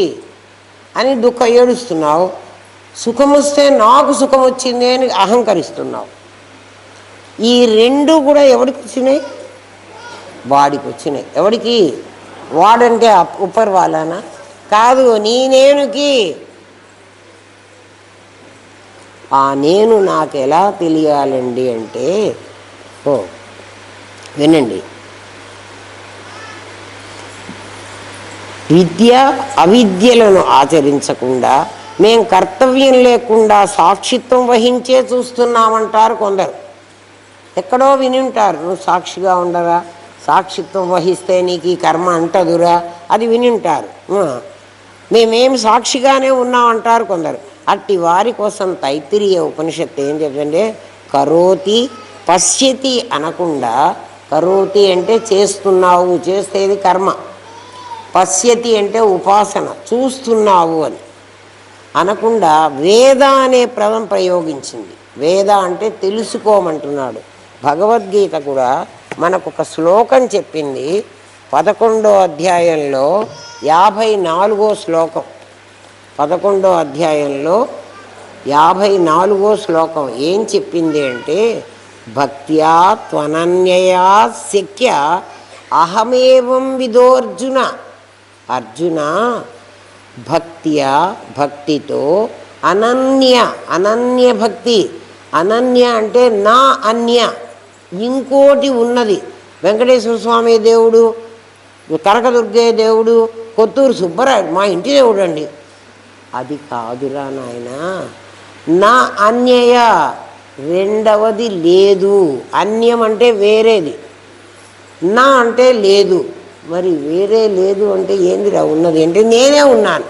అని ఏడుస్తున్నావు. సుఖం వస్తే నాకు సుఖం వచ్చింది అని అహంకరిస్తున్నావు. ఈ 2 కూడా ఎవరికి వచ్చినాయి? వాడికి వచ్చినాయి. ఎవడికి? వాడంటే ఉపర్ వాళ్ళనా? కాదు, నీ నేనుకి. ఆ నేను నాకు ఎలా తెలియాలండి అంటే వినండి. విద్య అవిద్యలను ఆచరించకుండా మేం కర్తవ్యం లేకుండా సాక్షిత్వం వహించే చూస్తున్నామంటారు కొందరు. ఎక్కడో విని ఉంటారు, నువ్వు సాక్షిగా ఉండరా, సాక్షిత్వం వహిస్తే నీకు ఈ కర్మ అంటదురా, అది విని ఉంటారు. మేమేం సాక్షిగానే ఉన్నామంటారు కొందరు. అట్టి వారి కోసం తైత్తిరీయ ఉపనిషత్తు ఏం చెప్తుంటే కరోతి పశ్యతి అనకుండా, కరోతి అంటే చేస్తున్నావు, చేసేది కర్మ, పశ్యతి అంటే ఉపాసన, చూస్తున్నావు అని. అనకుండా వేద అనే పదం ప్రయోగించింది. వేద అంటే తెలుసుకోమంటున్నాడు. భగవద్గీత కూడా మనకు ఒక శ్లోకం చెప్పింది. 11వ అధ్యాయంలో 54వ శ్లోకం. 11వ అధ్యాయంలో 54వ శ్లోకం ఏం చెప్పింది అంటే, భక్త్యా త్వనన్యయా శక్య అహమేవం విదోర్జున. అర్జున, భక్త్యా భక్తితో, అనన్య భక్తి. అనన్య అంటే నా అన్య, ఇంకోటి ఉన్నది. వెంకటేశ్వర స్వామి దేవుడు, కనకదుర్గే దేవుడు, కొత్తూరు సుబ్బరాయుడు మా ఇంటి దేవుడు అండి. అది కాదురా నాయన. నా అన్యయ, రెండవది లేదు. అన్యం అంటే వేరేది, నా అంటే లేదు. మరి వేరే లేదు అంటే ఏందిరా ఉన్నది అంటే నేనే ఉన్నాను.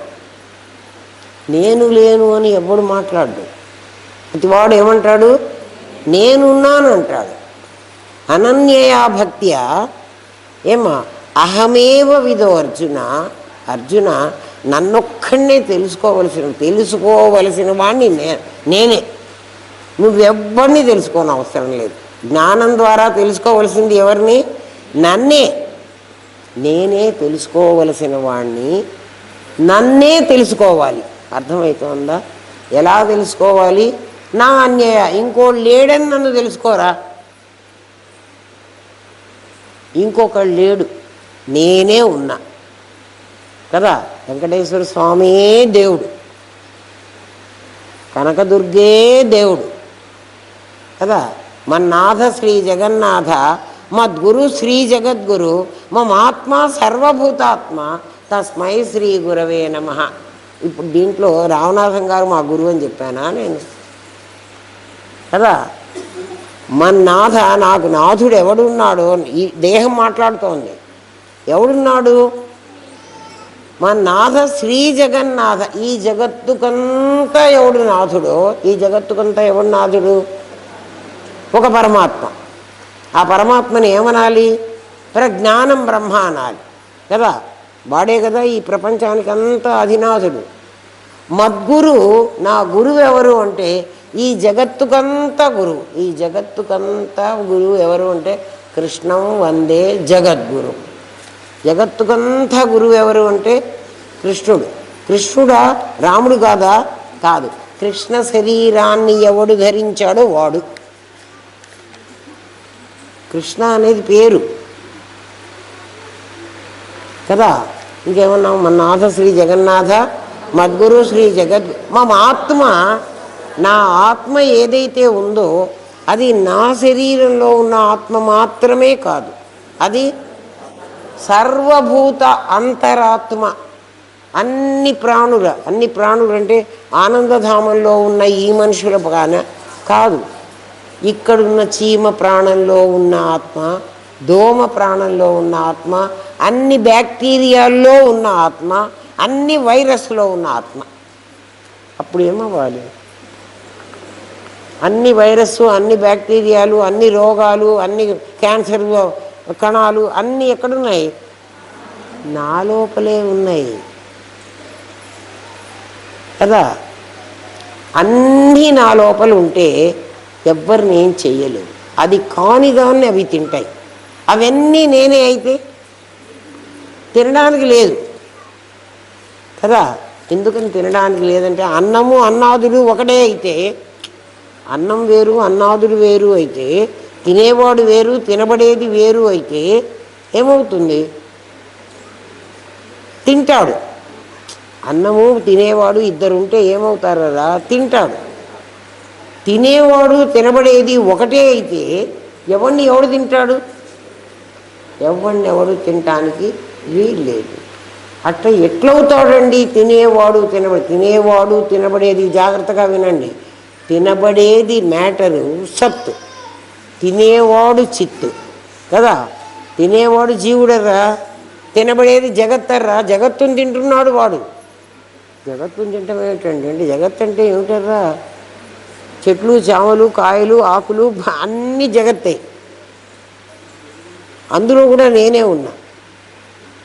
నేను లేను అని ఎప్పుడు మాట్లాడు. ప్రతివాడు ఏమంటాడు? నేనున్నాను అంటాడు. అనన్యయా భక్త్యా ఏమా అహమేవ విదో అర్జున. అర్జున, నన్నొక్కడనే తెలుసుకోవలసిన వాడిని నేనే. నువ్వెవ్వరిని తెలుసుకోని అవసరం లేదు. జ్ఞానం ద్వారా తెలుసుకోవలసింది ఎవరిని? నన్నే. నేనే తెలుసుకోవలసిన వాడిని, నన్నే తెలుసుకోవాలి. అర్థమవుతుందా? ఎలా తెలుసుకోవాలి? నా అన్యయ, ఇంకోడు లేడని నన్ను తెలుసుకోరా. ఇంకొకడు లేడు, నేనే ఉన్నా కదా. వెంకటేశ్వర స్వామియే దేవుడు, కనకదుర్గే దేవుడు కదా. మన్నాథ శ్రీ జగన్నాథ, మద్గురు శ్రీ జగద్గురు, మమాత్మ సర్వభూతాత్మ, తస్మై శ్రీ గురవే నమః. ఇప్పుడు దీంట్లో రామనాథం గారు మా గురువు అని చెప్పానా నేను కదా. మన్నాథ, నాకు నాథుడు ఎవడున్నాడు? ఈ దేహం మాట్లాడుతోంది. ఎవడున్నాడు? మన్నాథ శ్రీ జగన్నాథ. ఈ జగత్తుకంతా ఎవడు నాథుడో, ఈ జగత్తుకంతా ఎవడు నాథుడు? ఒక పరమాత్మ. ఆ పరమాత్మని ఏమనాలి? ప్రజ్ఞానం బ్రహ్మ అనాలి కదా. వాడే కదా ఈ ప్రపంచానికి అంతా అధినాథుడు. మద్గురు, నా గురువు ఎవరు అంటే ఈ జగత్తుకంతా గురువు. ఈ జగత్తుకంతా గురువు ఎవరు అంటే కృష్ణం వందే జగద్గురు. జగత్తుకంతా గురువు ఎవరు అంటే కృష్ణుడు. కృష్ణుడా? రాముడు కాదా? కాదు. కృష్ణ శరీరాన్ని ఎవడు ధరించాడో వాడు. కృష్ణ అనేది పేరు కదా. ఇంకేమన్నాం? మన నాథ శ్రీ జగన్నాథ, మద్గురు శ్రీ జగద్. మా ఆత్మ, నా ఆత్మ ఏదైతే ఉందో అది నా శరీరంలో ఉన్న ఆత్మ మాత్రమే కాదు, అది సర్వభూత అంతరాత్మ. అన్ని ప్రాణులు అంటే ఆనందధామంలో ఉన్న ఈ మనుషుల కాదు. ఇక్కడున్న చీమ ప్రాణంలో ఉన్న ఆత్మ, దోమ ప్రాణంలో ఉన్న ఆత్మ, అన్ని బ్యాక్టీరియాల్లో ఉన్న ఆత్మ, అన్ని వైరస్లో ఉన్న ఆత్మ. అప్పుడు ఏమవ్వాలి? అన్ని వైరస్సు, అన్ని బ్యాక్టీరియాలు, అన్ని రోగాలు, అన్ని క్యాన్సర్ కణాలు అన్నీ ఎక్కడున్నాయి? నా లోపలే ఉన్నాయి కదా. అన్నీ నా లోపల ఉంటే ఎవ్వరిని ఏం చెయ్యలేవు. అది కాని దాన్ని అవి తింటాయి. అవన్నీ నేనే అయితే తినడానికి లేదు కదా. ఎందుకని తినడానికి లేదంటే అన్నము అన్నాదులు ఒకటే అయితే, అన్నం వేరు అన్నాదులు వేరు అయితే, తినేవాడు వేరు తినబడేది వేరు అయితే ఏమవుతుంది? తింటాడు. అన్నము తినేవాడు ఇద్దరు ఉంటే ఏమవుతారు కదా? తింటాడు. తినేవాడు తినబడేది ఒకటే అయితే ఎవడు తింటాడు? ఎవడు తినటానికి వీల్లేదు. అట్లా ఎట్లవుతాడండి? తినేవాడు తినబడేది. జాగ్రత్తగా వినండి. తినబడేది మ్యాటరు సత్తు, తినేవాడు చిత్తు కదా. తినేవాడు జీవుడర్రా, తినబడేది జగత్తర్రా. జగత్తుని తింటున్నాడు వాడు. జగత్తుని తింటాం ఏమిటండి? అంటే జగత్ అంటే ఏమిటర్రా? చెట్లు, చామలు, కాయలు, ఆకులు అన్నీ జగత్తే. అందులో కూడా నేనే ఉన్నా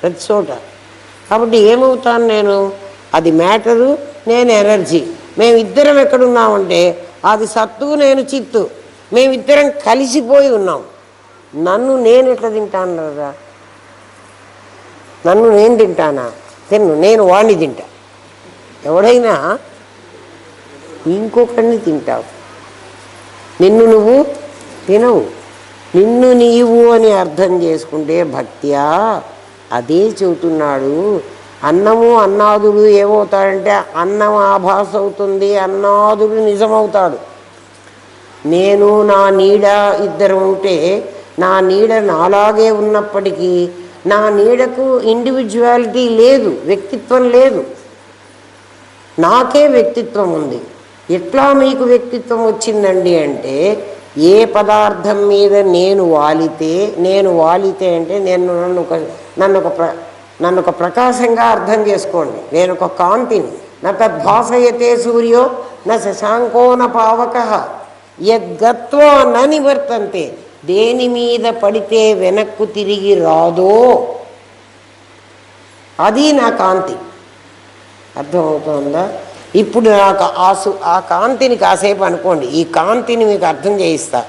ప్రతి చోట. కాబట్టి ఏమవుతాను నేను? అది మ్యాటరు, నేను ఎనర్జీ. మేమిద్దరం ఎక్కడున్నామంటే అది సత్తు, నేను చిత్తు. మేమిద్దరం కలిసిపోయి ఉన్నాం. నన్ను నేను ఎట్లా తింటాను కదా? నన్ను నేను తింటానా? నేను వాణ్ణి తింటా. ఎవడైనా ఇంకొకరిని తింటావు, నిన్ను నువ్వు తినవు. నిన్ను నీవు అని అర్థం చేసుకుంటే భక్త్యా అదే చెబుతున్నాడు. అన్నము అన్నాదుడు ఏమవుతాడంటే అన్నం ఆభాస అవుతుంది, అన్నాదుడు నిజమవుతాడు. నేను నా నీడ ఇద్దరు ఉంటే నా నీడ నాలాగే ఉన్నప్పటికీ నా నీడకు ఇండివిజువాలిటీ లేదు, వ్యక్తిత్వం లేదు. నాకే వ్యక్తిత్వం ఉంది. ఎట్లా మీకు వ్యక్తిత్వం వచ్చిందండి అంటే ఏ పదార్థం మీద నేను వాలితే అంటే నన్ను ఒక ప్రకాశంగా అర్థం చేసుకోండి. నేను ఒక కాంతిని. న తద్భాసయతే సూర్యో న శశాంకో న పావకః యద్గత్వా న నివర్తంతే. దేని మీద పడితే వెనక్కు తిరిగి రాదో అది నా కాంతి. అర్థమవుతుందా? ఇప్పుడు నాకు ఆ కాంతిని కాసేపు అనుకోండి. ఈ కాంతిని మీకు అర్థం చేయిస్తా.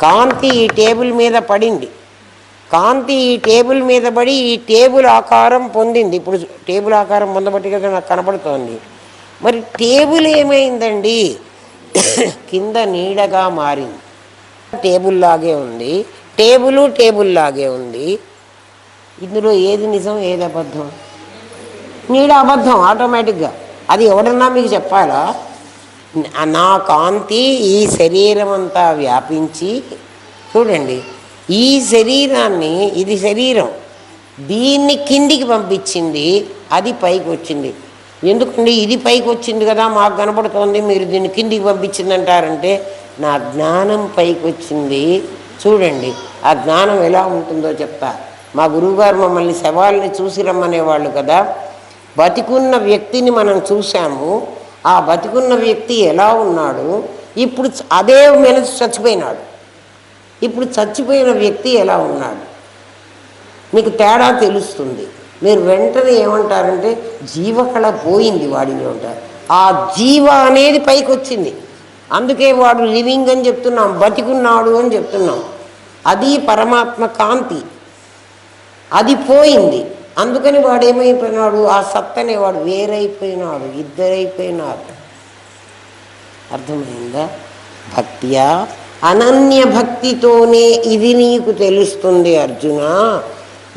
కాంతి ఈ టేబుల్ మీద పడింది. కాంతి ఈ టేబుల్ మీద పడి ఈ టేబుల్ ఆకారం పొందింది. ఇప్పుడు టేబుల్ ఆకారం పొందబట్టి కదా నాకు కనపడుతోంది. మరి టేబుల్ ఏమైందండి? కింద నీడగా మారింది. టేబుల్ లాగే ఉంది, టేబుల్ లాగే ఉంది. ఇందులో ఏది నిజం, ఏది అబద్ధం? నీడ అబద్ధం ఆటోమేటిక్గా. అది ఎవడన్నా మీకు చెప్పాలా? నా కాంతి ఈ శరీరం అంతా వ్యాపించి చూడండి. ఈ శరీరాన్ని, ఇది శరీరం, దీన్ని కిందికి పంపించింది, అది పైకి వచ్చింది. ఎందుకండి? ఇది పైకి వచ్చింది కదా మాకు కనపడుతోంది, మీరు దీన్ని కిందికి పంపించింది అంటారంటే నా జ్ఞానం పైకి వచ్చింది. చూడండి ఆ జ్ఞానం ఎలా ఉంటుందో చెప్తా. మా గురువుగారు మమ్మల్ని శవాల్ని చూసి రమ్మనేవాళ్ళు కదా. బతికున్న వ్యక్తిని మనం చూసాము. ఆ బతికున్న వ్యక్తి ఎలా ఉన్నాడు, ఇప్పుడు అదే మనిషి చచ్చిపోయినాడు. ఇప్పుడు చచ్చిపోయిన వ్యక్తి ఎలా ఉన్నాడు మీకు తేడా తెలుస్తుంది. మీరు వెంటనే ఏమంటారంటే జీవకళ పోయింది వాడిలో ఉంటారు. ఆ జీవ అనేది పైకి వచ్చింది. అందుకే వాడు లివింగ్ అని చెప్తున్నాం, బతికున్నాడు అని చెప్తున్నాం. అది పరమాత్మ కాంతి. అది పోయింది. అందుకని వాడు ఏమైపోయినాడు? ఆ సత్తనే వాడు వేరైపోయినాడు, ఇద్దరైపోయినారు. అర్థమైందా? భక్త్యా అనన్య భక్తితోనే ఇది నీకు తెలుస్తుంది అర్జున.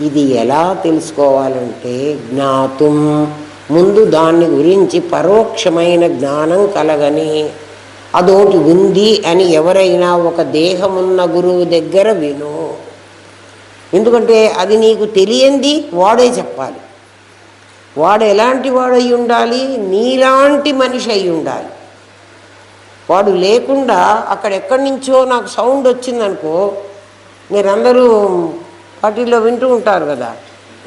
ఇది ఎలా తెలుసుకోవాలంటే జ్ఞాతుం, ముందు దాన్ని గురించి పరోక్షమైన జ్ఞానం కలగని. అదోటి ఉంది అని ఎవరైనా ఒక దేహమున్న గురువు దగ్గర విను. ఎందుకంటే అది నీకు తెలియంది వాడే చెప్పాలి. వాడు ఎలాంటి వాడు అయి ఉండాలి? నీలాంటి మనిషి అయి ఉండాలి. వాడు లేకుండా అక్కడెక్కడి నుంచో నాకు సౌండ్ వచ్చిందనుకో, మీరందరూ వాటిల్లో వింటూ ఉంటారు కదా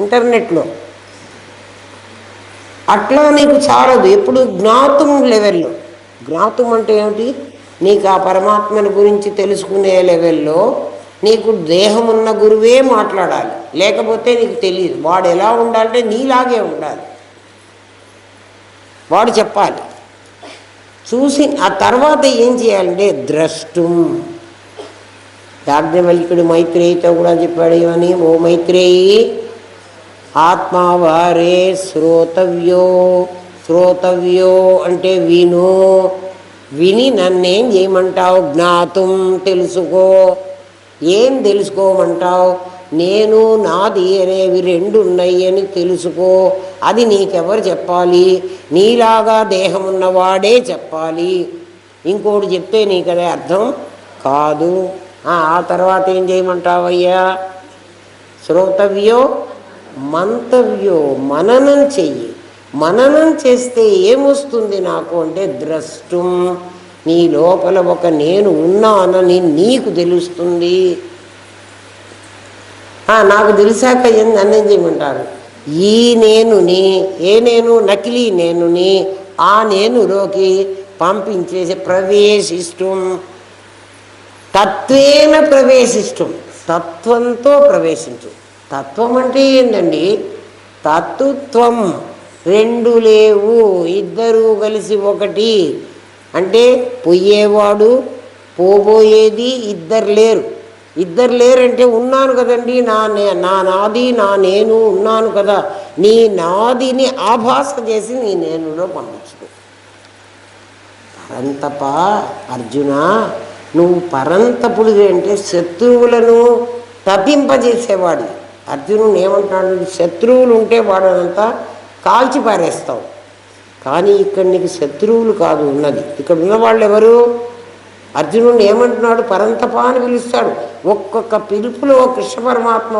ఇంటర్నెట్లో, అట్లా నీకు చాలదు. ఎప్పుడు జ్ఞాతం లెవెల్లో. జ్ఞాతం అంటే ఏమిటి? నీకు ఆ పరమాత్మని గురించి తెలుసుకునే లెవెల్లో నీకు దేహం ఉన్న గురువే మాట్లాడాలి, లేకపోతే నీకు తెలియదు. వాడు ఎలా ఉండాలంటే నీలాగే ఉండాలి, వాడు చెప్పాలి. చూసి ఆ తర్వాత ఏం చేయాలంటే ద్రష్టం. యాజ్ఞవల్క్యుడు మైత్రేయితో కూడా చెప్పాడు ఏమని? ఓ మైత్రేయి, ఆత్మావారే శ్రోతవ్యో. శ్రోతవ్యో అంటే విను. విని నన్నేం చేయమంటావు? జ్ఞాతం, తెలుసుకో. ఏం తెలుసుకోమంటావు? నేను నాది అనేవి రెండు ఉన్నాయి అని తెలుసుకో. అది నీకెవరు చెప్పాలి? నీలాగా దేహం ఉన్నవాడే చెప్పాలి. ఇంకోటి చెప్తే నీకు అదే అర్థం కాదు. ఆ తర్వాత ఏం చేయమంటావయ్యా? శ్రోతవ్యో మంతవ్యో, మననం చెయ్యి. మననం చేస్తే ఏమొస్తుంది నాకు అంటే ద్రష్టం. నీ లోపల ఒక నేను ఉన్నానని నీకు తెలుస్తుంది. నాకు తెలిసాక అన్నం చేయమంటారు. ఈ నేనుని, ఏ నేను? నకిలీ నేనుని ఆ నేనులోకి పంపించేసి ప్రవేశిష్టం. తత్వేన ప్రవేశిష్టం, తత్వంతో ప్రవేశించు. తత్వం అంటే ఏంటండి? తత్వం రెండు లేవు, ఇద్దరూ కలిసి ఒకటి. అంటే పొయ్యేవాడు పోబోయేది ఇద్దరు లేరు. ఇద్దరు లేరంటే ఉన్నాను కదండి, నా నాది నా నేను ఉన్నాను కదా. నీ నాదిని ఆభాస చేసి నీ నేనులో పంపించు. పరంతప అర్జున, నువ్వు పరంతపుడు అంటే శత్రువులను తప్పింపజేసేవాడి. అర్జునుడు ఏమంటున్నాడు, శత్రువులు ఉంటే వాడనంతా కాల్చి పారేస్తావు. కానీ ఇక్కడ నీకు శత్రువులు కాదు ఉన్నది, ఇక్కడ ఉన్నవాళ్ళు ఎవరు? అర్జునుడిని ఏమంటున్నాడు, పరంతప అని పిలుస్తాడు. ఒక్కొక్క పిలుపులో కృష్ణ పరమాత్మ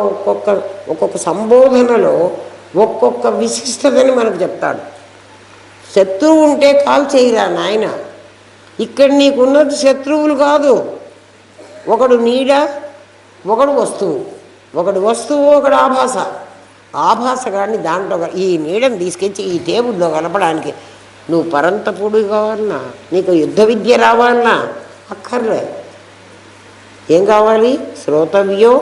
ఒక్కొక్క సంబోధనలో ఒక్కొక్క విశిష్టతని మనకు చెప్తాడు. శత్రువు ఉంటే కాల్ చేయరా నాయన. ఇక్కడ నీకున్నది శత్రువులు కాదు, ఒకడు నీడ, ఒకడు వస్తువు. ఒకడు వస్తువు, ఒకడు ఆభాస. ఆభాస కానీ దాంట్లో ఈ నీడని తీసుకొచ్చి ఈ టేబుల్లో కలపడానికి నువ్వు పరంతపుడు కావాలన్నా, నీకు యుద్ధ విద్య రావాలన్నా అక్కర్లే. ఏం కావాలి? శ్రోతవ్యో.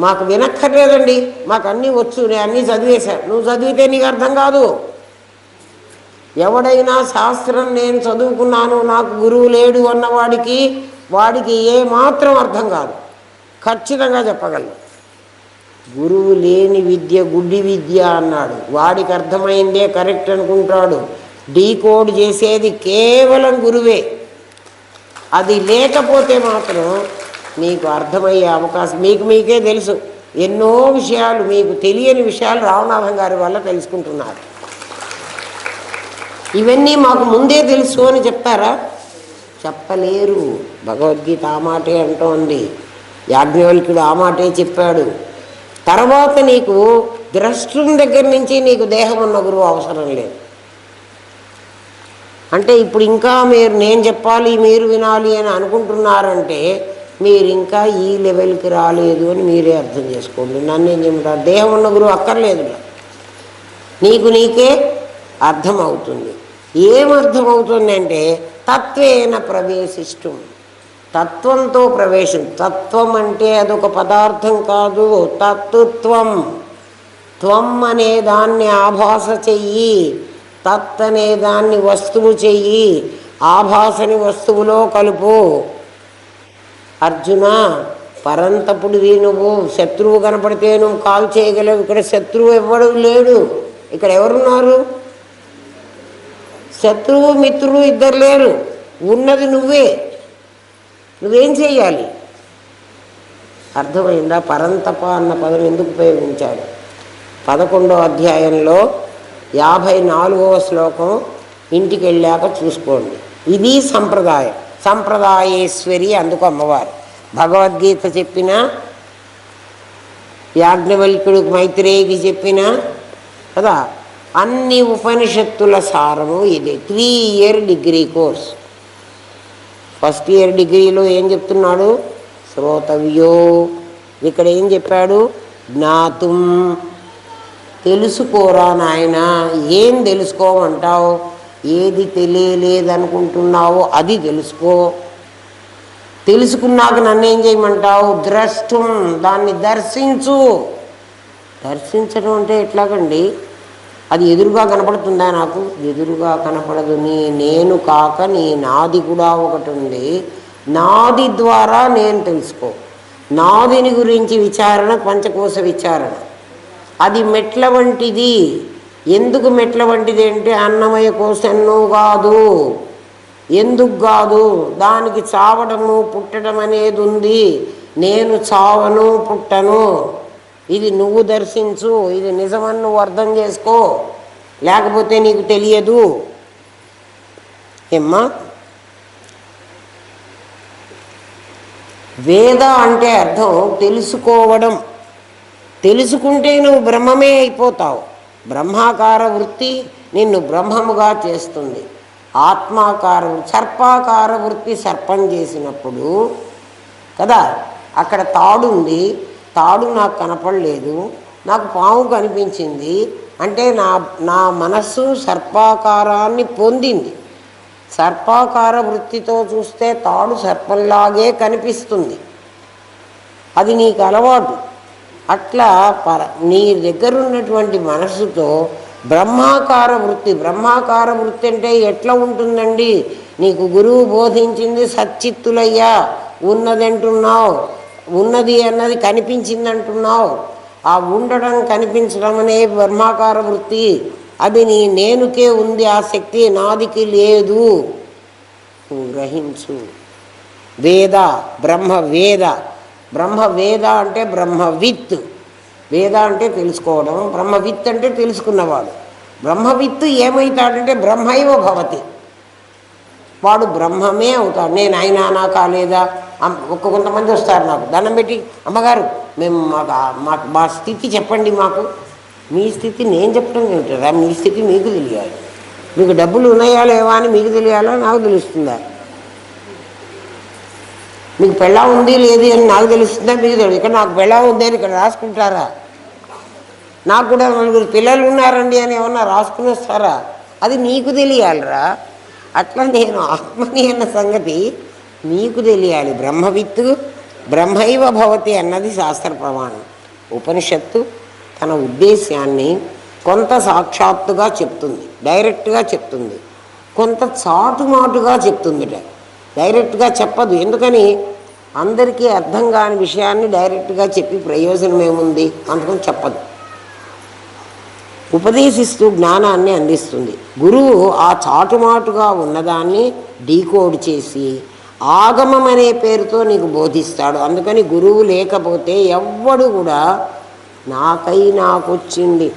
మాకు వినక్కర్లేదండి, మాకు అన్నీ వచ్చు, నేను అన్నీ చదివేశా. నువ్వు చదివితే నీకు అర్థం కాదు. ఎవడైనా శాస్త్రం నేను చదువుకున్నాను నాకు గురువు లేడు వాడికి ఏమాత్రం అర్థం కాదు. ఖచ్చితంగా చెప్పగలను. గురువు లేని విద్య గుడ్డి విద్య అన్నాడు. వాడికి అర్థమైందే కరెక్ట్ అనుకుంటాడు. డీకోడ్ చేసేది కేవలం గురువే. అది లేకపోతే మాత్రం నీకు అర్థమయ్యే అవకాశం మీకే తెలుసు. ఎన్నో విషయాలు మీకు తెలియని విషయాలు రామనాథం గారి వల్ల తెలుసుకుంటున్నారు. ఇవన్నీ మాకు ముందే తెలుసు అని చెప్తారా? చెప్పలేరు. భగవద్గీత ఆ మాటే అంటోంది, యాజ్ఞవల్క్యుడు ఆ మాటే చెప్పాడు. తర్వాత నీకు ద్రష్టుని దగ్గర నుంచి నీకు దేహం ఉన్న గురువు అవసరం లేదు. అంటే ఇప్పుడు ఇంకా నేను చెప్పాలి మీరు వినాలి అని అనుకుంటున్నారంటే మీరు ఇంకా ఈ లెవెల్కి రాలేదు అని మీరే అర్థం చేసుకోండి. నన్ను ఏం చెప్తారు, దేహం ఉన్న గురువు అక్కర్లేదు. నీకే అర్థమవుతుంది. ఏమర్థమవుతుంది అంటే తత్వేన ప్రవేశిష్టం, తత్వంతో ప్రవేశం. తత్వం అంటే అదొక పదార్థం కాదు, తత్తుత్వం. త్వం అనే దాన్ని ఆభాస చెయ్యి, తత్ అనే దాన్ని వస్తువు చెయ్యి, ఆభాసని వస్తువులో కలుపు. అర్జున, పరంతపుడివి నువ్వు. శత్రువు కనపడితే నువ్వు కాల్ చేయగలవు. ఇక్కడ శత్రువు ఎవ్వడు లేడు. ఇక్కడ ఎవరున్నారు? శత్రువు మిత్రుడు ఇద్దరు లేరు, ఉన్నది నువ్వే. నువ్వేం చెయ్యాలి? అర్థమైందా? పరంతప అన్న పదం ఎందుకు ఉపయోగించాడు? 11వ అధ్యాయంలో 54వ శ్లోకం ఇంటికి వెళ్ళాక చూసుకోండి. ఇది సంప్రదాయం, సంప్రదాయేశ్వరి. అందుకు అమ్మవారు భగవద్గీత చెప్పిన, యాజ్ఞవల్క్యుడికి మైత్రేయికి చెప్పిన కదా, అన్ని ఉపనిషత్తుల సారము ఇదే. 3 year degree course. First year డిగ్రీలో ఏం చెప్తున్నాడు? శ్రోతవ్యో. ఇక్కడ ఏం చెప్పాడు? జ్ఞాతుం. తెలుసుకోరా నాయన. ఏం తెలుసుకోమంటావు? ఏది తెలియలేదనుకుంటున్నావో అది తెలుసుకో. తెలుసుకున్నాక నన్ను ఏం చేయమంటావు? ద్రష్టం. దాన్ని దర్శించు. దర్శించడం అంటే ఎట్లాగండి? అది ఎదురుగా కనపడుతుందా? నాకు ఎదురుగా కనపడదు. నేను కాక నీ నాది కూడా ఒకటి ఉంది. నాది ద్వారా నేను తెలుసుకో. నాదిని గురించి విచారణ పంచకోశ విచారణ. అది మెట్ల వంటిది. ఎందుకు మెట్ల వంటిది అంటే అన్నమయ కోశను కాదు. ఎందుకు కాదు? దానికి చావడము పుట్టడం అనేది ఉంది. నేను చావను పుట్టను. ఇది నువ్వు దర్శించు. ఇది నిజమని నువ్వు అర్థం చేసుకో, లేకపోతే నీకు తెలియదు. ఏమ్మా? వేద అంటే అర్థం తెలుసుకోవడం. తెలుసుకుంటే నువ్వు బ్రహ్మమే అయిపోతావు. బ్రహ్మాకార వృత్తి నిన్ను బ్రహ్మముగా చేస్తుంది. ఆత్మాకార సర్పాకార వృత్తి సర్పం చేసినప్పుడు కదా, అక్కడ తాడుంది, తాడు నాకు కనపడలేదు, నాకు పాము కనిపించింది అంటే నా మనస్సు సర్పాకారాన్ని పొందింది. సర్పాకార వృత్తితో చూస్తే తాడు సర్పంలాగే కనిపిస్తుంది. అది నీకు అలవాటు. అట్లా నీ దగ్గర ఉన్నటువంటి మనస్సుతో బ్రహ్మాకార వృత్తి. బ్రహ్మాకార వృత్తి అంటే ఎట్లా ఉంటుందండి? నీకు గురువు బోధించింది సచ్చిత్తులయ్యా, ఉన్నది అంటున్నావు, ఉన్నది అన్నది కనిపించింది అంటున్నావు. ఆ ఉండడం కనిపించడం అనే బ్రహ్మాకార వృత్తి. అది నీ నేనుకే ఉంది ఆ శక్తి, నాదికి లేదు. నువ్వు గ్రహించు. వేద బ్రహ్మవేద. బ్రహ్మవేద అంటే బ్రహ్మవిత్. వేద అంటే తెలుసుకోవడం, బ్రహ్మవిత్ అంటే తెలుసుకున్నవాడు. బ్రహ్మవిత్ ఏమవుతాడంటే బ్రహ్మైవ భవతి, వాడు బ్రహ్మమే అవుతాడు. నేను అయినా నా కాలేదా? కొంతమంది వస్తారు నాకు దండం పెట్టి, అమ్మగారు మేము మాకు మా స్థితి చెప్పండి. మాకు మీ స్థితి నేను చెప్పడం ఏమిటారా? మీ స్థితి మీకు తెలియాలి. మీకు డబ్బులు ఉన్నాయా లేవా అని మీకు తెలియాలా, నాకు తెలుస్తుందా? మీకు పెళ్ళా ఉంది లేదు అని నాకు తెలుస్తుందా, మీకు తెలియదు. ఇక్కడ నాకు పెళ్ళా ఉంది అని ఇక్కడ రాసుకుంటారా? నాకు కూడా 4 పిల్లలు ఉన్నారండి అని ఏమన్నా రాసుకుని వస్తారా? అది నీకు తెలియాలిరా. అట్లా నేను ఆత్మని అన్న సంగతి నీకు తెలియాలి. బ్రహ్మవిత్తు బ్రహ్మైవ భవతి అన్నది శాస్త్ర ప్రమాణం. ఉపనిషత్తు తన ఉద్దేశాన్ని కొంత సాక్షాత్తుగా చెప్తుంది, డైరెక్ట్గా చెప్తుంది, కొంత చాటుమాటుగా చెప్తుందిట. డైరెక్ట్గా చెప్పదు. ఎందుకని? అందరికీ అర్థం కాని విషయాన్ని డైరెక్ట్గా చెప్పి ప్రయోజనం ఏముంది? అందుకని చెప్పదు. ఉపదేశిస్తూ జ్ఞానాన్ని అందిస్తుంది. గురువు ఆ చాటుమాటుగా ఉన్నదాన్ని డీకోడ్ చేసి ఆగమం అనే పేరుతో నీకు బోధిస్తాడు. అందుకని గురువు లేకపోతే ఎవ్వడు కూడా నాకొచ్చింది.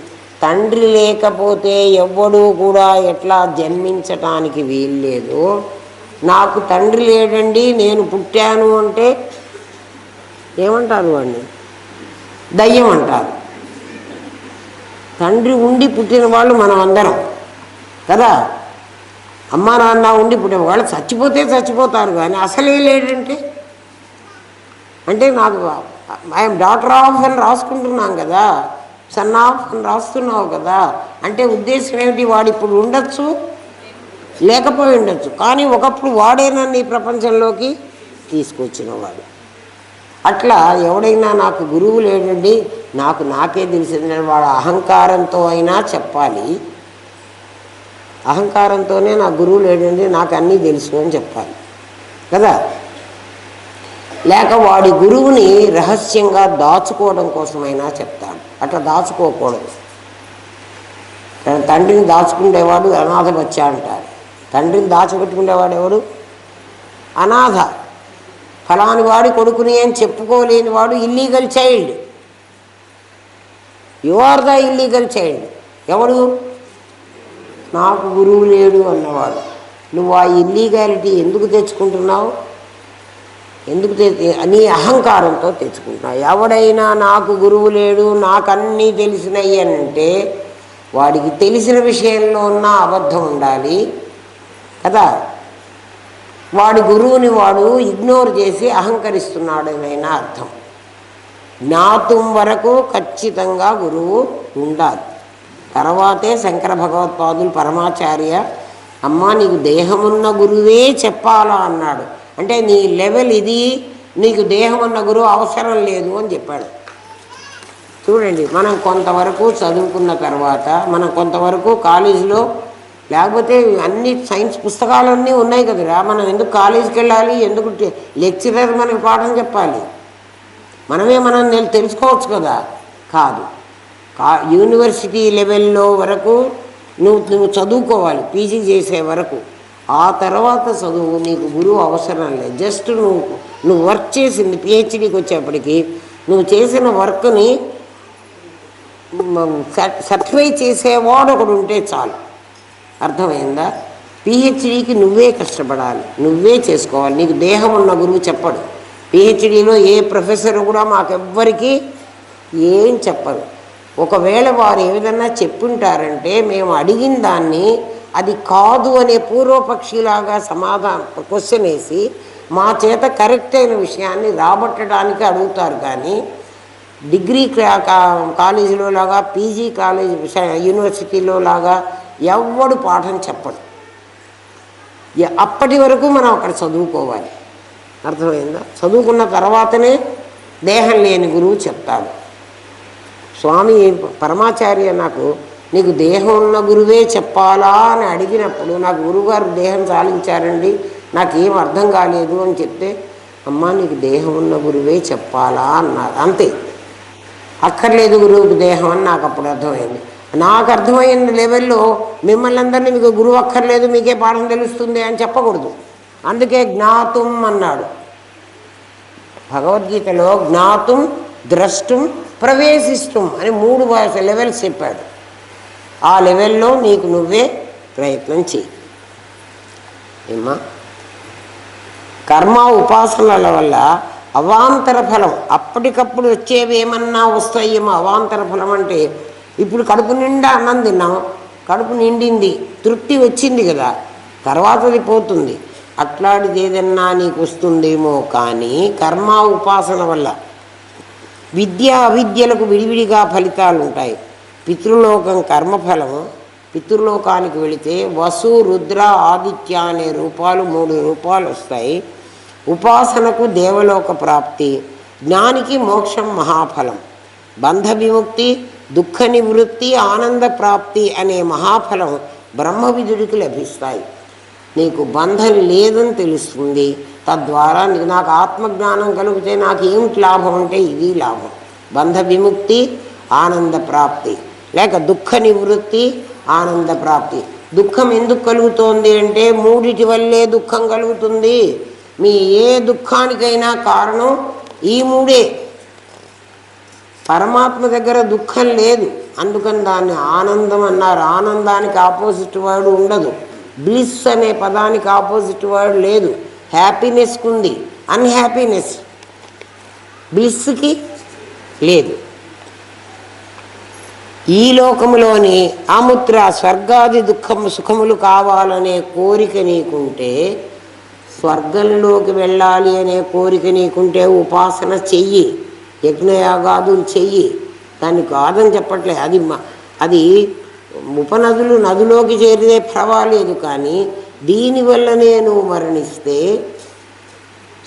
తండ్రి లేకపోతే ఎవ్వడూ కూడా ఎట్లా జన్మించటానికి వీల్లేదు. నాకు తండ్రి లేడండి, నేను పుట్టాను అంటే ఏమంటారు? వాడిని దయ్యం అంటారు. తండ్రి ఉండి పుట్టిన వాళ్ళు మనం అందరం కదా. అమ్మ నాన్న ఉండి పుట్టిన వాళ్ళు చచ్చిపోతే చచ్చిపోతారు, కానీ అసలే లేడంటే అంటే నాకు ఐఎమ్ డాటర్ ఆఫ్ అని రాసుకుంటున్నాం కదా, సన్ ఆఫ్ అని రాస్తున్నావు కదా. అంటే ఉద్దేశం ఏమిటి? వాడు ఇప్పుడు ఉండొచ్చు, లేకపోయి ఉండొచ్చు, కానీ ఒకప్పుడు వాడేనా నీ ప్రపంచంలోకి తీసుకొచ్చినవాడు. అట్లా ఎవడైనా నాకు గురువు లేడండి, నాకే తెలిసింది వాడు అహంకారంతో అయినా చెప్పాలి. అహంకారంతోనే నా గురువు లేడండి, నాకు అన్నీ తెలుసు అని చెప్పాలి కదా. లేక వాడి గురువుని రహస్యంగా దాచుకోవడం కోసమైనా చెప్తాడు. అట్లా దాచుకోకూడదు. తండ్రిని దాచుకునేవాడు అనాథ బచ్చా అంటారు. తండ్రిని దాచిపెట్టుకునేవాడు ఎవడు? అనాథ. ఫలాని వాడి కొడుకుని అని చెప్పుకోలేని వాడు illegal child. You are the illegal child. ఎవడు? నాకు గురువు లేడు అన్నవాడు. నువ్వు ఆ ఇల్లీగాలిటీ ఎందుకు తెచ్చుకుంటున్నావు? నీ అహంకారంతో తెచ్చుకుంటున్నావు. ఎవడైనా నాకు గురువు లేడు, నాకన్నీ తెలిసినవి అని అంటే వాడికి తెలిసిన విషయంలో ఉన్న అబద్ధం ఉండాలి కదా. వాడి గురువుని వాడు ఇగ్నోర్ చేసి అహంకరిస్తున్నాడనైనా అర్థం. జ్ఞాతం వరకు ఖచ్చితంగా గురువు ఉండాలి. తర్వాతే శంకర భగవత్పాదులు పరమాచార్య అమ్మ నీకు దేహమున్న గురువే చెప్పాలా అన్నాడు. అంటే నీ లెవెల్ ఇది, నీకు దేహమున్న గురువు అవసరం లేదు అని చెప్పాడు. చూడండి, మనం కొంతవరకు చదువుకున్న తర్వాత, మనం కొంతవరకు కాలేజీలో, లేకపోతే అన్ని సైన్స్ పుస్తకాలన్నీ ఉన్నాయి కదరా, మనం ఎందుకు కాలేజీకి వెళ్ళాలి? ఎందుకు లెక్చరర్ మనకి పాఠం చెప్పాలి? మనం తెలుసుకోవచ్చు కదా. కాదు, యూనివర్సిటీ లెవెల్లో వరకు నువ్వు చదువుకోవాలి, పీజీ చేసే వరకు. ఆ తర్వాత చదువు, నీకు గురువు అవసరం లేదు. జస్ట్ నువ్వు వర్క్ చేసింది పిహెచ్డీకి వచ్చేప్పటికి నువ్వు చేసిన వర్క్ని సర్టిఫై చేసేవాడు ఒకడు ఉంటే చాలు. అర్థమైందా? పిహెచ్డీకి నువ్వే కష్టపడాలి, నువ్వే చేసుకోవాలి. నీకు దేహం ఉన్న గురువు చెప్పడు. పిహెచ్డీలో ఏ ప్రొఫెసర్ కూడా మాకెవ్వరికి ఏం చెప్పరు. ఒకవేళ వారు ఏదన్నా చెప్పుంటారంటే మేము అడిగిన దాన్ని అది కాదు అనే పూర్వపక్షిలాగా క్వశ్చన్ వేసి మా చేత కరెక్ట్ అయిన విషయాన్ని రాబట్టడానికి అడుగుతారు. కానీ డిగ్రీ కాలేజీలో లాగా, పీజీ కాలేజీ యూనివర్సిటీలో లాగా ఎవ్వడు పాఠం చెప్పడు. అప్పటి వరకు మనం అక్కడ చదువుకోవాలి. అర్థమైందా? చదువుకున్న తర్వాతనే దేహం లేని గురువు చెప్తాడు. స్వామి పరమాచార్య నాకు నీకు దేహం ఉన్న గురువే చెప్పాలా అని అడిగినప్పుడు, నాకు గురువుగారు దేహం చాలించారండి, నాకేం అర్థం కాలేదు అని చెప్తే, అమ్మ నీకు దేహం ఉన్న గురువే చెప్పాలా అన్నారు. అంతే, అక్కర్లేదు గురువుకి దేహం అని నాకు అప్పుడు అర్థమైంది. నాకు అర్థమైన లెవెల్లో మిమ్మల్ని అందరినీ మీకు గురువు అక్కర్లేదు, మీకే పాఠం తెలుస్తుంది అని చెప్పకూడదు. అందుకే జ్ఞాతుం అన్నాడు భగవద్గీతలో. జ్ఞాతుం, ద్రష్టుం, ప్రవేశిష్టం అని 3 లెవెల్స్ చెప్పాడు. ఆ లెవెల్లో నీకు నువ్వే ప్రయత్నం చెయ్యి. ఏమ్మా, కర్మ ఉపాసనల వల్ల అవాంతర ఫలం, అప్పటికప్పుడు వచ్చేవి ఏమన్నా వస్తాయేమో. అవాంతర ఫలం అంటే ఇప్పుడు కడుపు నిండా అన్నం తిన్నాం, కడుపు నిండింది, తృప్తి వచ్చింది కదా, తర్వాతది పోతుంది. అట్లాంటిది ఏదన్నా నీకు వస్తుందేమో. కానీ కర్మ ఉపాసన వల్ల విద్య అవిద్యలకు విడివిడిగా ఫలితాలు ఉంటాయి. పితృలోకం కర్మఫలం. పితృలోకానికి వెళితే వసు, రుద్ర, ఆదిత్య అనే రూపాలు 3 రూపాలు వస్తాయి. ఉపాసనకు దేవలోక ప్రాప్తి, జ్ఞానికి మోక్షం మహాఫలం. బంధ విముక్తి, దుఃఖ నివృత్తి, ఆనంద ప్రాప్తి అనే మహాఫలం బ్రహ్మవిదుడికి లభిస్తాయి. నీకు బంధం లేదని తెలుస్తుంది. తద్వారా నాకు ఆత్మజ్ఞానం కలిగితే నాకు ఏమిటి లాభం అంటే ఇది లాభం. బంధ విముక్తి, ఆనంద ప్రాప్తి, లేక దుఃఖ నివృత్తి, ఆనంద ప్రాప్తి. దుఃఖం ఎందుకు కలుగుతోంది అంటే 3 వల్లే దుఃఖం కలుగుతుంది. మీ ఏ దుఃఖానికైనా కారణం ఈ 3. పరమాత్మ దగ్గర దుఃఖం లేదు, అందుకని దాన్ని ఆనందం అన్నారు. ఆనందానికి ఆపోజిట్ వర్డ్ ఉండదు. బ్లిస్ అనే పదానికి ఆపోజిట్ వర్డ్ లేదు. హ్యాపీనెస్కి ఉంది, అన్హ్యాపీనెస్. బ్లిస్కి లేదు. ఈ లోకములోని అముత్ర స్వర్గాది సుఖములు కావాలనే కోరిక నీకుంటే, స్వర్గంలోకి వెళ్ళాలి అనే కోరిక నీకుంటే ఉపాసన చెయ్యి, యజ్ఞయాగాదులు చెయ్యి. దాన్ని కాదని చెప్పట్లే. అది ఉపనదులు నదిలోకి చేరితే పర్వాలేదు. కానీ దీనివల్లనే నువ్వు మరణిస్తే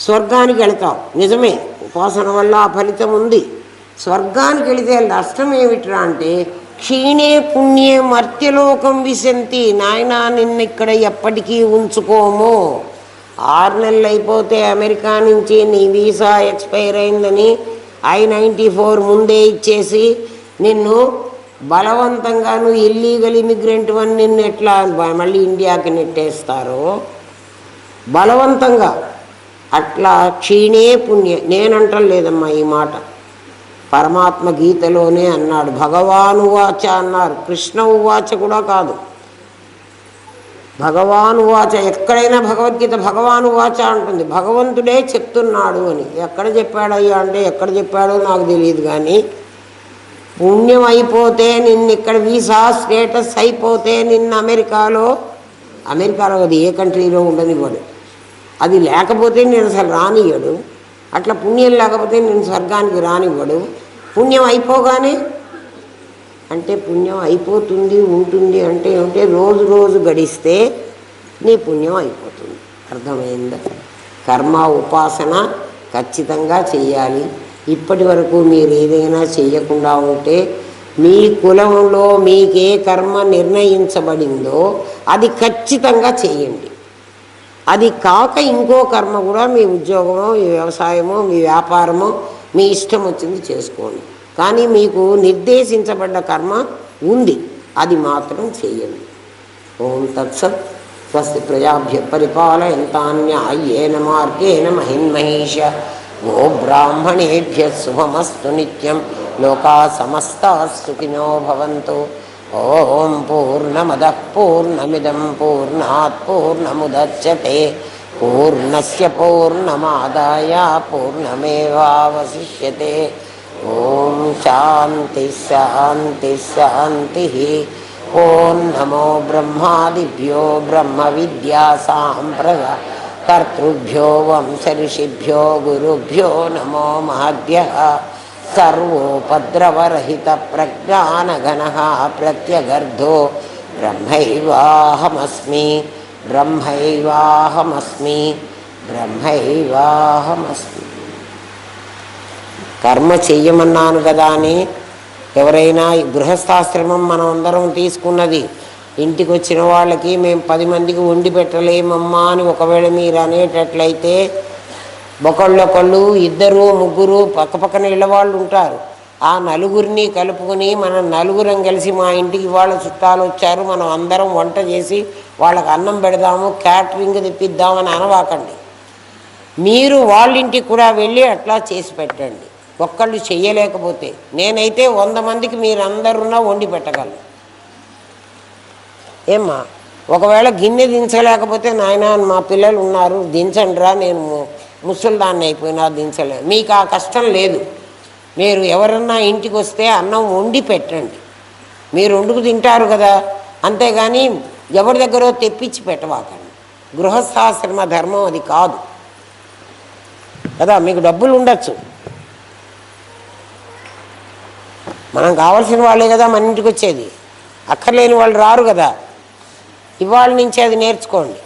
స్వర్గానికి వెళతావు. నిజమే, ఉపాసన వల్ల ఆ ఫలితం ఉంది. స్వర్గానికి వెళితే నష్టం ఏమిట్రా అంటే, క్షీణే పుణ్యే మర్త్యలోకం విశంతి. నాయనా నిన్ను ఇక్కడ ఎప్పటికీ ఉంచుకోము. 6 నెలలు అయిపోతే అమెరికా నుంచి నీ వీసా ఎక్స్పైర్ అయిందని I-94 ముందే ఇచ్చేసి నిన్ను బలవంతంగా, నువ్వు ఇల్లీగల్ ఇమిగ్రెంట్ అని నిన్ను ఎట్లా మళ్ళీ ఇండియాకి నెట్టేస్తారో బలవంతంగా. అట్లా క్షీణే పుణ్య. నేనంటలేదమ్మా ఈ మాట, పరమాత్మ గీతలోనే అన్నాడు. భగవానువాచ అన్నారు, కృష్ణ ఉవాచ కూడా కాదు. భగవానువాచ. ఎక్కడైనా భగవద్గీత భగవానువాచ అంటుంది, భగవంతుడే చెప్తున్నాడు అని. ఎక్కడ చెప్పాడయ్యా అంటే ఎక్కడ చెప్పాడో నాకు తెలియదు. కానీ పుణ్యం అయిపోతే నిన్ను ఇక్కడ వీసా స్టేటస్ అయిపోతే నిన్ను అమెరికాలో అది ఏ కంట్రీలో ఉండనివ్వడు. అది లేకపోతే నేను అసలు రానివ్వడు. అట్లా పుణ్యం లేకపోతే నేను స్వర్గానికి రానివ్వడు. పుణ్యం అయిపోగానే అంటే పుణ్యం అయిపోతుంది ఉంటుంది అంటే ఏమిటంటే రోజు రోజు గడిస్తే నీ పుణ్యం అయిపోతుంది. అర్థమైందా? కర్మ ఉపాసన ఖచ్చితంగా చెయ్యాలి. ఇప్పటి వరకు మీరు ఏదైనా చెయ్యకుండా ఉంటే మీ కులంలో మీకే కర్మ నిర్ణయించబడిందో అది ఖచ్చితంగా చెయ్యండి. అది కాక ఇంకో కర్మ కూడా మీ ఉద్యోగమో, మీ వ్యవసాయమో, మీ వ్యాపారమో మీ ఇష్టం వచ్చింది చేసుకోండి. కానీ మీకు నిర్దేశించబడ్డ కర్మ ఉంది, అది మాత్రం చెయ్యండి. ఓం తత్సత్. స్వస్తి ప్రజాభ్య పరిపాలయంతాన్యాయేన మార్గేణ మహిన్మహేష. గో బ్రాహ్మణేభ్య శుభమస్తు నిత్యం. లోకా సమస్తాః సుఖినో భవంతు. ఓం పూర్ణమదః పూర్ణమిదం పూర్ణాత్ పూర్ణముదచ్యతే పూర్ణస్య పూర్ణమాదాయ పూర్ణమేవావశిష్యతే. ఓం శాంతి శాంతి శాంతి. ఓం నమో బ్రహ్మాదిభ్యో బ్రహ్మ విద్యా సాంప్రదాయ కర్తృభ్యో వంశఋషిభ్యో గురుభ్యో నమో మహద్భ్యః. సర్వోపద్రవరహిత ప్రజ్ఞానఘనః ప్రత్యగర్ధో బ్రహ్మైవాహమస్మి బ్రహ్మైవాహమస్మి బ్రహ్మైవాహమస్మి. కర్మ చెయ్యమన్నాను కదా అని ఎవరైనా గృహస్థాశ్రమం మనం అందరం తీసుకున్నది, ఇంటికి వచ్చిన వాళ్ళకి మేము 10 మందికి వండి పెట్టలేమమ్మా అని ఒకవేళ మీరు అనేటట్లయితే, ఒకళ్ళొకళ్ళు 2 3 పక్కపక్కన ఇళ్ళ వాళ్ళు ఉంటారు. ఆ నలుగురిని కలుపుకొని మనం నలుగురం కలిసి మా ఇంటికి వాళ్ళ చుట్టాలు వచ్చారు, మనం అందరం వంట చేసి వాళ్ళకి అన్నం పెడదాము, క్యాటరింగ్ తెప్పిద్దామని అనవాకండి. మీరు వాళ్ళ ఇంటికి కూడా వెళ్ళి అట్లా చేసి పెట్టండి. ఒక్కళ్ళు చెయ్యలేకపోతే నేనైతే 100 మందికి మీరందరున్నా వండి పెట్టగలను. ఏమ్మా, ఒకవేళ గిన్నె దించలేకపోతే నాయన మా పిల్లలు ఉన్నారు దించండిరా, నేను ముసలిదాన్ని అయిపోయినా దించలే, మీకు ఆ కష్టం లేదు. మీరు ఎవరన్నా ఇంటికి వస్తే అన్నం వండి పెట్టండి, మీరు వండుకు తింటారు కదా, అంతేగాని ఎవరి దగ్గర తెప్పించి పెట్టవాకండి. గృహస్థాశ్రమ ధర్మం అది కాదు కదా. మీకు డబ్బులు ఉండొచ్చు, మనం కావాల్సిన వాళ్ళే కదా మన ఇంటికి వచ్చేది, అక్కర్లేని వాళ్ళు రారు కదా. ఇవాళ నుంచి అది నేర్చుకోండి.